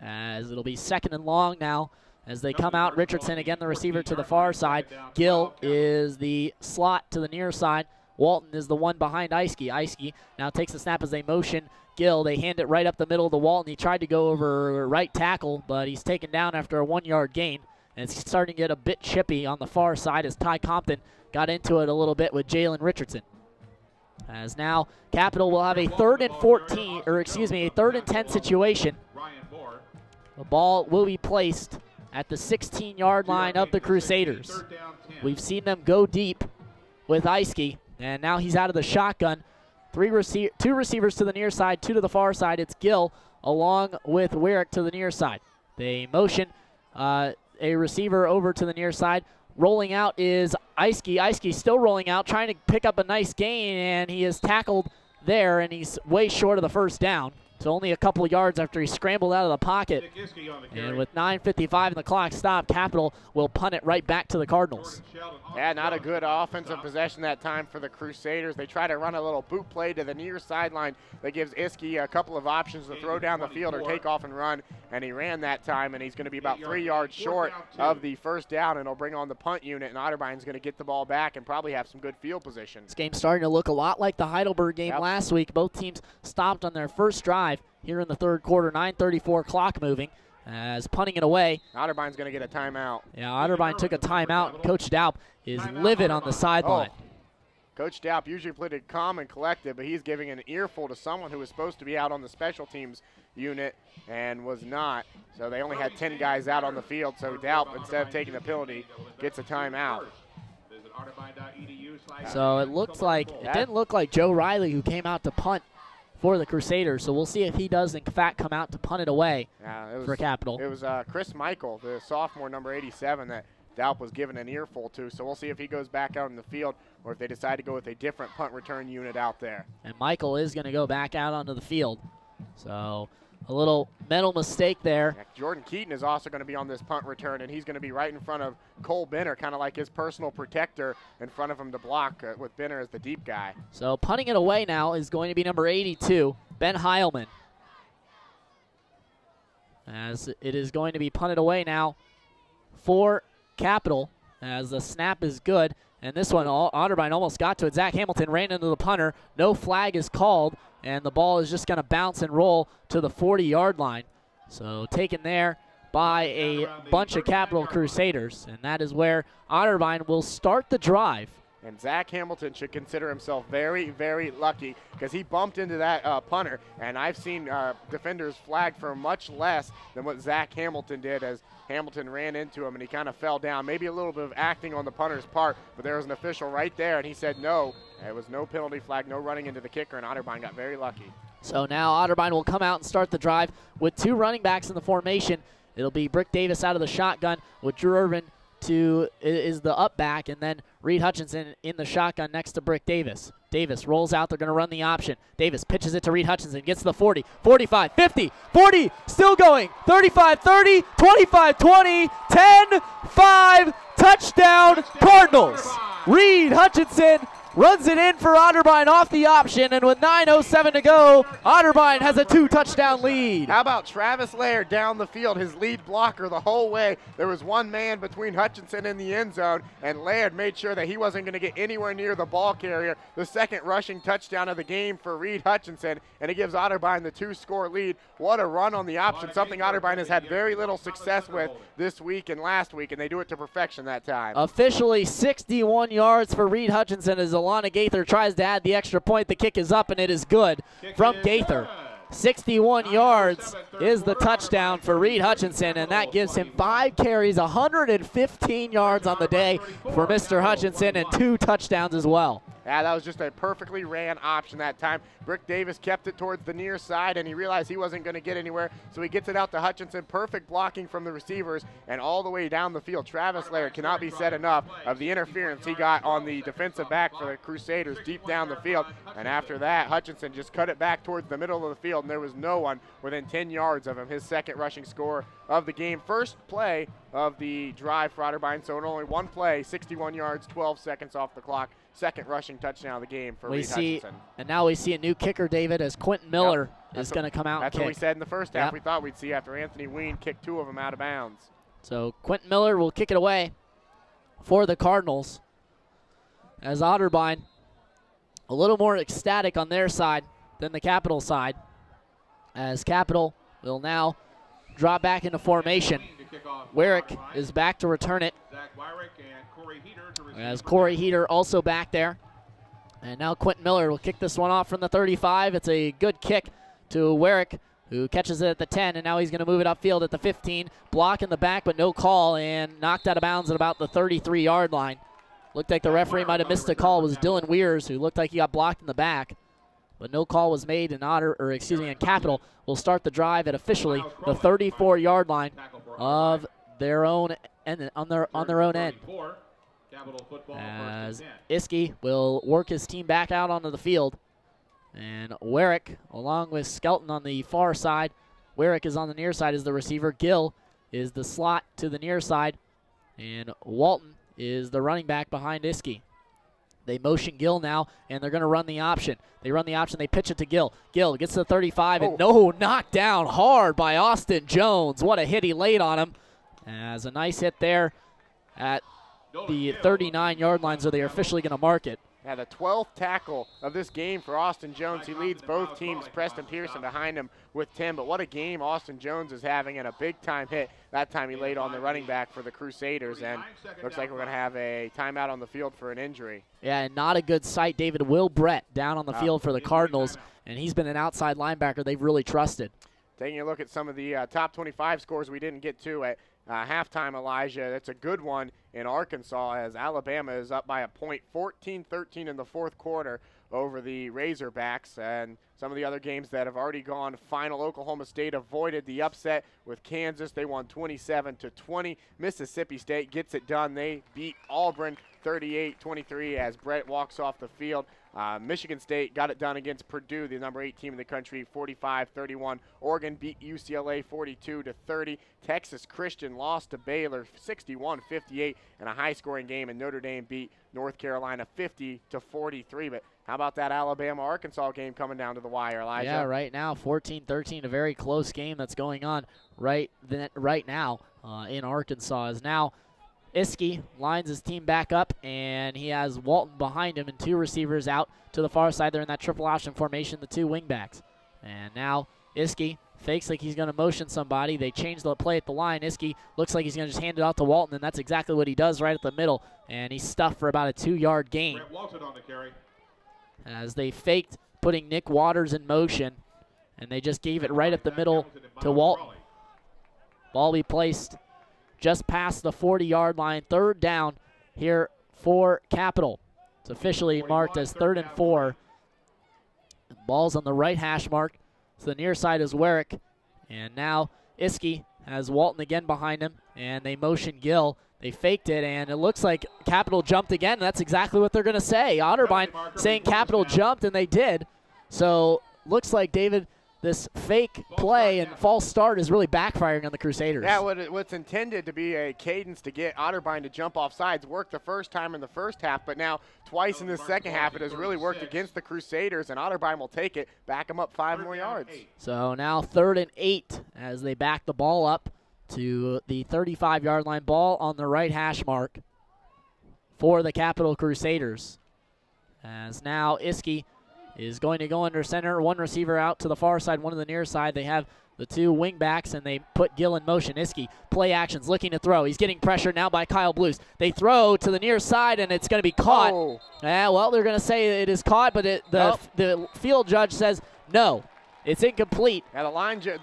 as it'll be 2nd and long now as they come out. Richardson, again, the receiver to the far side. Gill is the slot to the near side. Walton is the one behind Eiske. Eiske now takes the snap as they motion Gill. They hand it right up the middle to Walton. He tried to go over right tackle, but he's taken down after a 1-yard gain. And it's starting to get a bit chippy on the far side as Ty Compton got into it a little bit with Jalen Richardson. As now Capital will have a 3rd and 10 situation. The ball will be placed at the 16-yard line of the Crusaders. We've seen them go deep with Eiske, and now he's out of the shotgun. 2 receivers to the near side, 2 to the far side. It's Gill along with Wyrick to the near side. They motion a receiver over to the near side. Rolling out is Eiske. Eiske still rolling out, trying to pick up a nice gain, and he is tackled there, and he's way short of the first down. So only a couple of yards after he scrambled out of the pocket. And with 9:55 in the clock stop, Capital will punt it right back to the Cardinals. Yeah, not a good offensive possession that time for the Crusaders. They try to run a little boot play to the near sideline that gives Iske a couple of options to throw down the field or take off and run, and he ran that time, and he's going to be about 3 yards short of the first down, and he'll bring on the punt unit, and Otterbein's going to get the ball back and probably have some good field position. This game's starting to look a lot like the Heidelberg game last week. Both teams stopped on their first drive here in the third quarter. 9:34 clock moving as punting it away. Otterbein's going to get a timeout. Yeah, Otterbein took a timeout, and Coach Daup is livid on the sideline. Coach Daup usually played calm and collected, but he's giving an earful to someone who was supposed to be out on the special teams unit and was not. So they only had 10 guys out on the field, so Daup, instead of taking the penalty, gets a timeout. So it didn't look like Joe Riley who came out to punt for the Crusaders, so we'll see if he does in fact come out to punt it away for Capital. It was Chris Michael, the sophomore, number 87, that Daup was given an earful to, so we'll see if he goes back out in the field or if they decide to go with a different punt return unit out there. And Michael is going to go back out onto the field, so a little mental mistake there. Yeah, Jordan Keaton is also going to be on this punt return, and he's going to be right in front of Cole Benner, kind of like his personal protector in front of him to block with Benner as the deep guy. So punting it away now is going to be number 82, Ben Heilman. As it is going to be punted away now for Capital, as the snap is good. And this one, Otterbein almost got to it. Zach Hamilton ran into the punter. No flag is called, and the ball is just going to bounce and roll to the 40-yard line. So taken there by a bunch of Capital Crusaders, and that is where Otterbein will start the drive. And Zach Hamilton should consider himself very, very lucky because he bumped into that punter, and I've seen defenders flagged for much less than what Zach Hamilton did as Hamilton ran into him and he kind of fell down. Maybe a little bit of acting on the punter's part, but there was an official right there, and he said no. It was no penalty flag, no running into the kicker, and Otterbein got very lucky. So now Otterbein will come out and start the drive with 2 running backs in the formation. It'll be Brick Davis out of the shotgun with Drew Irvin is the up back, and then Reed Hutchinson in the shotgun next to Brick Davis. Davis rolls out. They're going to run the option. Davis pitches it to Reed Hutchinson. Gets to the 40, 45, 50, 40, still going. 35, 30, 25, 20, 10, 5, touchdown Cardinals. Reed Hutchinson runs it in for Otterbein off the option, and with 9:07 to go, Otterbein has a 2-touchdown lead. How about Travis Laird down the field, his lead blocker the whole way? There was one man between Hutchinson and the end zone, and Laird made sure that he wasn't going to get anywhere near the ball carrier. The second rushing touchdown of the game for Reed Hutchinson, and it gives Otterbein the 2-score lead. What a run on the option, something Otterbein has had very little success with this week and last week, and they do it to perfection that time. Officially 61 yards for Reed Hutchinson as Alana Gaither tries to add the extra point. The kick is up, and it is good from Gaither. 61 yards is the touchdown for Reed Hutchinson, and that gives him 5 carries, 115 yards on the day for Mr. Hutchinson, and 2 touchdowns as well. Yeah, that was just a perfectly ran option that time. Brick Davis kept it towards the near side, and he realized he wasn't going to get anywhere, so he gets it out to Hutchinson. Perfect blocking from the receivers, and all the way down the field. Travis Laird cannot be said enough of the interference he got on the defensive back for the Crusaders deep down the field. And after that, Hutchinson just cut it back towards the middle of the field, and there was no one within 10 yards of him. His second rushing score of the game. First play of the drive for Otterbein, so in only one play, 61 yards, 12 seconds off the clock. Second rushing touchdown of the game for Reed Hutchinson. And now we see a new kicker, David, as Quentin Miller is going to come out and kick. That's what we said in the first half we thought we'd see after Anthony Ween kicked 2 of them out of bounds. So Quentin Miller will kick it away for the Cardinals, as Otterbein a little more ecstatic on their side than the Capital side, as Capital will now drop back into formation. Wyrick is back to return it, as Corey Heater also back there. And now Quentin Miller will kick this one off from the 35. It's a good kick to Wyrick, who catches it at the 10, and now he's going to move it upfield at the 15. Block in the back, but no call, and knocked out of bounds at about the 33-yard line. Looked like the referee might have missed a call. It was Dylan Weirs, who looked like he got blocked in the back. But no call was made, and Capital will start the drive at officially the 34-yard line of their own end, on their own end. As Iskey will work his team back out onto the field. And Wyrick, along with Skelton on the far side. Wyrick is on the near side as the receiver. Gill is the slot to the near side. And Walton is the running back behind Iskey. They motion Gill now, and they're going to run the option. They run the option. They pitch it to Gill. Gill gets to the 35, and knocked down hard by Austin Jones. What a hit he laid on him. As a nice hit there at the 39-yard line, so they are officially going to mark it. Yeah, the 12th tackle of this game for Austin Jones. He leads both teams. Preston Pearson behind him with 10. But what a game Austin Jones is having, and a big-time hit. That time he laid on the running back for the Crusaders, and looks like we're going to have a timeout on the field for an injury. Yeah, and not a good sight. David Will Brett down on the field for the Cardinals, and he's been an outside linebacker they've really trusted. Taking a look at some of the top 25 scores we didn't get to at halftime, Elijah. That's a good one in Arkansas, as Alabama is up by a point, 14-13 in the fourth quarter over the Razorbacks. And some of the other games that have already gone final, Oklahoma State avoided the upset with Kansas. They won 27-20. Mississippi State gets it done. They beat Auburn 38-23 as Brett walks off the field. Michigan State got it done against Purdue, the number 8 team in the country, 45-31. Oregon beat UCLA 42-30. Texas Christian lost to Baylor 61-58 in a high-scoring game, and Notre Dame beat North Carolina 50-43. But how about that Alabama-Arkansas game coming down to the wire, Elijah? Yeah, right now 14-13, a very close game that's going on right now in Arkansas. As now Iskey lines his team back up, and he has Walton behind him and 2 receivers out to the far side. They're in that triple option formation, the 2 wingbacks. And now Iskey fakes like he's going to motion somebody. They change the play at the line. Iskey looks like he's going to just hand it off to Walton, and that's exactly what he does right at the middle. And he's stuffed for about a 2-yard gain. As they faked putting Nick Waters in motion, and they just gave it right up the middle to Walton. Ball be placed just past the 40-yard line. 3rd down here for Capital. It's officially marked as 3rd and 4. Ball's on the right hash mark. So the near side is Wyrick. And now Iskey Has Walton again behind him, and they motion Gill. They faked it, and it looks like Capital jumped again. That's exactly what they're going to say. Otterbein saying Capital jumped, and they did. So looks like, David, this fake play and false start is really backfiring on the Crusaders. Yeah, what's intended to be a cadence to get Otterbein to jump off sides worked the first time in the first half, but now twice in the second half it has really worked against the Crusaders, and Otterbein will take it, back them up 5 more yards. So now 3rd and 8 as they back the ball up to the 35-yard line. Ball on the right hash mark for the Capital Crusaders. As now Iskey is going to go under center. One receiver out to the far side, one to the near side. They have the 2 wing backs, and they put Gill in motion. Iskey, play actions, looking to throw. He's getting pressured now by Kyle Blues. They throw to the near side, and it's going to be caught. Oh. Well, they're going to say it is caught, but the field judge says no. It's incomplete. Yeah, the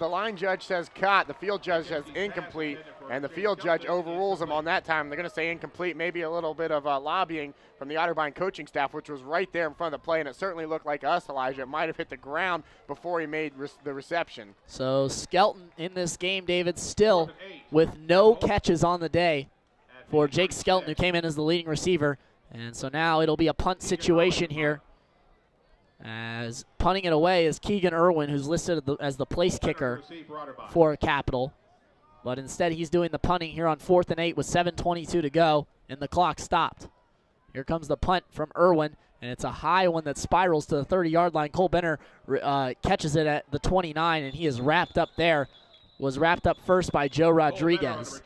line judge says caught. The field judge says incomplete, and the field judge overrules him on that time. They're going to say incomplete. Maybe a little bit of lobbying from the Otterbein coaching staff, which was right there in front of the play, and it certainly looked like us, Elijah. It might have hit the ground before he made the reception. So Skelton in this game, David, still with no catches on the day for Jake Skelton, who came in as the leading receiver. And so now it'll be a punt situation here. As punting it away is Keegan Irwin, who's listed as the place kicker for Capital. But instead he's doing the punting here on 4th and 8 with 7:22 to go, and the clock stopped. Here comes the punt from Irwin, and it's a high one that spirals to the 30-yard line. Cole Benner catches it at the 29, and he is wrapped up there. Was wrapped up first by Joe Rodriguez.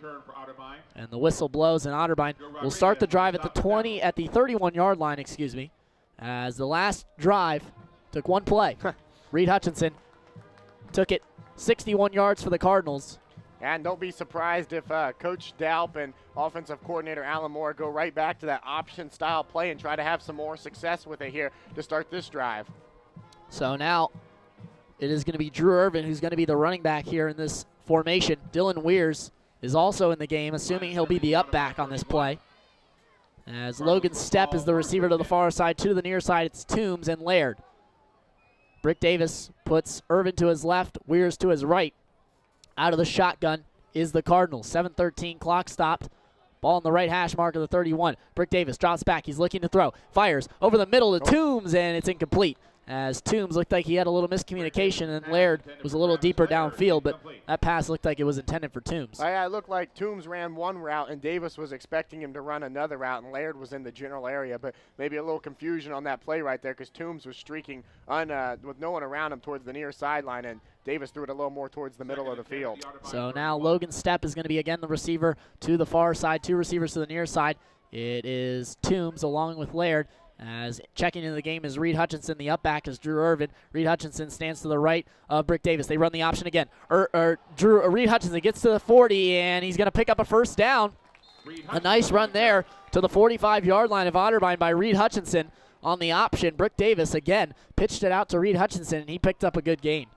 And the whistle blows, and Otterbein will start the drive at the 31-yard line, excuse me. As the last drive took one play. Reed Hutchinson took it 61 yards for the Cardinals. And don't be surprised if Coach Dalp and offensive coordinator Alan Moore go right back to that option-style play and try to have some more success with it here to start this drive. So now it is going to be Drew Irvin who's going to be the running back here in this formation. Dylan Weirs is also in the game, assuming he'll be the up back on this play. As Logan Stepp is the receiver to the far side, 2 to the near side, it's Toombs and Laird. Brick Davis puts Irvin to his left, Weirs to his right. Out of the shotgun is the Cardinals. 7:13 clock stopped. Ball on the right hash mark of the 31. Brick Davis drops back. He's looking to throw. Fires over the middle to Toombs, and it's incomplete. As Toombs looked like he had a little miscommunication, and Laird was a little deeper downfield, but that pass looked like it was intended for Toombs. It looked like Toombs ran one route, and Davis was expecting him to run another route, and Laird was in the general area, but maybe a little confusion on that play right there because Toombs was streaking with no one around him towards the near sideline, and Davis threw it a little more towards the middle of the field. So now Logan Stepp is going to be again the receiver to the far side, 2 receivers to the near side. It is Toombs along with Laird. As checking into the game is Reed Hutchinson. The up back is Drew Irvin. Reed Hutchinson stands to the right of Brick Davis. They run the option again. Reed Hutchinson gets to the 40, and he's going to pick up a first down. A nice run there to the 45-yard line of Otterbein by Reed Hutchinson on the option. Brick Davis, again, pitched it out to Reed Hutchinson, and he picked up a good gain.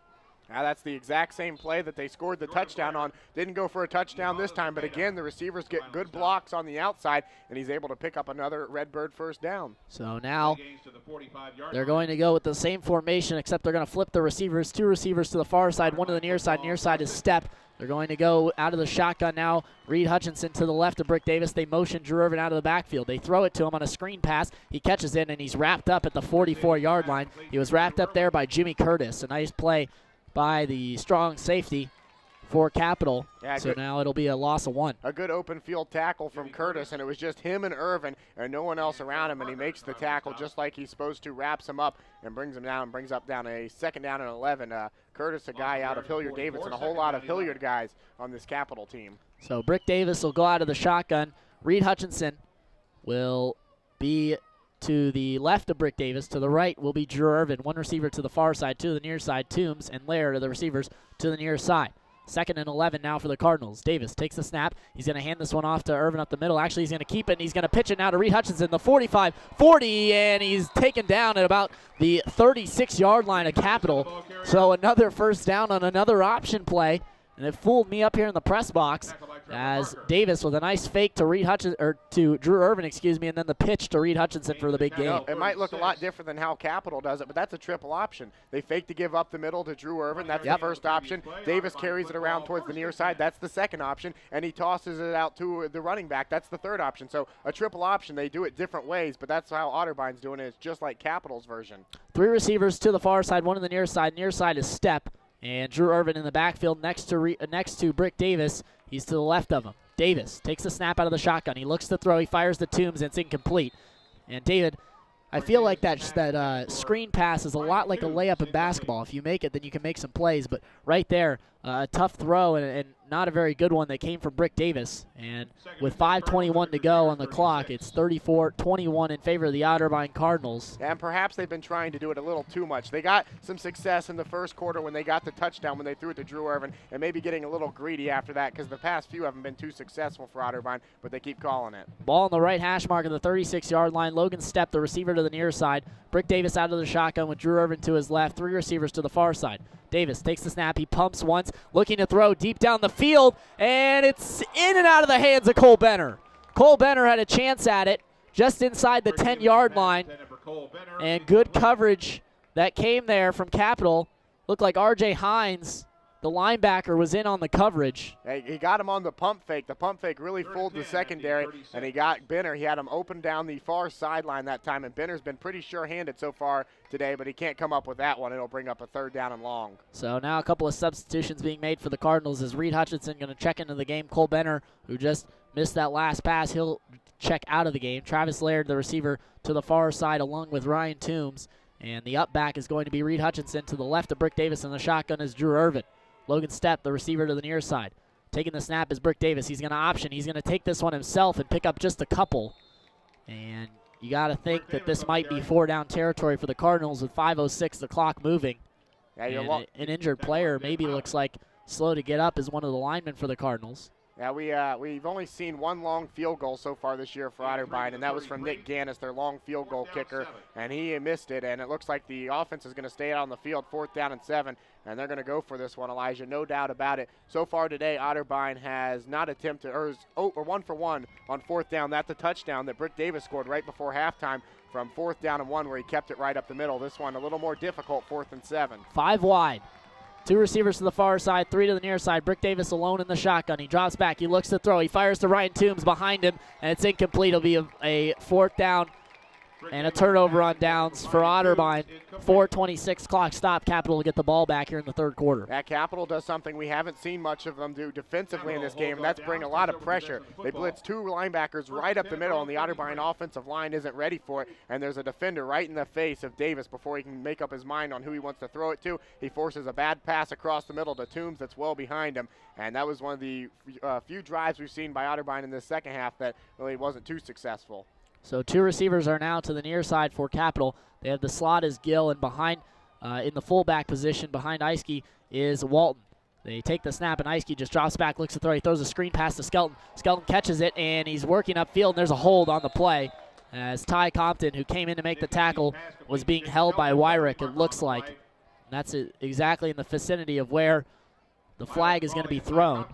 Now that's the exact same play that they scored the touchdown on. Didn't go for a touchdown this time, but again, the receivers get good blocks on the outside, and he's able to pick up another Redbird first down. So now they're going to go with the same formation, except they're going to flip the receivers. 2 receivers to the far side, 1 to the near side. Near side is Stepp. They're going to go out of the shotgun now. Reed Hutchinson to the left of Brick Davis. They motion Drew Irvin out of the backfield. They throw it to him on a screen pass. He catches it, and he's wrapped up at the 44-yard line. He was wrapped up there by Jimmy Curtis. A nice play by the strong safety for Capital. Yeah, so now it'll be a loss of 1. A good open field tackle from Curtis, and it was just him and Irvin and no one else around him, and he makes the tackle just like he's supposed to, wraps him up and brings him down, brings up down a 2nd down and 11. Curtis, a guy out of Hilliard-Davidson, a whole lot of Hilliard guys on this Capital team. So Brick Davis will go out of the shotgun. Reed Hutchinson will be to the left of Brick Davis. To the right will be Drew Irvin. 1 receiver to the far side, 2 to the near side. Toombs and Laird are the receivers to the near side. 2nd and 11 now for the Cardinals. Davis takes the snap. He's going to hand this one off to Irvin up the middle. Actually, he's going to keep it, and he's going to pitch it now to Reed Hutchinson, the 45-40, and he's taken down at about the 36-yard line of Capital. So another first down on another option play. And it fooled me up here in the press box as Davis with a nice fake to Reed Hutchinson, or to Drew Irvin, excuse me, and then the pitch to Reed Hutchinson for the big gain. No, it might look a lot different than how Capital does it, but that's a triple option. They fake to give up the middle to Drew Irvin. That's the first option. Davis carries it around towards the near side. That's the second option. And he tosses it out to the running back. That's the third option. So a triple option, they do it different ways, but that's how Otterbein's doing it. It's just like Capital's version. 3 receivers to the far side, 1 in the near side. Near side is Step. And Drew Irvin in the backfield next to Brick Davis. He's to the left of him. Davis takes the snap out of the shotgun. He looks to throw. He fires to Toombs, and it's incomplete. And David, I feel like that screen pass is a lot like a layup in basketball. If you make it, then you can make some plays. But right there, a tough throw and not a very good one that came from Brick Davis. And with 5:21 to go on the clock, it's 34-21 in favor of the Otterbein Cardinals. And perhaps they've been trying to do it a little too much. They got some success in the first quarter when they got the touchdown when they threw it to Drew Irvin, and maybe getting a little greedy after that because the past few haven't been too successful for Otterbein, but they keep calling it. Ball on the right hash mark of the 36-yard line. Logan Step, the receiver, to the near side. Brick Davis out of the shotgun with Drew Irvin to his left. 3 receivers to the far side. Davis takes the snap. He pumps once, looking to throw deep down the field, and it's in and out of the hands of Cole Benner. Cole Benner had a chance at it just inside the 10-yard line, and good coverage that came there from Capital. Looked like R.J. Hines, the linebacker, was in on the coverage. He got him on the pump fake. The pump fake really fooled the secondary, and he got Benner. He had him open down the far sideline that time, and Benner's been pretty sure-handed so far today, but he can't come up with that one. It'll bring up a 3rd down and long. So now a couple of substitutions being made for the Cardinals. Is Reed Hutchinson going to check into the game? Cole Benner, who just missed that last pass, he'll check out of the game. Travis Laird, the receiver, to the far side along with Ryan Toombs. And the up back is going to be Reed Hutchinson. To the left of Brick Davis, and the shotgun is Drew Irvin. Logan Step, the receiver, to the near side. Taking the snap is Brick Davis. He's going to option. He's going to take this one himself and pick up just a couple. And you got to think that this might be 4-down territory for the Cardinals with 5:06, the clock moving. Yeah, an injured player maybe looks like slow to get up is one of the linemen for the Cardinals. Yeah, we've only seen one long field goal so far this year for Otterbein, and that was from Nick Gannis, their long field goal kicker, and he missed it, and it looks like the offense is going to stay out on the field, 4th down and 7, and they're going to go for this one, Elijah, no doubt about it. So far today, Otterbein has not attempted, or is 1 for 1 on 4th down. That's a touchdown that Brick Davis scored right before halftime from 4th down and 1 where he kept it right up the middle. This one a little more difficult, 4th and 7. 5 wide. 2 receivers to the far side, 3 to the near side. Brick Davis alone in the shotgun. He drops back. He looks to throw. He fires to Ryan Toombs behind him, and it's incomplete. It'll be a 4th down and a turnover on downs for Otterbein. 4:26 clock stop. Capital to get the ball back here in the 3rd quarter. That Capital does something we haven't seen much of them do defensively in this game, and that's bring a lot of pressure. They blitz 2 linebackers right up the middle, and the Otterbein offensive line isn't ready for it, and there's a defender right in the face of Davis before he can make up his mind on who he wants to throw it to. He forces a bad pass across the middle to Toombs that's well behind him, and that was one of the few drives we've seen by Otterbein in this second half that really wasn't too successful. So 2 receivers are now to the near side for Capital. They have the slot as Gill, and behind in the fullback position behind Eiske is Walton. They take the snap, and Eiske just drops back, looks to throw. He throws a screen pass to Skelton. Skelton catches it, and he's working upfield, and there's a hold on the play as Ty Compton, who came in to make the tackle, was being held by Wyrick, it looks like. And that's exactly in the vicinity of where the flag is going to be thrown.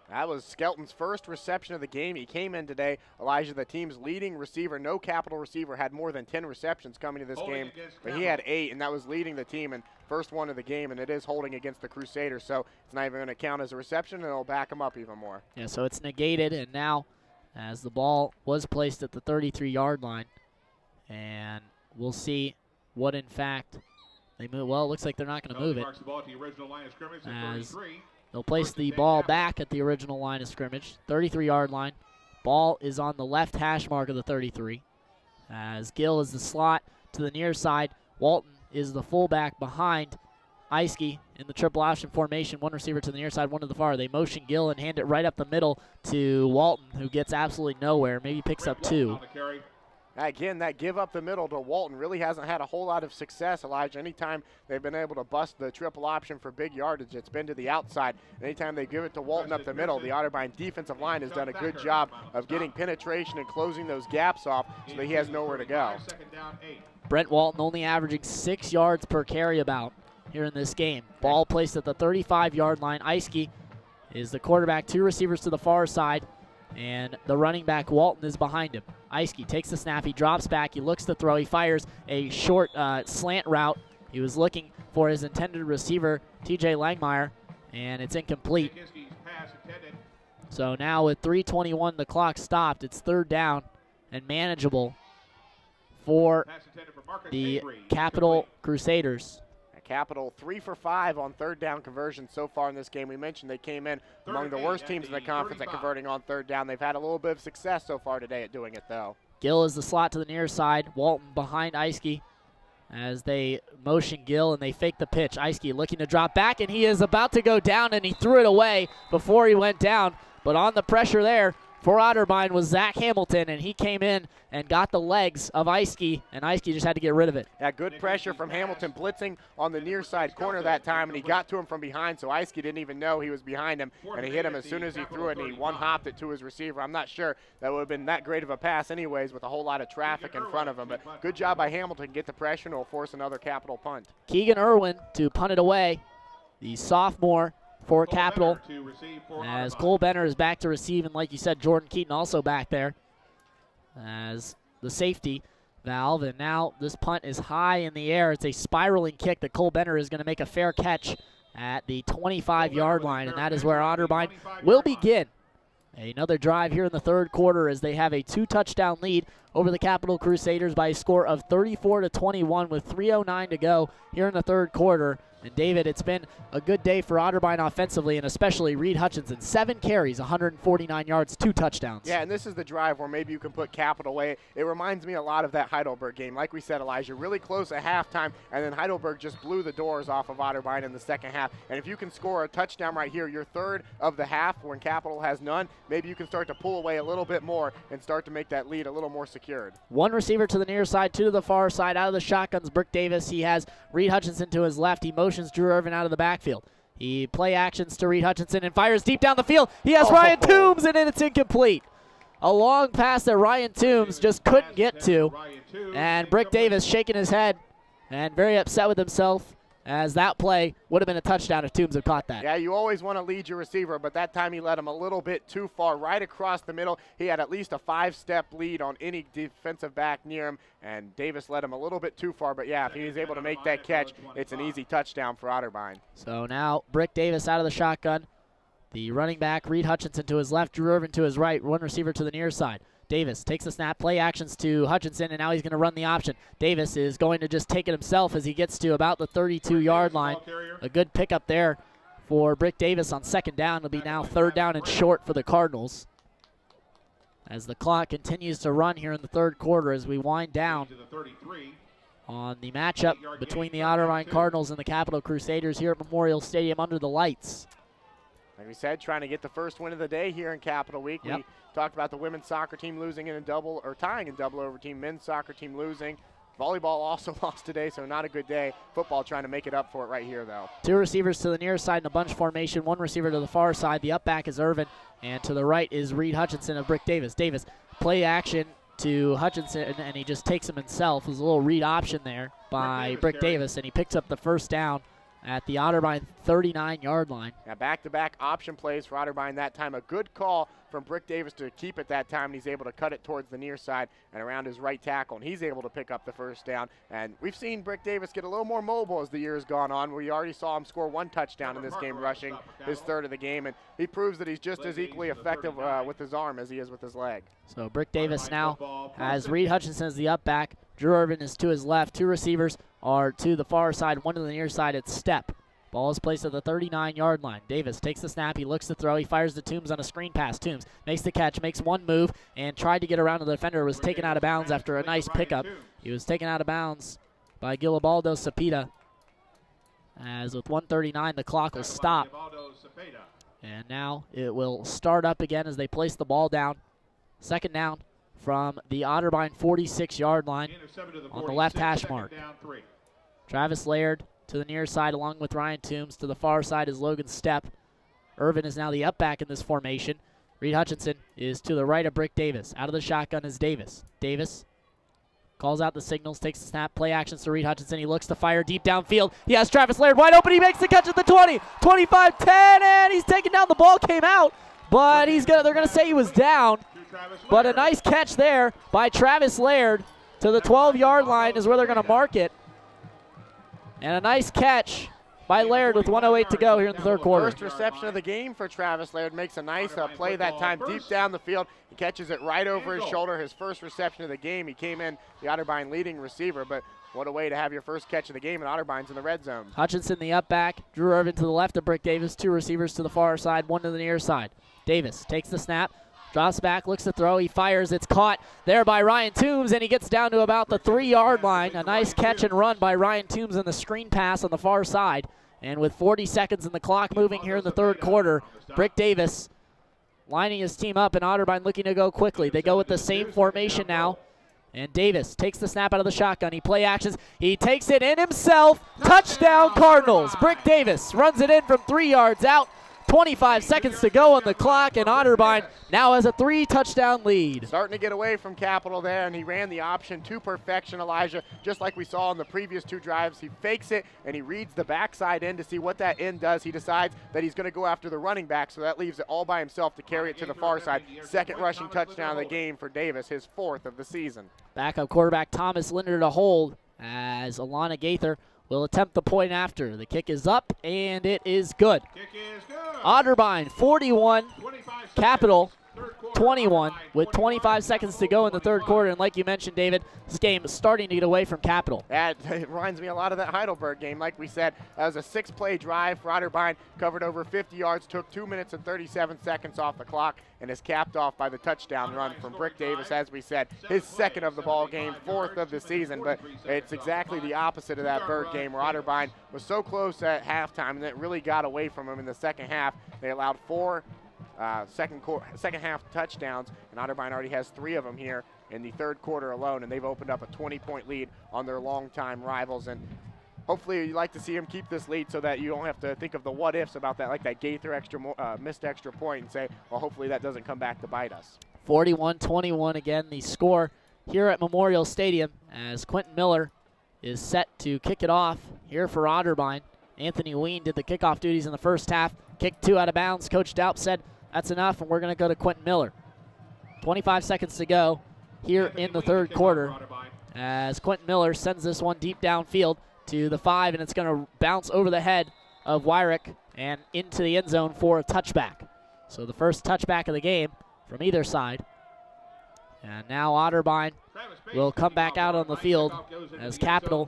That was Skelton's first reception of the game. He came in today, Elijah, the team's leading receiver. No Capital receiver had more than 10 receptions coming to this game, but he had 8, and that was leading the team and first one of the game, and it is holding against the Crusaders, so it's not even going to count as a reception, and it'll back him up even more. Yeah, so it's negated, and now as the ball was placed at the 33-yard line, and we'll see what, in fact, they move. Well, it looks like they're not going to move it. As they'll place the ball back at the original line of scrimmage, 33-yard line. Ball is on the left hash mark of the 33. As Gill is the slot to the near side. Walton is the fullback behind Eiske in the triple option formation. 1 receiver to the near side, 1 to the far. They motion Gill and hand it right up the middle to Walton, who gets absolutely nowhere. Maybe picks up 2. Again, that give up the middle to Walton really hasn't had a whole lot of success, Elijah. Anytime they've been able to bust the triple option for big yardage, it's been to the outside. Anytime they give it to Walton up the middle, the Otterbein defensive line has done a good job of getting penetration and closing those gaps off so that he has nowhere to go. Brent Walton only averaging 6 yards per carry about. here in this game. Ball placed at the 35-yard line. Eiske is the quarterback, 2 receivers to the far side, and the running back Walton is behind him. Eiske takes the snap, he drops back, he looks to throw, he fires a short slant route. He was looking for his intended receiver, TJ Langmeyer, and it's incomplete. So now with 3:21, the clock stopped. It's 3rd down and manageable for the Capital Crusaders. Capital 3 for 5 on 3rd down conversion so far in this game. We mentioned they came in among the worst teams in the conference at converting on 3rd down. They've had a little bit of success so far today at doing it, though. Gill is the slot to the near side. Walton behind Eiske as they motion Gill and they fake the pitch. Eiske looking to drop back, and he is about to go down, and he threw it away before he went down. But on the pressure there for Otterbein was Zach Hamilton, and he came in and got the legs of Eiske, and Eiske just had to get rid of it. Yeah, good pressure from Hamilton, blitzing on the near side corner that time, and he got to him from behind, so Eiske didn't even know he was behind him, and he hit him as soon as he threw it, and he one-hopped it to his receiver. I'm not sure that would have been that great of a pass anyways with a whole lot of traffic in front of him, but good job by Hamilton to get the pressure, and will force another Capital punt. Keegan Irwin to punt it away, the sophomore for Capital, as Cole Benner is back to receive, and like you said, Jordan Keaton also back there as the safety valve. And now this punt is high in the air. It's a spiraling kick that Cole Benner is going to make a fair catch at the 25-yard line, and that is where Otterbein will begin another drive here in the 3rd quarter as they have a 2-touchdown lead over the Capital Crusaders by a score of 34-21 with 3:09 to go here in the 3rd quarter. And David, it's been a good day for Otterbein offensively, and especially Reed Hutchinson. 7 carries, 149 yards, 2 touchdowns. Yeah, and this is the drive where maybe you can put Capital away. It reminds me a lot of that Heidelberg game. Like we said, Elijah, really close at halftime, and then Heidelberg just blew the doors off of Otterbein in the 2nd half. And if you can score a touchdown right here, your 3rd of the half when Capital has none, maybe you can start to pull away a little bit more and start to make that lead a little more secured. 1 receiver to the near side, 2 to the far side. Out of the shotguns, Brick Davis. He has Reed Hutchinson to his left. He motions Drew Irvin out of the backfield. He play actions to Reed Hutchinson and fires deep down the field. He has Ryan Toombs, and it's incomplete. A long pass that Ryan Toombs just couldn't get to. And Brick Davis shaking his head and very upset with himself, as that play would have been a touchdown if Toombs had caught that. Yeah, you always want to lead your receiver, but that time he led him a little bit too far, right across the middle. He had at least a 5-step lead on any defensive back near him, and Davis led him a little bit too far. But, yeah, if he was able to make that catch, it's an easy touchdown for Otterbein. So now Brick Davis out of the shotgun. The running back, Reed Hutchinson to his left, Drew Irvin to his right, 1 receiver to the near side. Davis takes the snap, play actions to Hutchinson, and now he's going to run the option. Davis is going to just take it himself as he gets to about the 32-yard line. A good pickup there for Brick Davis on 2nd down. It'll be now 3rd down and short for the Cardinals, as the clock continues to run here in the 3rd quarter as we wind down on the matchup between the Otterbein Cardinals and the Capital Crusaders here at Memorial Stadium under the lights. Like we said, trying to get the first win of the day here in Capital Week. Yep. We talked about the women's soccer team losing in a double, or tying in double overtime. Men's soccer team losing. Volleyball also lost today, so not a good day. Football trying to make it up for it right here, though. 2 receivers to the near side in a bunch formation. 1 receiver to the far side. The up back is Irvin, and to the right is Reed Hutchinson of Brick Davis. Davis play action to Hutchinson, and he just takes him himself. There's a little read option there by Brick Davis, and he picks up the 1st down at the Otterbein 39-yard line. Now back-to-back option plays for Otterbein that time. A good call from Brick Davis to keep it that time, and he's able to cut it towards the near side and around his right tackle, and he's able to pick up the 1st down. And we've seen Brick Davis get a little more mobile as the year has gone on. We already saw him score 1 touchdown in this game, rushing his 3rd of the game, and he proves that he's just as equally effective with his arm as he is with his leg. So Brick Davis now has Reed Hutchinson as the up back. Drew Irvin is to his left. 2 receivers are to the far side, 1 to the near side. It's Step. Ball is placed at the 39-yard line. Davis takes the snap. He looks to throw. He fires to Toombs on a screen pass. Toombs makes the catch, makes 1 move, and tried to get around the defender. Was taken out of bounds after a nice pickup. He was taken out of bounds by Gilibaldo Cepeda. As with 1:39, the clock will stop. And now it will start up again as they place the ball down. 2nd down from the Otterbein 46-yard line on the left hash mark. Travis Laird to the near side along with Ryan Toombs. To the far side is Logan Stepp. Irvin is now the up back in this formation. Reed Hutchinson is to the right of Brick Davis. Out of the shotgun is Davis. Davis calls out the signals, takes the snap, play actions to Reed Hutchinson. He looks to fire deep downfield. He has Travis Laird wide open. He makes the catch at the 20, 25, 10, and he's taken down. The ball came out, but they're gonna say he was down. But a nice catch there by Travis Laird to the 12-yard line is where they're gonna mark it. And a nice catch by Laird with 1:08 to go here in the third quarter. First reception of the game for Travis Laird. Makes a nice play that time deep down the field. He catches it right over his shoulder. His first reception of the game. He came in the Otterbein leading receiver, but what a way to have your first catch of the game, and Otterbein's in the red zone. Hutchinson the up back. Drew Irvin to the left of Brick Davis. Two receivers to the far side, one to the near side. Davis takes the snap, drops back, looks to throw. He fires. It's caught there by Ryan Toombs, and he gets down to about the 3-yard line. A nice catch and run by Ryan Toombs on the screen pass on the far side. And with 40 seconds and the clock moving here in the third quarter, Brick Davis lining his team up, and Otterbein looking to go quickly. They go with the same formation now. And Davis takes the snap out of the shotgun. He play actions. He takes it in himself. Touchdown Cardinals. Brick Davis runs it in from 3 yards out. 25 seconds to go on the clock, and Otterbein now has a 3-touchdown lead. Starting to get away from Capital there, and he ran the option to perfection, Elijah, just like we saw in the previous 2 drives. He fakes it, and he reads the backside end to see what that end does. He decides that he's going to go after the running back, so that leaves it all by himself to carry it to the far side. Second rushing touchdown of the game for Davis, his 4th of the season. Backup quarterback Thomas Linder to hold as Alana Gaither will attempt the point after. The kick is up, and it is good. Otterbein 41, Capital 21 with 25 seconds to go in the third quarter. And like you mentioned, David, this game is starting to get away from Capital. It reminds me a lot of that Heidelberg game. Like we said, that was a 6-play drive for Otterbein, covered over 50 yards, took 2 minutes and 37 seconds off the clock, and is capped off by the touchdown run from Brick Davis, as we said, his 2nd of the ball game, 4th of the season. But it's exactly the opposite of that Berg game, where Otterbein was so close at halftime, and it really got away from him in the second half. They allowed 4 second half touchdowns, and Otterbein already has 3 of them here in the third quarter alone, and they've opened up a 20-point lead on their longtime rivals. And hopefully you'd like to see him keep this lead so that you don't have to think of the what ifs about that, like that Gaither missed extra point, and say, well, hopefully that doesn't come back to bite us. 41-21 again, the score here at Memorial Stadium, as Quentin Miller is set to kick it off here for Otterbein. Anthony Ween did the kickoff duties in the first half, kicked 2 out of bounds. Coach Daup said, that's enough, and we're going to go to Quentin Miller. 25 seconds to go here in the third quarter, as Quentin Miller sends this one deep downfield to the 5, and it's going to bounce over the head of Wyrick and into the end zone for a touchback. So the first touchback of the game from either side. And now Otterbein will come back out on the field as Capital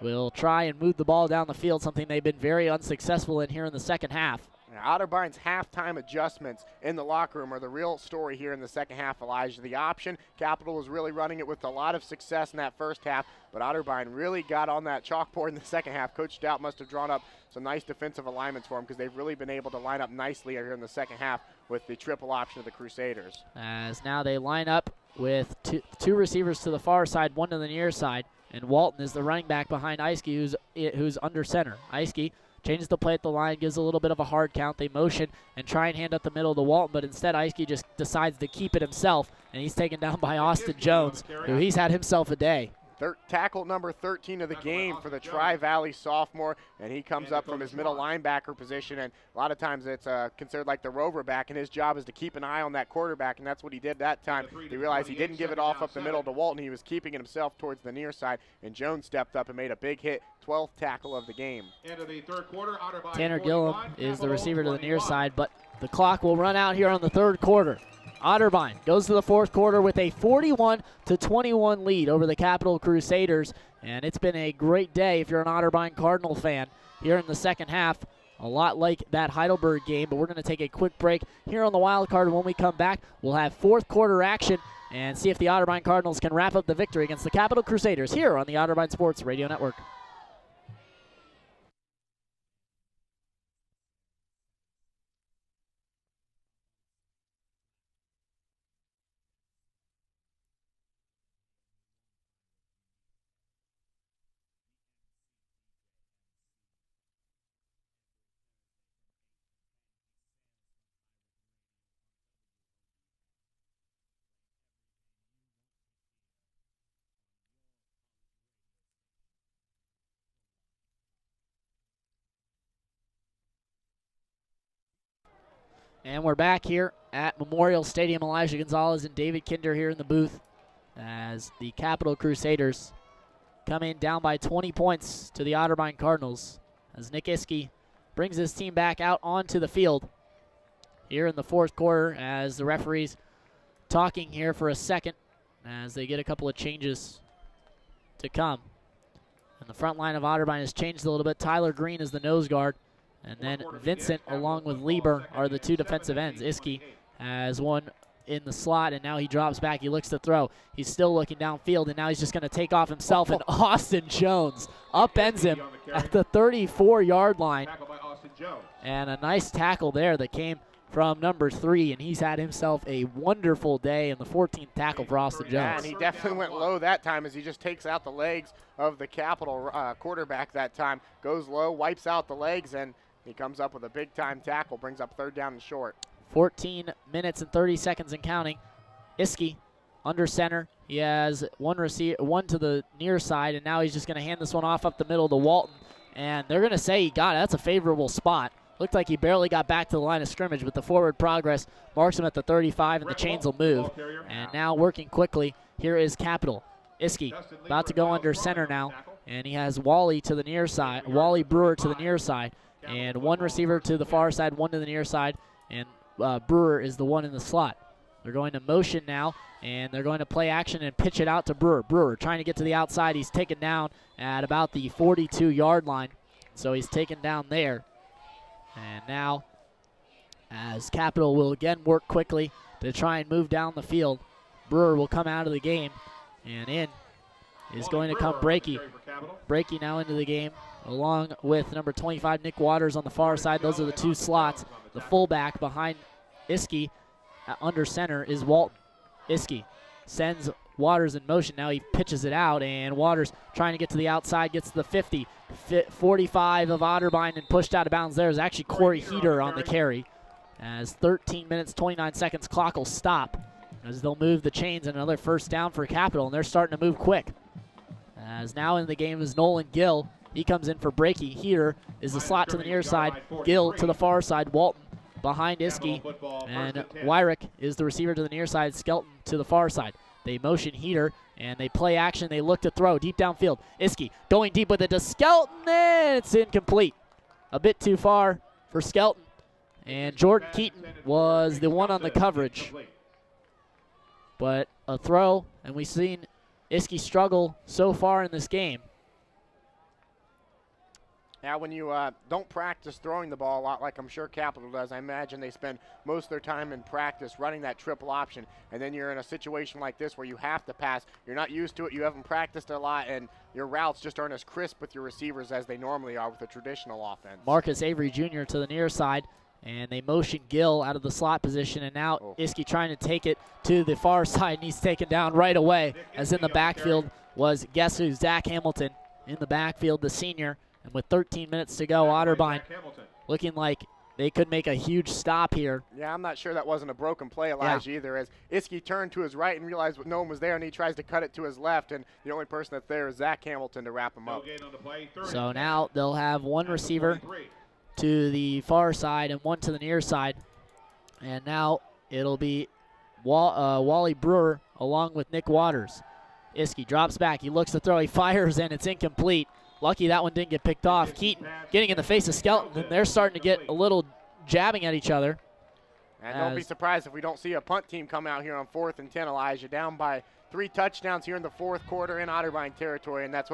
will try and move the ball down the field, something they've been very unsuccessful in here in the second half. Otterbein's halftime adjustments in the locker room are the real story here in the second half, Elijah. The option, Capital was really running it with a lot of success in that first half, but Otterbein really got on that chalkboard in the second half. Coach Daup must have drawn up some nice defensive alignments for him, because they've really been able to line up nicely here in the second half with the triple option of the Crusaders. As now they line up with two receivers to the far side, one to the near side, and Walton is the running back behind Eiske, who's under center. Eiske changes the play at the line, gives a little bit of a hard count. They motion and try and hand up the middle to Walton, but instead Eiske just decides to keep it himself, and he's taken down by Austin Jones, who he's had himself a day. Tackle number 13 of the game for the Tri-Valley sophomore, and he comes up from his middle linebacker position, and a lot of times it's considered like the rover back, and his job is to keep an eye on that quarterback, and that's what he did that time. He realized he didn't give it off up the middle to Walton. He was keeping it himself towards the near side, and Jones stepped up and made a big hit, 12th tackle of the game. Tanner Gillum is the receiver to the near side, but the clock will run out here on the third quarter. Otterbein goes to the fourth quarter with a 41-21 lead over the Capital Crusaders, and it's been a great day if you're an Otterbein Cardinal fan here in the second half. A lot like that Heidelberg game, but we're going to take a quick break here on the Wild Card. When we come back, we'll have fourth quarter action and see if the Otterbein Cardinals can wrap up the victory against the Capital Crusaders here on the Otterbein Sports Radio Network. And we're back here at Memorial Stadium. Elijah Gonzalez and David Kinder here in the booth as the Capital Crusaders come in down by 20 points to the Otterbein Cardinals as Nick Iskey brings his team back out onto the field here in the fourth quarter as the referees talking here for a second as they get a couple of changes to come. And the front line of Otterbein has changed a little bit. Tyler Green is the nose guard. And then Vincent, along with Lieber, are the two defensive ends. Iskey has one in the slot, and now he drops back. He looks to throw. He's still looking downfield, and now he's just going to take off himself. And Austin Jones upends him at the 34-yard line. And a nice tackle there that came from number 3, and he's had himself a wonderful day in the 14th tackle for Austin Jones. Yeah, and he definitely went low that time as he just takes out the legs of the Capital quarterback that time. Goes low, wipes out the legs, and he comes up with a big-time tackle, brings up 3rd down and short. 14 minutes and 30 seconds and counting. Iskey under center. He has one to the near side, and now he's just going to hand this one off up the middle to Walton. And they're going to say he got it. That's a favorable spot. Looked like he barely got back to the line of scrimmage, but the forward progress marks him at the 35, and the chains will move. And now working quickly, here is Capital. Iskey about to go under center now, and he has Wally to the near side, Wally Brewer to the near side. And one receiver to the far side, one to the near side, and Brewer is the one in the slot. They're going to motion now, and they're going to play action and pitch it out to Brewer. Brewer trying to get to the outside. He's taken down at about the 42-yard line, so he's taken down there. And now, as Capital will again work quickly to try and move down the field, Brewer will come out of the game, and in is going to come Breaky. Breaky now into the game, along with number 25, Nick Waters on the far side. Those are the two slots. The fullback behind Iskey under center is Walton. Iskey sends Waters in motion. Now he pitches it out, and Waters trying to get to the outside, gets to the 50. 45 of Otterbein, and pushed out of bounds there is actually Corey Heater on the carry. As 13 minutes, 29 seconds, clock will stop as they'll move the chains, and another 1st down for Capital, and they're starting to move quick. As now in the game is Nolan Gill. He comes in for Breaky. Heater is the slot to the near side. Gill to the far side. Walton behind Iskey. And Wyrick is the receiver to the near side. Skelton to the far side. They motion Heater, and they play action. They look to throw deep downfield. Iskey going deep with it to Skelton, and it's incomplete. A bit too far for Skelton. And Jordan Keaton was the one on the coverage. But a throw, and we've seen Iskey struggle so far in this game. Now, when you don't practice throwing the ball a lot like I'm sure Capital does, I imagine they spend most of their time in practice running that triple option, and then you're in a situation like this where you have to pass. You're not used to it. You haven't practiced a lot, and your routes just aren't as crisp with your receivers as they normally are with a traditional offense. Marcus Avery Jr. to the near side, and they motion Gill out of the slot position, and now Iskey trying to take it to the far side, and he's taken down right away, as in the backfield was, guess who, Zach Hamilton in the backfield, the senior. And with 13 minutes to go, Otterbein looking like they could make a huge stop here. Yeah, I'm not sure that wasn't a broken play, Elijah, either, as Iskey turned to his right and realized no one was there, and he tries to cut it to his left, and the only person that's there is Zach Hamilton to wrap him up. So now they'll have one receiver to the far side and one to the near side. And now it'll be Wally Brewer along with Nick Waters. Iskey drops back. He looks to throw. He fires, and it's incomplete. Lucky that one didn't get picked off. Keaton getting in the face of Skelton, and they're starting to get a little jabbing at each other. And don't be surprised if we don't see a punt team come out here on 4th and 10, Elijah. Down by 3 touchdowns here in the 4th quarter in Otterbein territory, and that's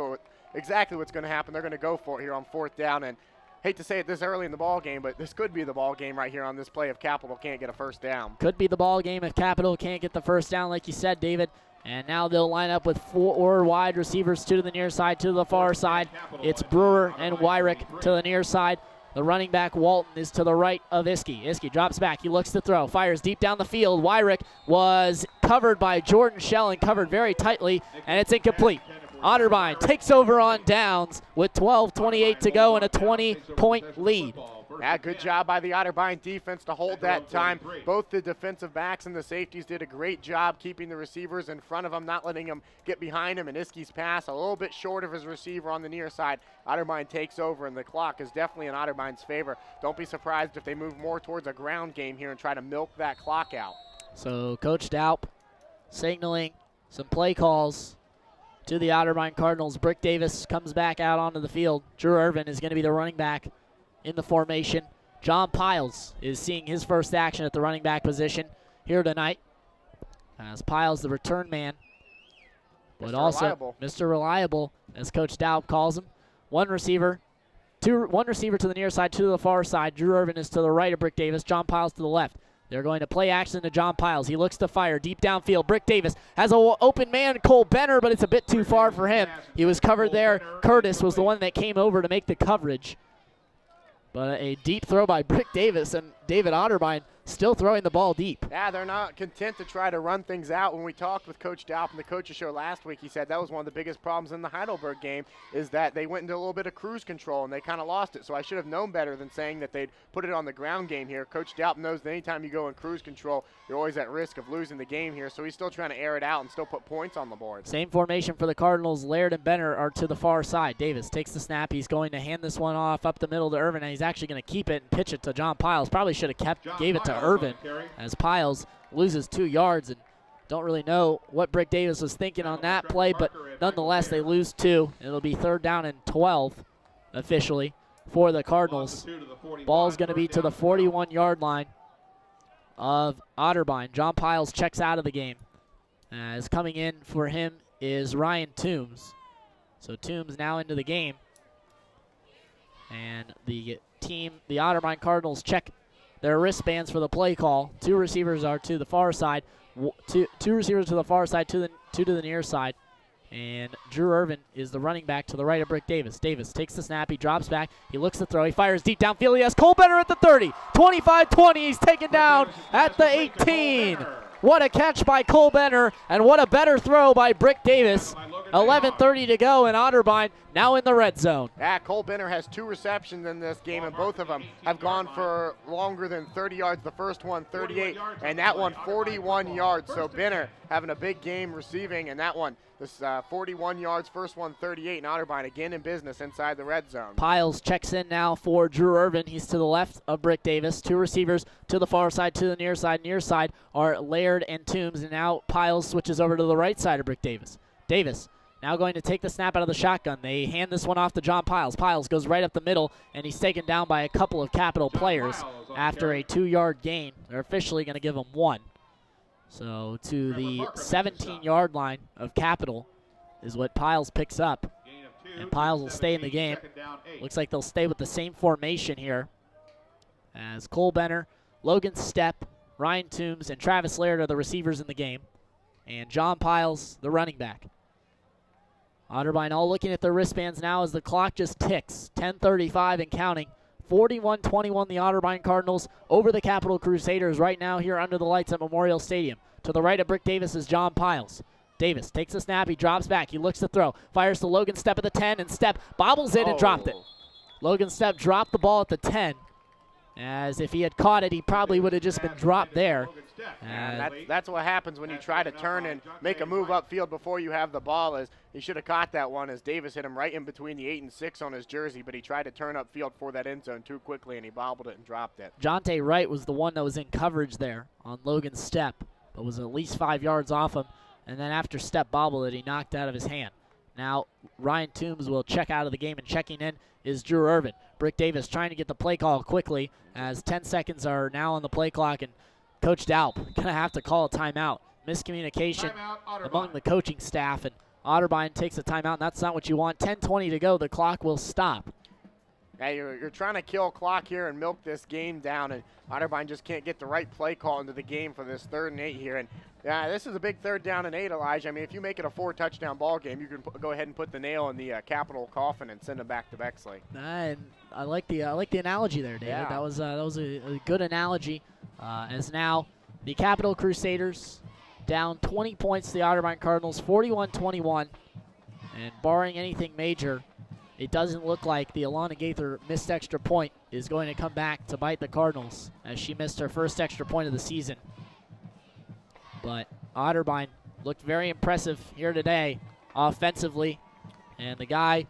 exactly what's going to happen. They're going to go for it here on 4th down. And hate to say it this early in the ball game, but this could be the ball game right here on this play if Capital can't get a 1st down. Could be the ball game if Capital can't get the 1st down, like you said, David. And now they'll line up with 4 wide receivers, 2 to the near side, 2 to the far side. It's Brewer and Wyrick to the near side. The running back, Walton, is to the right of Iskey. Iskey drops back. He looks to throw. Fires deep down the field. Wyrick was covered by Jordan Schelling, covered very tightly, and it's incomplete. Otterbein takes over on downs with 12:28 to go and a 20-point lead. Yeah, good job by the Otterbein defense to hold that time. Both the defensive backs and the safeties did a great job keeping the receivers in front of them, not letting them get behind him. And Iski's pass a little bit short of his receiver on the near side. Otterbein takes over, and the clock is definitely in Otterbein's favor. Don't be surprised if they move more towards a ground game here and try to milk that clock out. So Coach Daup signaling some play calls to the Otterbein Cardinals. Brick Davis comes back out onto the field. Drew Irvin is going to be the running back in the formation. John Piles is seeing his first action at the running back position here tonight, as Piles, the return man, but also Reliable. Mr. Reliable, as Coach Daup calls him. One receiver to the near side, two to the far side. Drew Irvin is to the right of Brick Davis. John Piles to the left. They're going to play action to John Piles. He looks to fire deep downfield. Brick Davis has an open man, Cole Benner, but it's a bit too far for him. He was covered there. Curtis was the one that came over to make the coverage. But a deep throw by Brick Davis, and David Otterbein still throwing the ball deep. Yeah, they're not content to try to run things out. When we talked with Coach Daup in the coaches show last week, he said that was one of the biggest problems in the Heidelberg game, is that they went into a little bit of cruise control and they kind of lost it. So I should have known better than saying that they'd put it on the ground game here. Coach Daup knows that anytime you go in cruise control, you're always at risk of losing the game here. So he's still trying to air it out and still put points on the board. Same formation for the Cardinals. Laird and Benner are to the far side. Davis takes the snap. He's going to hand this one off up the middle to Irvin, and he's actually going to keep it and pitch it to John Piles. Probably should have gave it to Irvin, as Piles loses 2 yards, and don't really know what Brick Davis was thinking on that play, but nonetheless they lose 2. It'll be 3rd down and 12 officially for the Cardinals. Ball's going to be to the 41-yard line of Otterbein. John Piles checks out of the game, as coming in for him is Ryan Toombs. So Toombs now into the game, and the Otterbein Cardinals check their wristbands for the play call. 2 receivers are to the far side, two receivers to the far side, two to the near side. And Drew Irvin is the running back to the right of Brick Davis. Davis takes the snap, he drops back, he looks to throw, he fires deep downfield, he has Cole Benner at the 30, 25-20, he's taken down at the 18. What a catch by Cole Benner, and what a better throw by Brick Davis. 11:30 to go, and Otterbein now in the red zone. Yeah, Cole Benner has 2 receptions in this game, and both of them have gone for longer than 30 yards. The first one, 38, and that one, 41 yards. So Benner having a big game receiving, and that one, this 41 yards, first one, 38, and Otterbein again in business inside the red zone. Piles checks in now for Drew Irvin. He's to the left of Brick Davis. 2 receivers to the far side, to the near side. Near side are Laird and Toombs, and now Piles switches over to the right side of Brick Davis. Davis now going to take the snap out of the shotgun. They hand this one off to John Piles. Piles goes right up the middle, and he's taken down by a couple of Capital players after a 2-yard gain. They're officially going to give him 1. So to the 17-yard line of Capital is what Piles picks up. And Piles will stay in the game. Looks like they'll stay with the same formation here, as Cole Benner, Logan Stepp, Ryan Toombs, and Travis Laird are the receivers in the game, and John Piles, the running back. Otterbein all looking at their wristbands now as the clock just ticks. 10:35 and counting. 41-21 the Otterbein Cardinals over the Capital Crusaders right now here under the lights at Memorial Stadium. To the right of Brick Davis is John Piles. Davis takes a snap, he drops back, he looks to throw, fires to Logan Stepp at the 10, and Stepp bobbles it and dropped it. Logan Stepp dropped the ball at the 10, as if he had caught it, he probably would have just been dropped there. That's what happens when you try to turn and make a move upfield before you have the ball. As he should have caught that one, as Davis hit him right in between the 8 and 6 on his jersey, but he tried to turn upfield for that end zone too quickly, and he bobbled it and dropped it. Jonte Wright was the one that was in coverage there on Logan Stepp, but was at least 5 yards off him, and then after Stepp bobbled it, he knocked out of his hand. Now Ryan Toombs will check out of the game, and checking in is Drew Irvin. Brick Davis trying to get the play call quickly, as 10 seconds are now on the play clock, and Coach Daup going to have to call a timeout. Miscommunication among the coaching staff, and Otterbein takes a timeout, and that's not what you want. 10:20 to go. The clock will stop. Yeah, you're trying to kill clock here and milk this game down, and Otterbein just can't get the right play call into the game for this 3rd and 8 here. And yeah, this is a big 3rd down and 8, Elijah. I mean, if you make it a 4-touchdown ball game, you can go ahead and put the nail in the Capital coffin and send them back to Bexley. And I like the analogy there, David. Yeah. That was a good analogy. As now the Capital Crusaders down 20 points to the Otterbein Cardinals, 41-21, and barring anything major, it doesn't look like the Alana Gaither missed extra point is going to come back to bite the Cardinals, as she missed her first extra point of the season. But Otterbein looked very impressive here today offensively, and the guy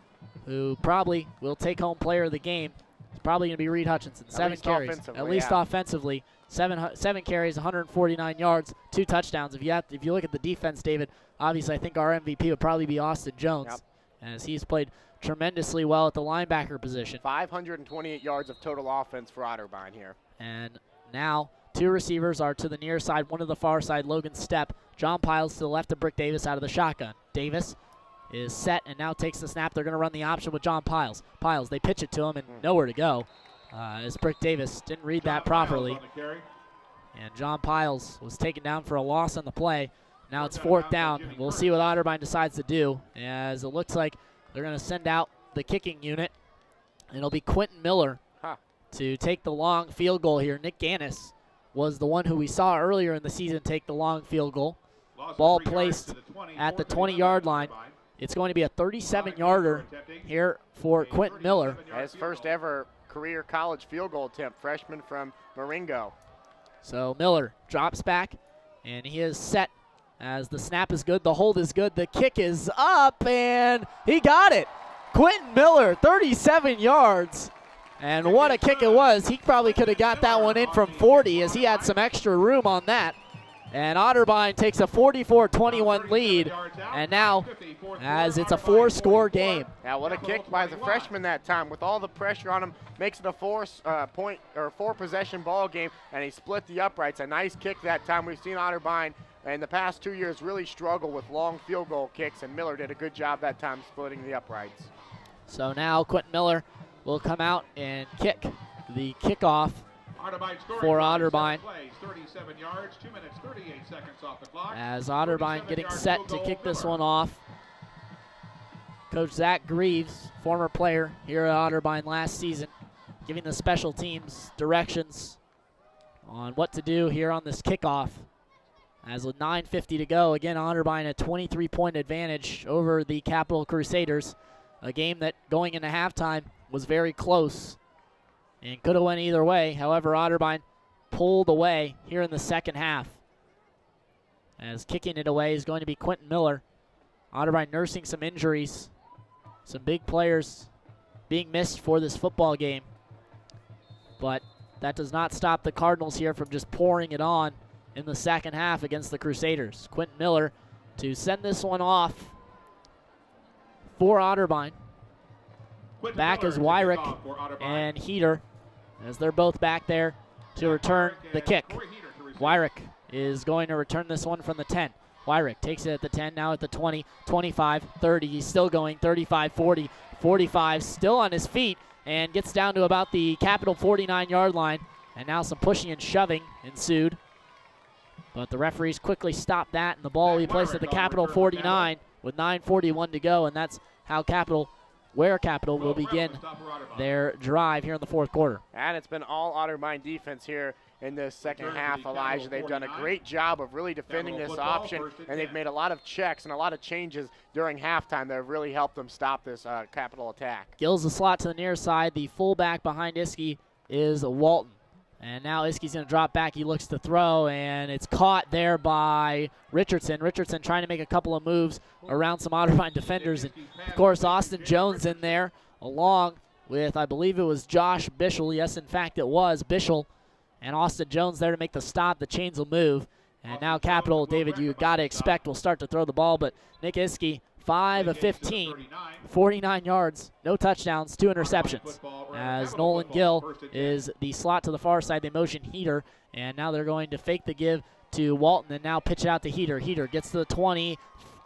who probably will take home player of the game is probably going to be Reed Hutchinson. 7 carries, at least offensively. 7 carries, 149 yards, 2 touchdowns. If you look at the defense, David, obviously I think our MVP would probably be Austin Jones, as he's played tremendously well at the linebacker position. 528 yards of total offense for Otterbein here. And now 2 receivers are to the near side, 1 to the far side, Logan Stepp. John Piles to the left of Brick Davis out of the shotgun. Davis is set and now takes the snap. They're going to run the option with John Piles. Piles, they pitch it to him and nowhere to go. As Brick Davis didn't read that properly. And John Piles was taken down for a loss on the play. Now it's 4th down. We'll see what Otterbein decides to do, as it looks like they're going to send out the kicking unit. It'll be Quentin Miller to take the long field goal here. Nick Gannis was the one who we saw earlier in the season take the long field goal. Ball placed at the 20-yard line. It's going to be a 37-yarder here for Quentin Miller. His first ever career college field goal attempt, freshman from Marengo. So Miller drops back, and he is set as the snap is good, the hold is good, the kick is up, and he got it. Quentin Miller, 37 yards. And what a kick it was. He probably could have got that one in from 40, as he had some extra room on that. And Otterbein takes a 44-21 lead, and now as it's a 4-score game. Now what a kick by the freshman that time, with all the pressure on him, makes it a 4-possession ball game, and he split the uprights. A nice kick that time. We've seen Otterbein in the past 2 years really struggle with long field goal kicks, and Miller did a good job that time splitting the uprights. So now Quentin Miller will come out and kick the kickoff for Otterbein. 37 yards, 2 minutes, 38 seconds off the clock. As Otterbein getting set to kick this one off. Coach Zach Greaves, former player here at Otterbein last season, giving the special teams directions on what to do here on this kickoff. As with 9:50 to go, again, Otterbein a 23-point advantage over the Capital Crusaders. A game that going into halftime was very close and could have went either way. However, Otterbein pulled away here in the second half. As kicking it away is going to be Quentin Miller. Otterbein nursing some injuries. Some big players being missed for this football game. But that does not stop the Cardinals here from just pouring it on in the second half against the Crusaders. Quentin Miller to send this one off for Otterbein. Back is Wyrick and Heater, as they're both back there to return the kick. Wyrick is going to return this one from the 10. Wyrick takes it at the 10, now at the 20, 25, 30. He's still going, 35, 40, 45, still on his feet, and gets down to about the Capital 49-yard line. And now some pushing and shoving ensued. But the referees quickly stopped that, and the ball will be placed at the Capital 49 with 9:41 to go, and that's how Capital will begin their drive here in the fourth quarter. And it's been all Otterbein defense here in the second half, Elijah. They've done a great job of really defending this option, and they've made a lot of checks and a lot of changes during halftime that have really helped them stop this Capital attack. Gills the slot to the near side. The fullback behind Iskey is Walton. And now Iskey's going to drop back. He looks to throw, and it's caught there by Richardson. Richardson trying to make a couple of moves around some Otterbein defenders. And, of course, Austin Jones in there, along with, I believe it was Josh Bischel. Yes, in fact, it was Bischel. And Austin Jones there to make the stop. The chains will move. And now Capital, David, you got to expect, will start to throw the ball. But Nick Iskey, 5 of 15, 49 yards, no touchdowns, 2 interceptions. As Nolan Gill is the slot to the far side, they motion Heater, and now they're going to fake the give to Walton and now pitch it out to Heater. Heater gets to the 20,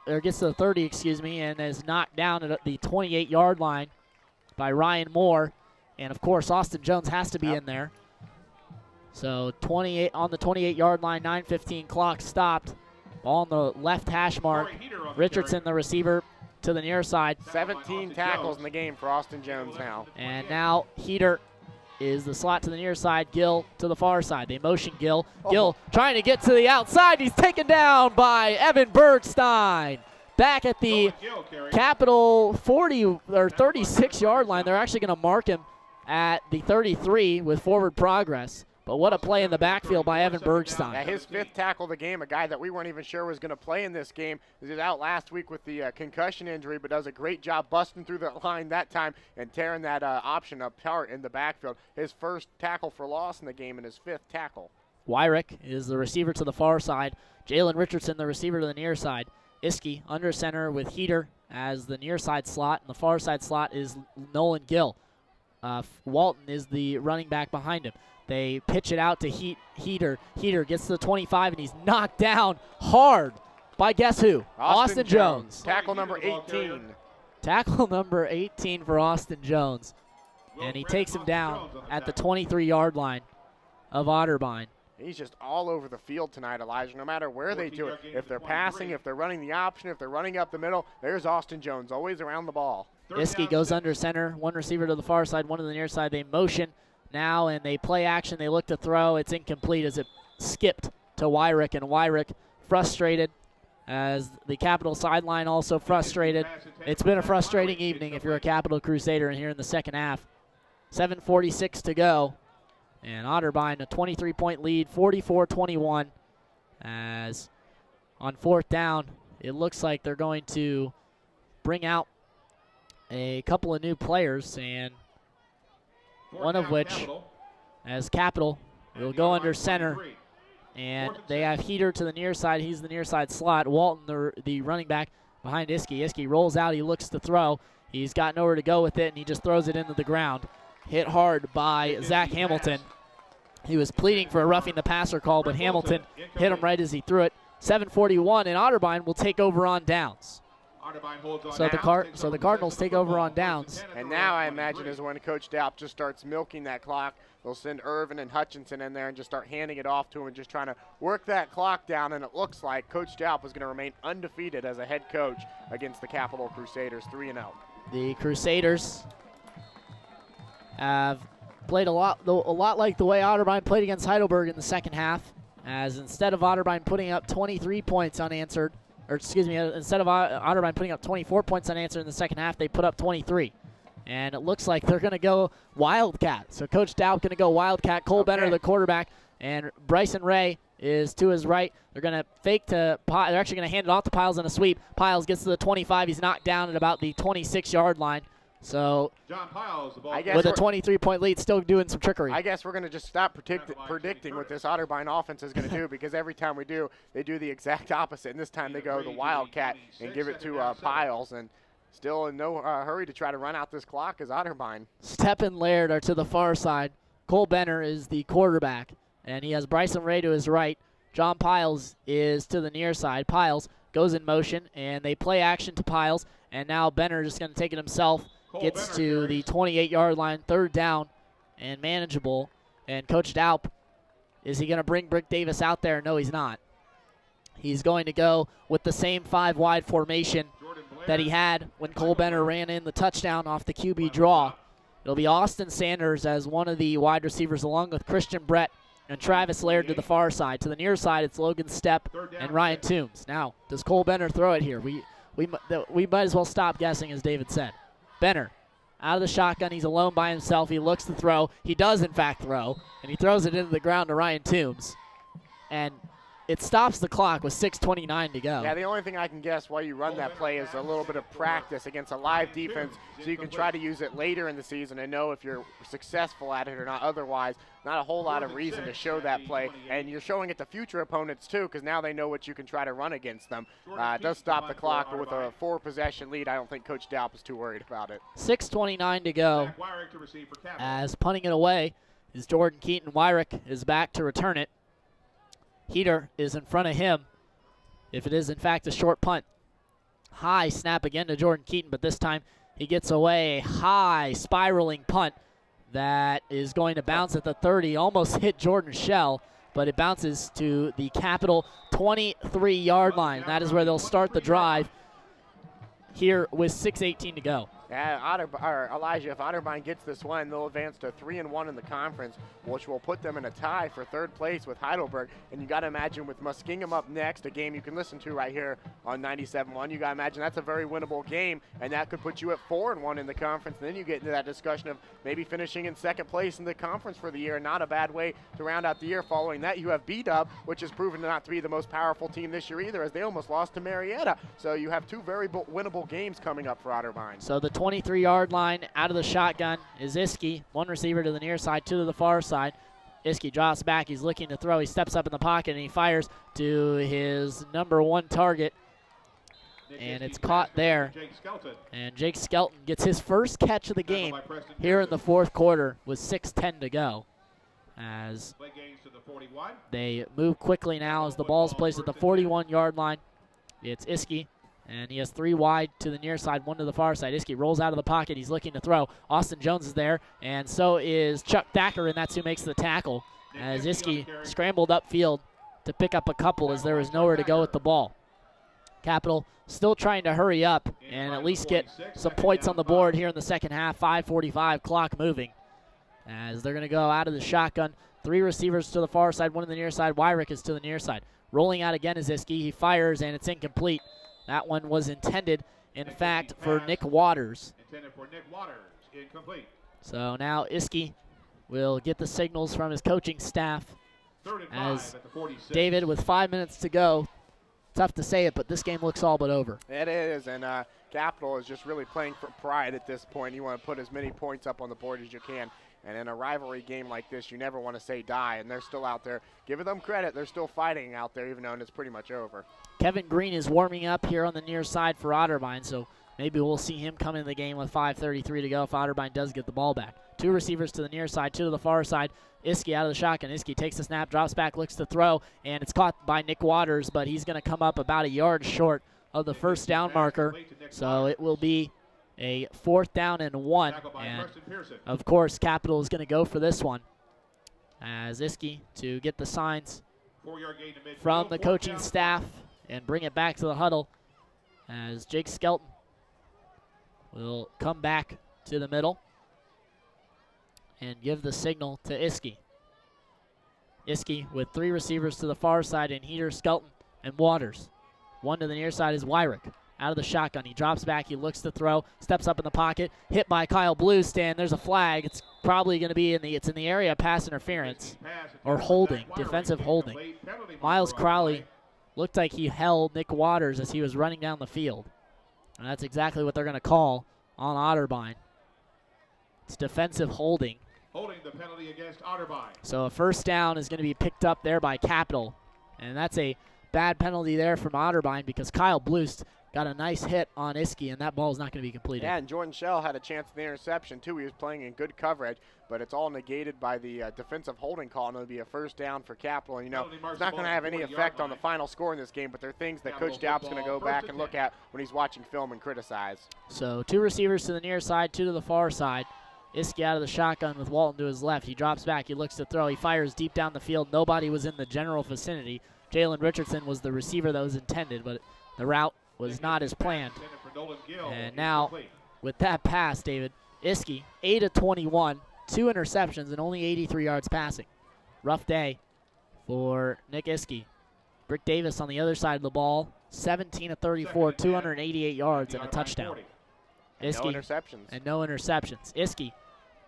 or gets to the 30, excuse me, and is knocked down at the 28-yard line by Ryan Moore. And of course, Austin Jones has to be in there. So 28 on the 28-yard line, 9:15 clock stopped. Ball on the left hash mark. Richardson, the receiver, to the near side. 17 tackles in the game for Austin Jones now. And now Heater is the slot to the near side. Gill to the far side. They motion Gill. Gill trying to get to the outside. He's taken down by Evan Bergstein. back at the Capital 40 or 36-yard line. They're actually going to mark him at the 33 with forward progress. But what a play in the backfield by Evan Bergstein. Yeah, his 5th tackle of the game, a guy that we weren't even sure was going to play in this game. He was out last week with the concussion injury, but does a great job busting through the line that time and tearing that option apart in the backfield. His 1st tackle for loss in the game and his 5th tackle. Wyrick is the receiver to the far side. Jalen Richardson, the receiver to the near side. Iskey under center with Heater as the near side slot, and the far side slot is Nolan Gill. Walton is the running back behind him. They pitch it out to Heater. Heater gets to the 25, and he's knocked down hard by guess who? Austin Jones. Tackle number 18. Tackle number 18 for Austin Jones. And he takes him down at the 23-yard line of Otterbein. He's just all over the field tonight, Elijah, no matter where they do it. If they're passing, if they're running the option, if they're running up the middle, there's Austin Jones, always around the ball. Iskey goes under center, one receiver to the far side, one to the near side. They motion now, and they play action. They look to throw. It's incomplete as it skipped to Wyrick, and Wyrick frustrated as the Capital sideline also frustrated. It's been a frustrating evening if you're a Capital Crusader here in the second half. 7:46 to go, and Otterbein a 23-point lead, 44-21, as on 4th down, it looks like they're going to bring out a couple of new players, and one of which, as Capital, will go under center. And they have Heater to the near side. He's the near side slot. Walton, the running back, behind Iskey. Iskey rolls out. He looks to throw. He's got nowhere to go with it, and he just throws it into the ground. Hit hard by Zach Hamilton. He was pleading for a roughing the passer call, but Hamilton hit him right as he threw it. 7:41, and Otterbein will take over on downs. So the Cardinals take over on downs. And now I imagine is when Coach Daup just starts milking that clock. They'll send Irvin and Hutchinson in there and just start handing it off to him and just trying to work that clock down. And it looks like Coach Daup is going to remain undefeated as a head coach against the Capital Crusaders, 3-0. The Crusaders have played a lot like the way Otterbein played against Heidelberg in the second half, as instead of Otterbein putting up 23 points unanswered, instead of Otterbein putting up 24 points unanswered in the second half, they put up 23. And it looks like they're going to go Wildcat. So Coach Daup going to go Wildcat. Cole Benner, the quarterback, and Bryson Ray is to his right. They're going to fake to Piles. They're actually going to hand it off to Piles in a sweep. Piles gets to the 25. He's knocked down at about the 26-yard line. So John Piles, the ball with a 23-point lead, still doing some trickery. I guess we're going to just stop predicting what this Otterbein offense is going to do, because every time we do, they do the exact opposite. And this time they go the Wildcat and give it to Piles. And still in no hurry to try to run out this clock is Otterbein. Stepp and Laird are to the far side. Cole Benner is the quarterback, and he has Bryson Ray to his right. John Piles is to the near side. Piles goes in motion, and they play action to Piles. And now Benner just going to take it himself. Gets to the 28-yard line, 3rd down, and manageable. And Coach Daup, is he going to bring Brick Davis out there? No, he's not. He's going to go with the same 5-wide formation that he had when Cole Benner ran in the touchdown off the QB draw. It'll be Austin Sanders as one of the wide receivers, along with Christian Brett and Travis Laird to the far side. To the near side, it's Logan Stepp and Ryan Toombs. Now, does Cole Benner throw it here? We might as well stop guessing, as David said. Benner out of the shotgun. He's alone by himself. He looks to throw. He does, in fact, throw. And he throws it into the ground to Ryan Toombs. And it stops the clock with 6:29 to go. Yeah, the only thing I can guess why you run that play is a little bit of practice against a live defense, so you can try to use it later in the season and know if you're successful at it or not. Otherwise, not a whole lot of reason to show that play. And you're showing it to future opponents, too, because now they know what you can try to run against them. It does stop the clock, but with a 4-possession lead, I don't think Coach Daup is too worried about it. 6:29 to go. As punting it away is Jordan Keaton. Wyrick is back to return it. Heater is in front of him, if it is, in fact, a short punt. High snap again to Jordan Keaton, but this time he gets away. A high spiraling punt that is going to bounce at the 30. Almost hit Jordan Shell, but it bounces to the Capital 23-yard line. That is where they'll start the drive here with 6:18 to go. Elijah, if Otterbein gets this one, they'll advance to 3-1 in the conference, which will put them in a tie for third place with Heidelberg. And you got to imagine with Muskingum up next, a game you can listen to right here on 97.1, you got to imagine that's a very winnable game, and that could put you at 4-1 in the conference. And then you get into that discussion of maybe finishing in second place in the conference for the year. Not a bad way to round out the year. Following that, you have B-Dub, which has proven not to be the most powerful team this year either, as they almost lost to Marietta. So you have two very winnable games coming up for Otterbein. So the 23-yard line out of the shotgun is Iski. One receiver to the near side, two to the far side. Iski drops back. He's looking to throw. He steps up in the pocket, and he fires to his #1 target. And it's caught there. And Jake Skelton gets his first catch of the game here in the fourth quarter with 6:10 to go. As they move quickly now as the ball's placed at the 41-yard line. It's Iski. And he has 3 wide to the near side, 1 to the far side. Iski rolls out of the pocket. He's looking to throw. Austin Jones is there, and so is Chuck Thacker, and that's who makes the tackle. As Iski scrambled upfield to pick up a couple as there was nowhere to go with the ball. Capital still trying to hurry up and at least get some points on the board here in the second half. 5:45, clock moving. As they're going to go out of the shotgun. 3 receivers to the far side, 1 to the near side. Wyrick is to the near side. Rolling out again is Iski. He fires, and it's incomplete. That one was intended, in fact, for Nick Waters. Intended for Nick Waters, incomplete. So now Iski will get the signals from his coaching staff. As David, with 5 minutes to go, tough to say it, but this game looks all but over. It is, and Capital is just really playing for pride at this point. You want to put as many points up on the board as you can. And in a rivalry game like this, you never want to say die, and they're still out there. Giving them credit, they're still fighting out there, even though it's pretty much over. Kevin Green is warming up here on the near side for Otterbein, so maybe we'll see him come in the game with 5:33 to go if Otterbein does get the ball back. 2 receivers to the near side, 2 to the far side. Iski out of the shotgun. Iski takes the snap, drops back, looks to throw, and it's caught by Nick Waters, but he's going to come up about a yard short of the first down marker, so it will be a 4th down and 1, and of course Capital is going to go for this one as Iski to get the signs from the coaching staff and bring it back to the huddle as Jake Skelton will come back to the middle and give the signal to Iski. Iski with 3 receivers to the far side in Heater, Skelton, and Waters. 1 to the near side is Wyrick. Out of the shotgun, he drops back, he looks to throw, steps up in the pocket, hit by Kyle Bluestan. There's a flag. It's probably going to be in the area of pass interference or holding, defensive holding. Miles Crowley looked like he held Nick Waters as he was running down the field. And that's exactly what they're going to call on Otterbein. It's defensive holding. Holding the penalty against Otterbein. So a first down is going to be picked up there by Capital. And that's a bad penalty there from Otterbein because Kyle Blust got a nice hit on Iski, and that ball is not going to be completed. Yeah, and Jordan Shell had a chance at the interception, too. He was playing in good coverage, but it's all negated by the defensive holding call, and it'll be a first down for Capital. And, you know, it's not going to have any effect on the final score in this game, but they're things that Coach Daup's going to go back and look at when he's watching film and criticize. So 2 receivers to the near side, 2 to the far side. Iski out of the shotgun with Walton to his left. He drops back. He looks to throw. He fires deep down the field. Nobody was in the general vicinity. Jalen Richardson was the receiver that was intended, but the route was not as planned. And now, with that pass, David, Iski, 8 of 21, 2 interceptions, and only 83 yards passing. Rough day for Nick Iski. Brick Davis on the other side of the ball, 17 of 34, 288 yards, and a touchdown. Iski, no interceptions. And no interceptions. Iski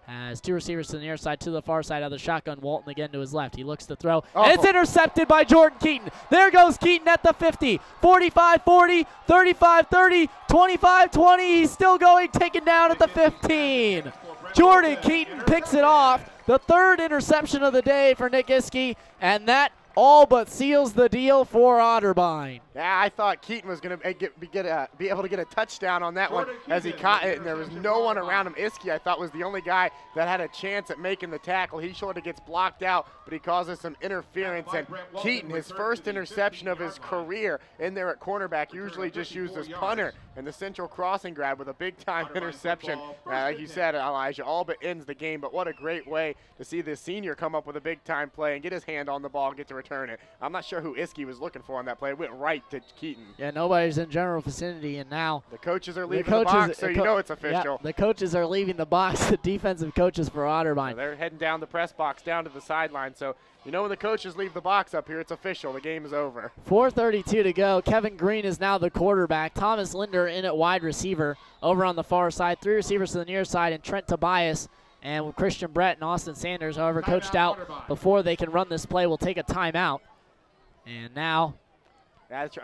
has 2 receivers to the near side, to the far side of the shotgun. Walton again to his left. He looks to throw, and it's intercepted by Jordan Keaton. There goes Keaton at the 50, 45-40, 35-30, 25-20. He's still going, taken down at the 15. Jordan Keaton picks it off. The 3rd interception of the day for Nick Iski, and that all but seals the deal for Otterbein. Yeah, I thought Keaton was going to be able to get a touchdown on that one as he caught it, and there was no one around him. Iski, I thought, was the only guy that had a chance at making the tackle. He sort of gets blocked out, but he causes some interference, and Keaton, his first interception of his career in there at cornerback, usually just used as punter, and the central crossing grab with a big-time interception. Like you said, Elijah, all but ends the game, but what a great way to see this senior come up with a big-time play and get his hand on the ball and get to return it. I'm not sure who Iskey was looking for on that play. It went right to Keaton. Yeah, nobody's in general vicinity, and now the coaches are leaving the box, so you know it's official. Yeah, the coaches are leaving the box, the defensive coaches for Otterbein. So they're heading down the press box, down to the sideline. So you know when the coaches leave the box up here, it's official. The game is over. 4:32 to go. Kevin Green is now the quarterback. Thomas Linder in at wide receiver over on the far side. 3 receivers to the near side, and Trent Tobias and Christian Brett and Austin Sanders, however, coached out before they can run this play, will take a timeout. And now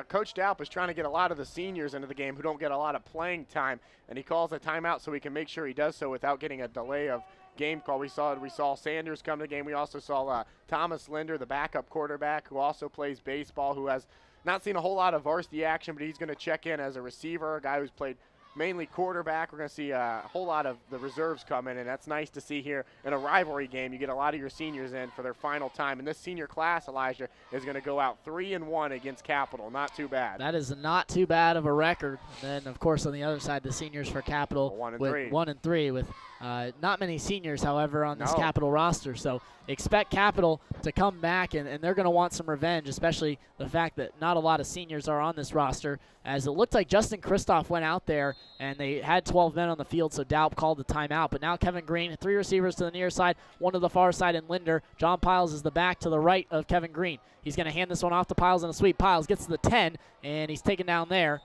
Coach Daup is trying to get a lot of the seniors into the game who don't get a lot of playing time, and he calls a timeout so he can make sure he does so without getting a delay of game call. We saw Sanders come to the game. We also saw Thomas Linder, the backup quarterback, who also plays baseball, who has not seen a whole lot of varsity action, but he's going to check in as a receiver, a guy who's played mainly quarterback. We're going to see a whole lot of the reserves come in, and that's nice to see here in a rivalry game. You get a lot of your seniors in for their final time, and this senior class, Elijah, is going to go out 3-1 against Capital. Not too bad. That is not too bad of a record. And then, of course, on the other side, the seniors for Capital 1-3 with not many seniors, however, on this Capital roster. So expect Capital to come back, and they're going to want some revenge, especially the fact that not a lot of seniors are on this roster, as it looked like Justin Kristoff went out there, and they had 12 men on the field, so Daup called the timeout. But now Kevin Green, 3 receivers to the near side, 1 to the far side, and Linder. John Piles is the back to the right of Kevin Green. He's going to hand this one off to Piles in a sweep. Piles gets to the 10, and he's taken down there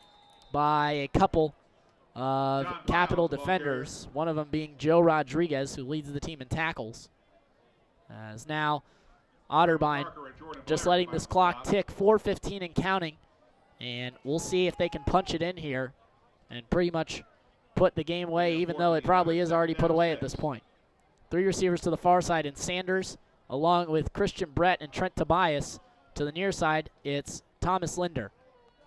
by a couple of Capital defenders, one of them being Joe Rodriguez, who leads the team in tackles. As now Otterbein just letting this clock tick, 4:15 and counting, and we'll see if they can punch it in here and pretty much put the game away, even though it probably is already put away at this point. 3 receivers to the far side, and Sanders, along with Christian Brett and Trent Tobias. To the near side, it's Thomas Linder.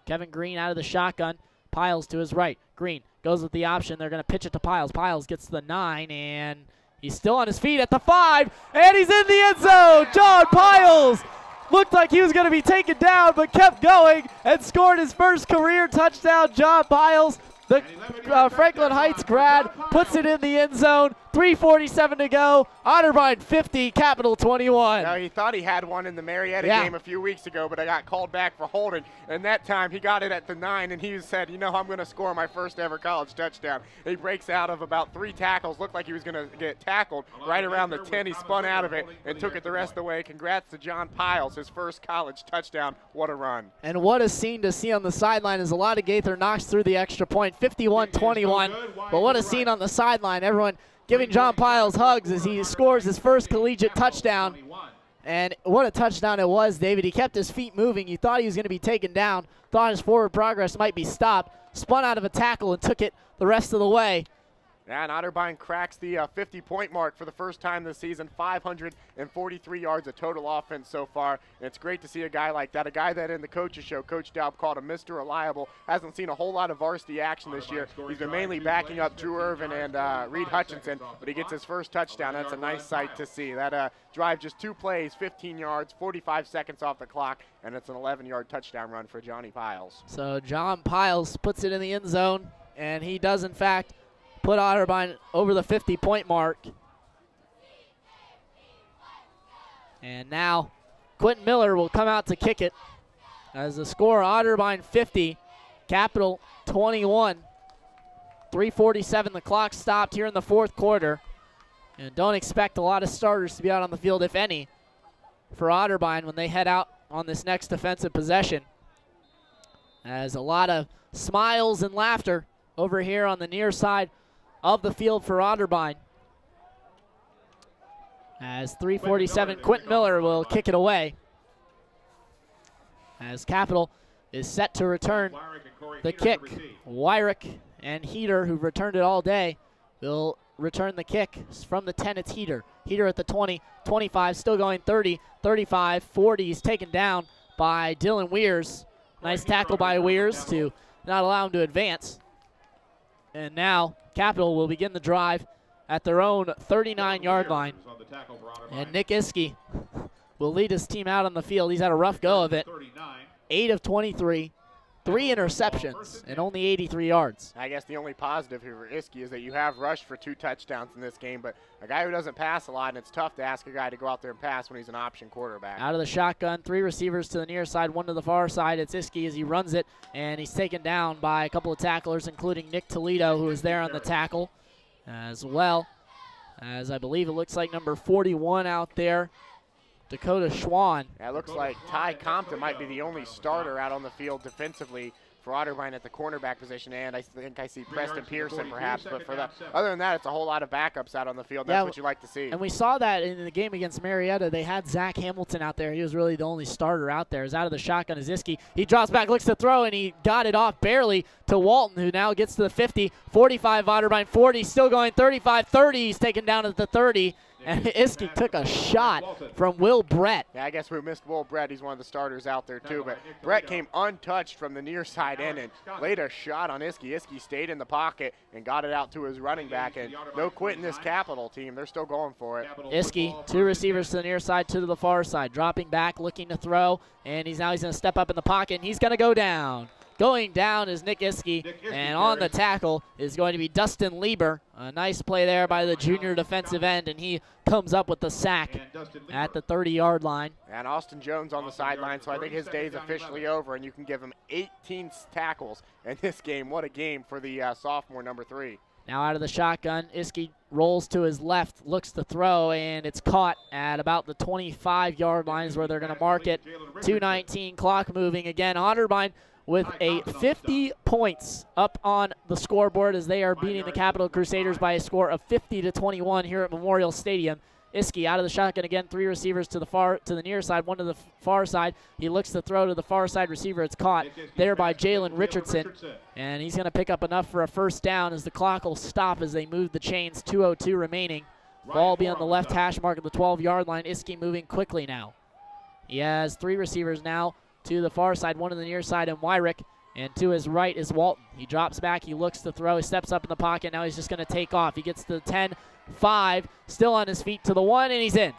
Kevin Green out of the shotgun. Piles to his right. Green goes with the option. They're going to pitch it to Piles. Piles gets to the 9, and he's still on his feet at the 5, and he's in the end zone. John Piles looked like he was going to be taken down, but kept going and scored his first career touchdown. John Piles, the Franklin Heights grad, puts it in the end zone. 3:47 to go. Otterbein 50, Capital 21. Now, he thought he had one in the Marietta game a few weeks ago, but I got called back for holding. And that time he got it at the 9, and he said, you know, I'm going to score my first ever college touchdown. He breaks out of about 3 tackles. Looked like he was going to get tackled right around the 10. He spun out of it and took it the rest of the way. Congrats to John Piles, his first college touchdown. What a run. And what a scene to see on the sideline as Alada Gaither knocks through the extra point, 51-21. But what a scene on the sideline. Everyone giving John Piles hugs as he scores his first collegiate touchdown. And what a touchdown it was, David. He kept his feet moving. You thought he was going to be taken down, thought his forward progress might be stopped, spun out of a tackle and took it the rest of the way. And Otterbein cracks the 50-point mark for the first time this season, 543 yards of total offense so far. And it's great to see a guy like that, a guy that in the coaches show, Coach Daup called him Mr. Reliable. Hasn't seen a whole lot of varsity action this year. He's been mainly backing up Drew Irvin and Reed Hutchinson, but he gets his first touchdown. That's a nice sight to see. That drive, just 2 plays, 15 yards, 45 seconds off the clock, and it's an 11-yard touchdown run for Johnny Piles. So John Piles puts it in the end zone, and he does, in fact, put Otterbein over the 50-point mark. And now Quentin Miller will come out to kick it as the score, Otterbein 50, Capital 21. 3:47, the clock stopped here in the 4th quarter. And don't expect a lot of starters to be out on the field, if any, for Otterbein when they head out on this next defensive possession. As a lot of smiles and laughter over here on the near side of the field for Otterbein. As 3:47, Quentin Miller will kick it away. As Capital is set to return the kick. Wyrick and Heater, who've returned it all day, will return the kick. From the 10, it's Heater. Heater at the 20, 25, still going 30, 35, 40. He's taken down by Dylan Weirs. Nice tackle by Weirs to not allow him to advance. And now Capital will begin the drive at their own 39-yard line. And Nick Iskey will lead his team out on the field. He's had a rough go of it. 8 of 23, 3 interceptions and only 83 yards. I guess the only positive here for Iski is that you have rushed for 2 touchdowns in this game, but a guy who doesn't pass a lot, and it's tough to ask a guy to go out there and pass when he's an option quarterback. Out of the shotgun, 3 receivers to the near side, 1 to the far side. It's Iski as he runs it, and he's taken down by a couple of tacklers, including Nick Toledo, who is there on the tackle, as well as I believe it looks like number 41 out there, Dakota Schwann. Yeah, it looks like Ty Compton might be the only starter out on the field defensively for Otterbein at the cornerback position, and I think I see Preston Pearson perhaps, but for that, other than that, it's a whole lot of backups out on the field. That's what you like to see. And we saw that in the game against Marietta. They had Zach Hamilton out there. He was really the only starter out there. He's out of the shotgun is Iski. He drops back, looks to throw, and he got it off barely to Walton, who now gets to the 50, 45 Otterbein, 40, still going 35, 30. He's taken down at the 30. And Iski took a shot from Will Brett. Yeah, I guess we missed Will Brett. He's one of the starters out there too. But Brett came untouched from the near side end and laid a shot on Iski. Iski stayed in the pocket and got it out to his running back. And no quit in this Capital team. They're still going for it. Iski, 2 receivers to the near side, 2 to the far side. Dropping back, looking to throw. And he's going to step up in the pocket, and he's going to go down. Going down is Nick Iski, and on the tackle is going to be Dustin Lieber. A nice play there by the junior defensive end, and he comes up with the sack at the 30-yard line. And Austin Jones on the sideline, so I think his day is officially over, and you can give him 18 tackles in this game. What a game for the sophomore, number 3. Now out of the shotgun, Iski rolls to his left, looks to throw, and it's caught at about the 25-yard line is where they're going to mark it. 2:19 clock moving again. Otterbein with a 50 points up on the scoreboard as they are beating the Capital Crusaders by a score of 50-21 here at Memorial Stadium. Iski out of the shotgun again, 3 receivers to the near side, 1 to the far side. He looks to throw to the far side receiver. It's caught there by Jalen Richardson, and he's going to pick up enough for a first down as the clock will stop as they move the chains. 2:02 remaining. Ball will be on the left hash mark at the 12-yard line. Iski moving quickly now. He has 3 receivers now to the far side, 1 to the near side, and Wyrick. And to his right is Walton. He drops back, he looks to throw, he steps up in the pocket, now he's just going to take off. He gets to the 10, 5, still on his feet to the 1, and he's in.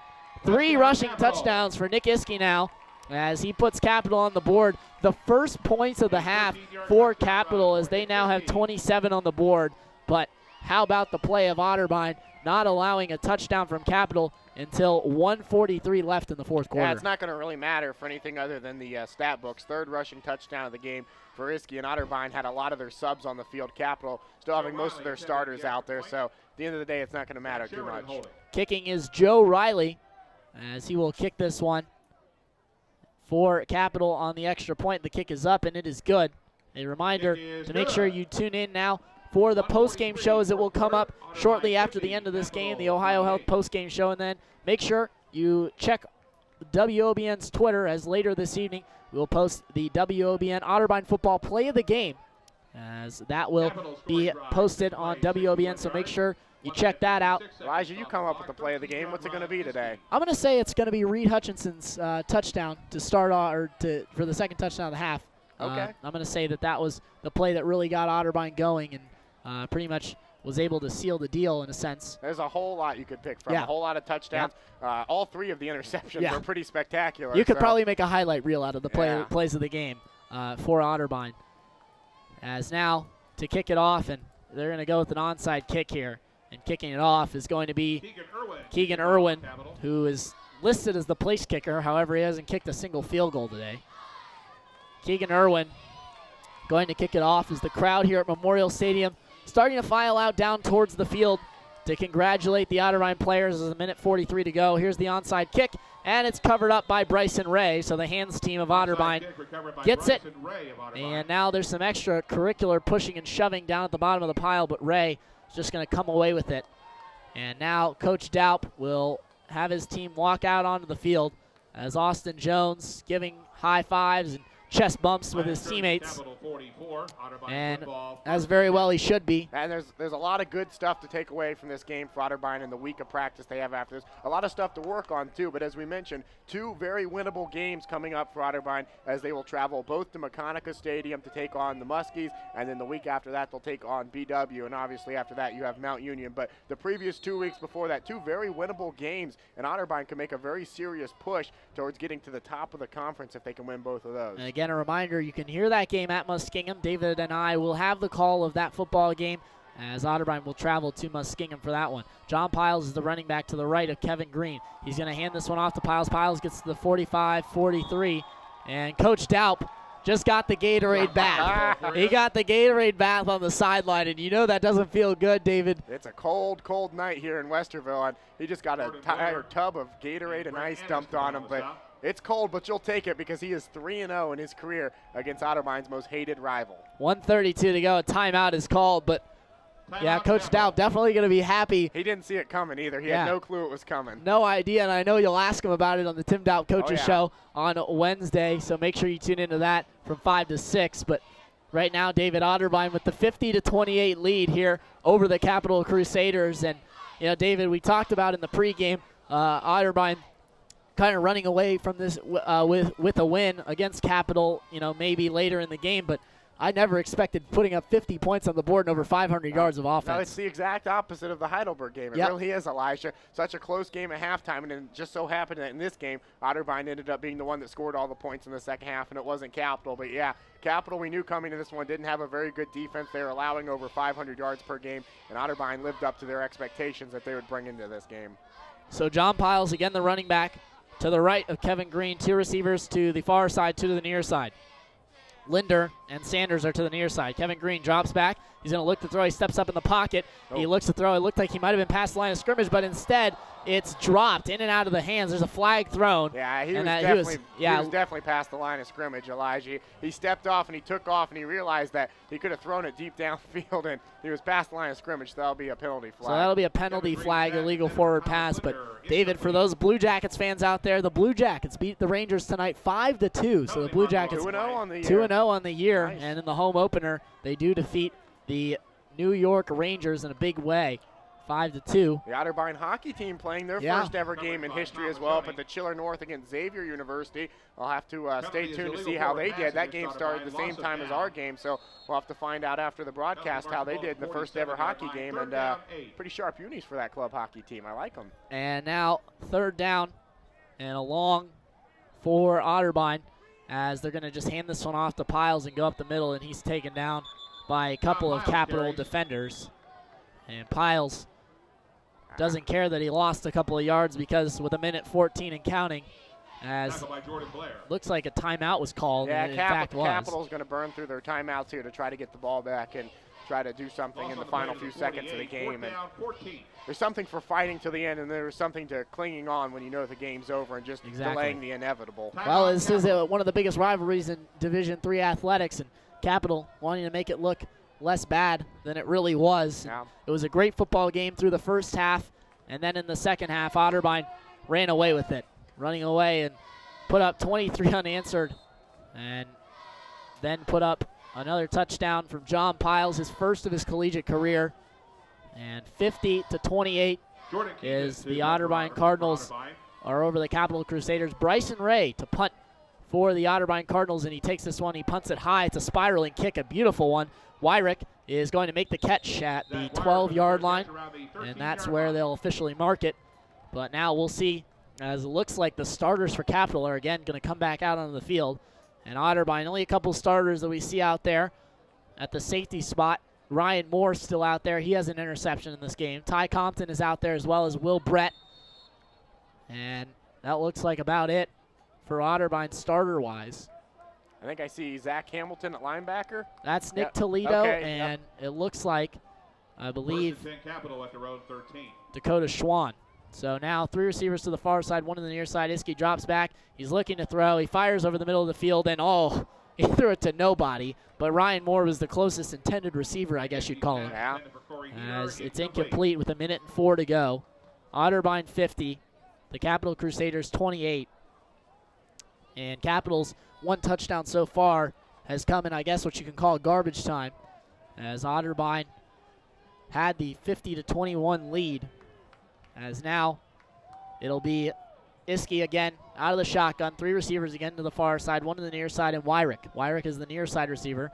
3 rushing touchdowns for Nick Iski now as he puts Capital on the board. The first points of the half for Capital as they now have 27 on the board. But how about the play of Otterbein not allowing a touchdown from Capital until 1:43 left in the fourth quarter. Yeah, it's not going to really matter for anything other than the stat books. 3rd rushing touchdown of the game for Iski, and Otterbein had a lot of their subs on the field. Capital still having most of their starters out there, so at the end of the day, it's not going to matter too much. Kicking is Joe Riley as he will kick this one for Capital on the extra point. The kick is up, and it is good. A reminder to make sure you tune in now for the post-game show as it will come up shortly after the end of this game, the Ohio Health post-game show. And then make sure you check WOBN's Twitter as later this evening we will post the WOBN Otterbein football play of the game as that will be posted on WOBN. So make sure you check that out. Elijah, you come up with the play of the game. What's it going to be today? I'm going to say it's going to be Reed Hutchinson's touchdown to start for the second touchdown of the half. Okay. I'm going to say that was the play that really got Otterbein going and pretty much was able to seal the deal in a sense. There's a whole lot you could pick from. A whole lot of touchdowns. All 3 of the interceptions were pretty spectacular. You could probably make a highlight reel out of the plays of the game for Otterbein. As now to kick it off, and they're going to go with an onside kick here. And kicking it off is going to be Keegan Irwin, who is listed as the place kicker. However, he hasn't kicked a single field goal today. Keegan Irwin going to kick it off as the crowd here at Memorial Stadium starting to file out down towards the field to congratulate the Otterbein players. There's a minute 43 to go. Here's the onside kick, and it's covered up by Bryson Ray. So the hands team of Otterbein gets it. And now there's some extracurricular pushing and shoving down at the bottom of the pile, but Ray is just going to come away with it. And now Coach Daup will have his team walk out onto the field as Austin Jones giving high fives and chest bumps with his teammates, and as very well he should be. And there's a lot of good stuff to take away from this game for Otterbein and the week of practice they have after this. A lot of stuff to work on too, but as we mentioned, 2 very winnable games coming up for Otterbein as they will travel both to Maconica Stadium to take on the Muskies, and then the week after that they'll take on BW, and obviously after that you have Mount Union. But the previous 2 weeks before that, 2 very winnable games, and Otterbein can make a very serious push towards getting to the top of the conference if they can win both of those. And again, again, a reminder, you can hear that game at Muskingum. David and I will have the call of that football game as Otterbein will travel to Muskingum for that one. John Piles is the running back to the right of Kevin Green. He's going to hand this one off to Piles. Piles gets to the 45-43, and Coach Daup just got the Gatorade bath. He got the Gatorade bath on the sideline, and you know that doesn't feel good, David. It's a cold, cold night here in Westerville, and he just got a tub of Gatorade and ice dumped on him. But it's cold, but you'll take it because he is 3-0 in his career against Otterbein's most hated rival. 1:32 to go. A timeout is called, but yeah, Coach Daup definitely going to be happy. He didn't see it coming either. He had no clue it was coming. No idea, and I know you'll ask him about it on the Tim Daup Coaches Show on Wednesday, so make sure you tune into that from 5 to 6. But right now, David, Otterbein with the 50-28 lead here over the Capital Crusaders. And, you know, David, we talked about in the pregame, Otterbein kind of running away from this with a win against Capital, you know, maybe later in the game, but I never expected putting up 50 points on the board and over 500 yards of offense. No, it's the exact opposite of the Heidelberg game. It really is, Elijah. Such a close game at halftime, and then just so happened that in this game, Otterbein ended up being the one that scored all the points in the second half, and it wasn't Capital. But, yeah, Capital, we knew coming to this one, didn't have a very good defense. They were allowing over 500 yards per game, and Otterbein lived up to their expectations that they would bring into this game. So John Piles, again, the running back, to the right of Kevin Green. 2 receivers to the far side, 2 to the near side. Linder and Sanders are to the near side. Kevin Green drops back. He's going to look to throw. He steps up in the pocket. He looks to throw. It looked like he might have been past the line of scrimmage, but instead it's dropped in and out of the hands. There's a flag thrown. Yeah, he was definitely past the line of scrimmage, Elijah. He stepped off and he took off and he realized that he could have thrown it deep downfield and he was past the line of scrimmage, so that'll be a penalty flag. So that'll be a penalty flag, illegal forward pass. But, David, for those Blue Jackets fans out there, the Blue Jackets beat the Rangers tonight 5-2. So the Blue Jackets 2-0 on the year. 2-0 on the year. Nice. And in the home opener, they do defeat the New York Rangers in a big way, 5-2. The Otterbein hockey team playing their first ever game in history as well up at the Chiller North against Xavier University. I'll have to stay tuned to see how they did. That game started the same time as our game, so we'll have to find out after the broadcast how they did in the first ever hockey game. And pretty sharp unis for that club hockey team. I like them. And now 3rd down and a long for Otterbein as they're going to just hand this one off to Piles and go up the middle, and he's taken down by a couple of Capital defenders. And Piles doesn't care that he lost a couple of yards because with 1:14 and counting, as looks like a timeout was called. Yeah, and in fact was. Capital's going to burn through their timeouts here to try to get the ball back and try to do something in the final few seconds of the game. And there's something for fighting to the end, and there's something to clinging on when you know the game's over and just delaying the inevitable. Well, this is one of the biggest rivalries in Division III athletics, and Capital wanting to make it look less bad than it really was. Yeah. It was a great football game through the first half, and then in the second half, Otterbein ran away with it, running away and put up 23 unanswered, and then put up another touchdown from John Piles, his first of his collegiate career. And 50-28 is the Otterbein Cardinals are over the Capital Crusaders. Bryson Ray to punt for the Otterbein Cardinals, and he takes this one. He punts it high. It's a spiraling kick, a beautiful one. Wyrick is going to make the catch at the 12-yard line, and that's where they'll officially mark it. But now we'll see, as it looks like the starters for Capital are again going to come back out onto the field. And Otterbein, only a couple starters that we see out there at the safety spot. Ryan Moore still out there. He has an interception in this game. Ty Compton is out there as well as Will Brett. And that looks like about it for Otterbein starter-wise. I think I see Zach Hamilton at linebacker. That's Nick Toledo, and it looks like, I believe, Dakota Schwann. So now 3 receivers to the far side, 1 to the near side. Iskey drops back. He's looking to throw. He fires over the middle of the field, and he threw it to nobody. But Ryan Moore was the closest intended receiver, I guess you'd call him. Yeah. As it's incomplete with 1:04 to go. Otterbein 50, the Capital Crusaders 28. And Capital's 1 touchdown so far has come in, I guess, what you can call garbage time, as Otterbein had the 50-21 lead. As now it'll be Iskey again out of the shotgun. 3 receivers again to the far side, 1 to the near side, and Wyrick. Wyrick is the near side receiver.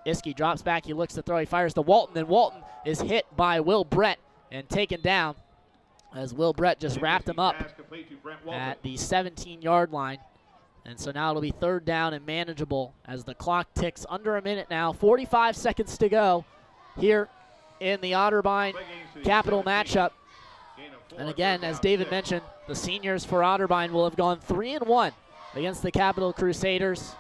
Iskey drops back. He looks to throw. He fires to Walton, and Walton is hit by Will Brett and taken down as Will Brett just wrapped him up at the 17-yard line. And so now it'll be 3rd down and manageable as the clock ticks under a minute now. 45 seconds to go here in the Otterbein Capital matchup. And again, as David mentioned, the seniors for Otterbein will have gone 3-1 against the Capital Crusaders.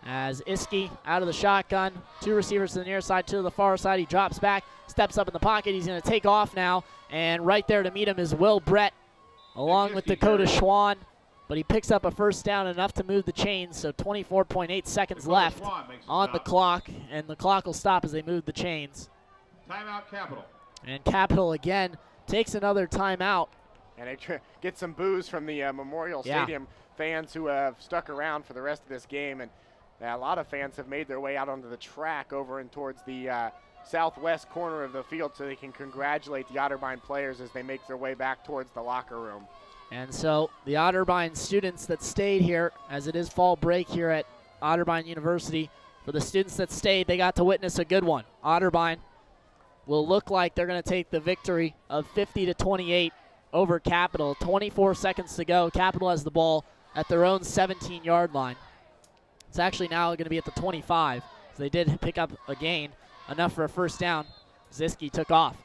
As Iski out of the shotgun, 2 receivers to the near side, 2 to the far side. He drops back, steps up in the pocket. He's going to take off now. And right there to meet him is Will Brett, along with Dakota Schwann. But he picks up a 1st down, enough to move the chains. So 24.8 seconds left on the clock. And the clock will stop as they move the chains. Timeout, Capital. And Capital again takes another timeout. And they get some boos from the Memorial Stadium fans who have stuck around for the rest of this game. And a lot of fans have made their way out onto the track over and towards the southwest corner of the field so they can congratulate the Otterbein players as they make their way back towards the locker room. And so the Otterbein students that stayed here, as it is fall break here at Otterbein University, for the students that stayed, they got to witness a good one. Otterbein will look like they're going to take the victory of 50-28 over Capital. 24 seconds to go. Capital has the ball at their own 17-yard line. It's actually now going to be at the 25. So they did pick up a gain, enough for a 1st down. Ziski took off.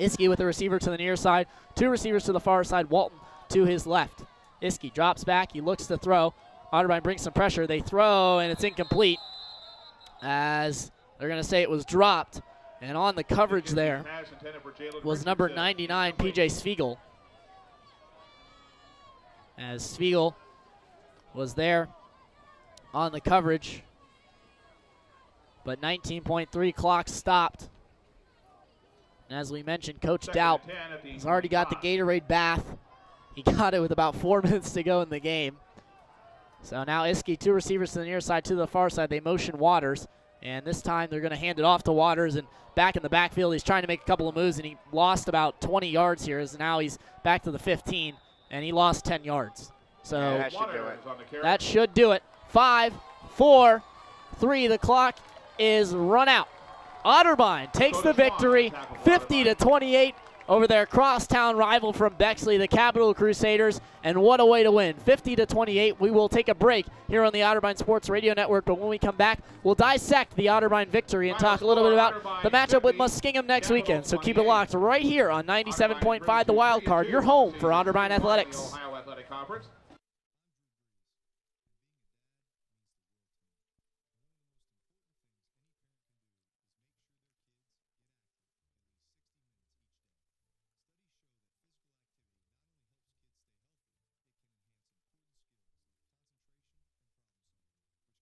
Iski with the receiver to the near side, 2 receivers to the far side, Walton to his left. Iski drops back, he looks to throw. Otterbein brings some pressure, they throw, and it's incomplete, as they're going to say it was dropped. And on the coverage there was number 99, PJ Spiegel. As Spiegel was there on the coverage, but 19.3 clock stopped. And as we mentioned, Coach Doubt has already got the Gatorade bath. He got it with about 4 minutes to go in the game. So now Iski, 2 receivers to the near side, 2 to the far side. They motion Waters, and this time they're going to hand it off to Waters. And back in the backfield, he's trying to make a couple of moves, and he lost about 20 yards here, as now he's back to the 15, and he lost 10 yards. So that should do it. That should do it. 5, 4, 3. The clock is run out. Otterbein takes the victory, 50-28 over their crosstown rival from Bexley, the Capital Crusaders, and what a way to win, 50-28. We will take a break here on the Otterbein Sports Radio Network, but when we come back, we'll dissect the Otterbein victory and talk a little bit about the matchup with Muskingum next weekend. So keep it locked right here on 97.5 The Wild Card, your home for Otterbein Athletics. Ohio Athletic Conference.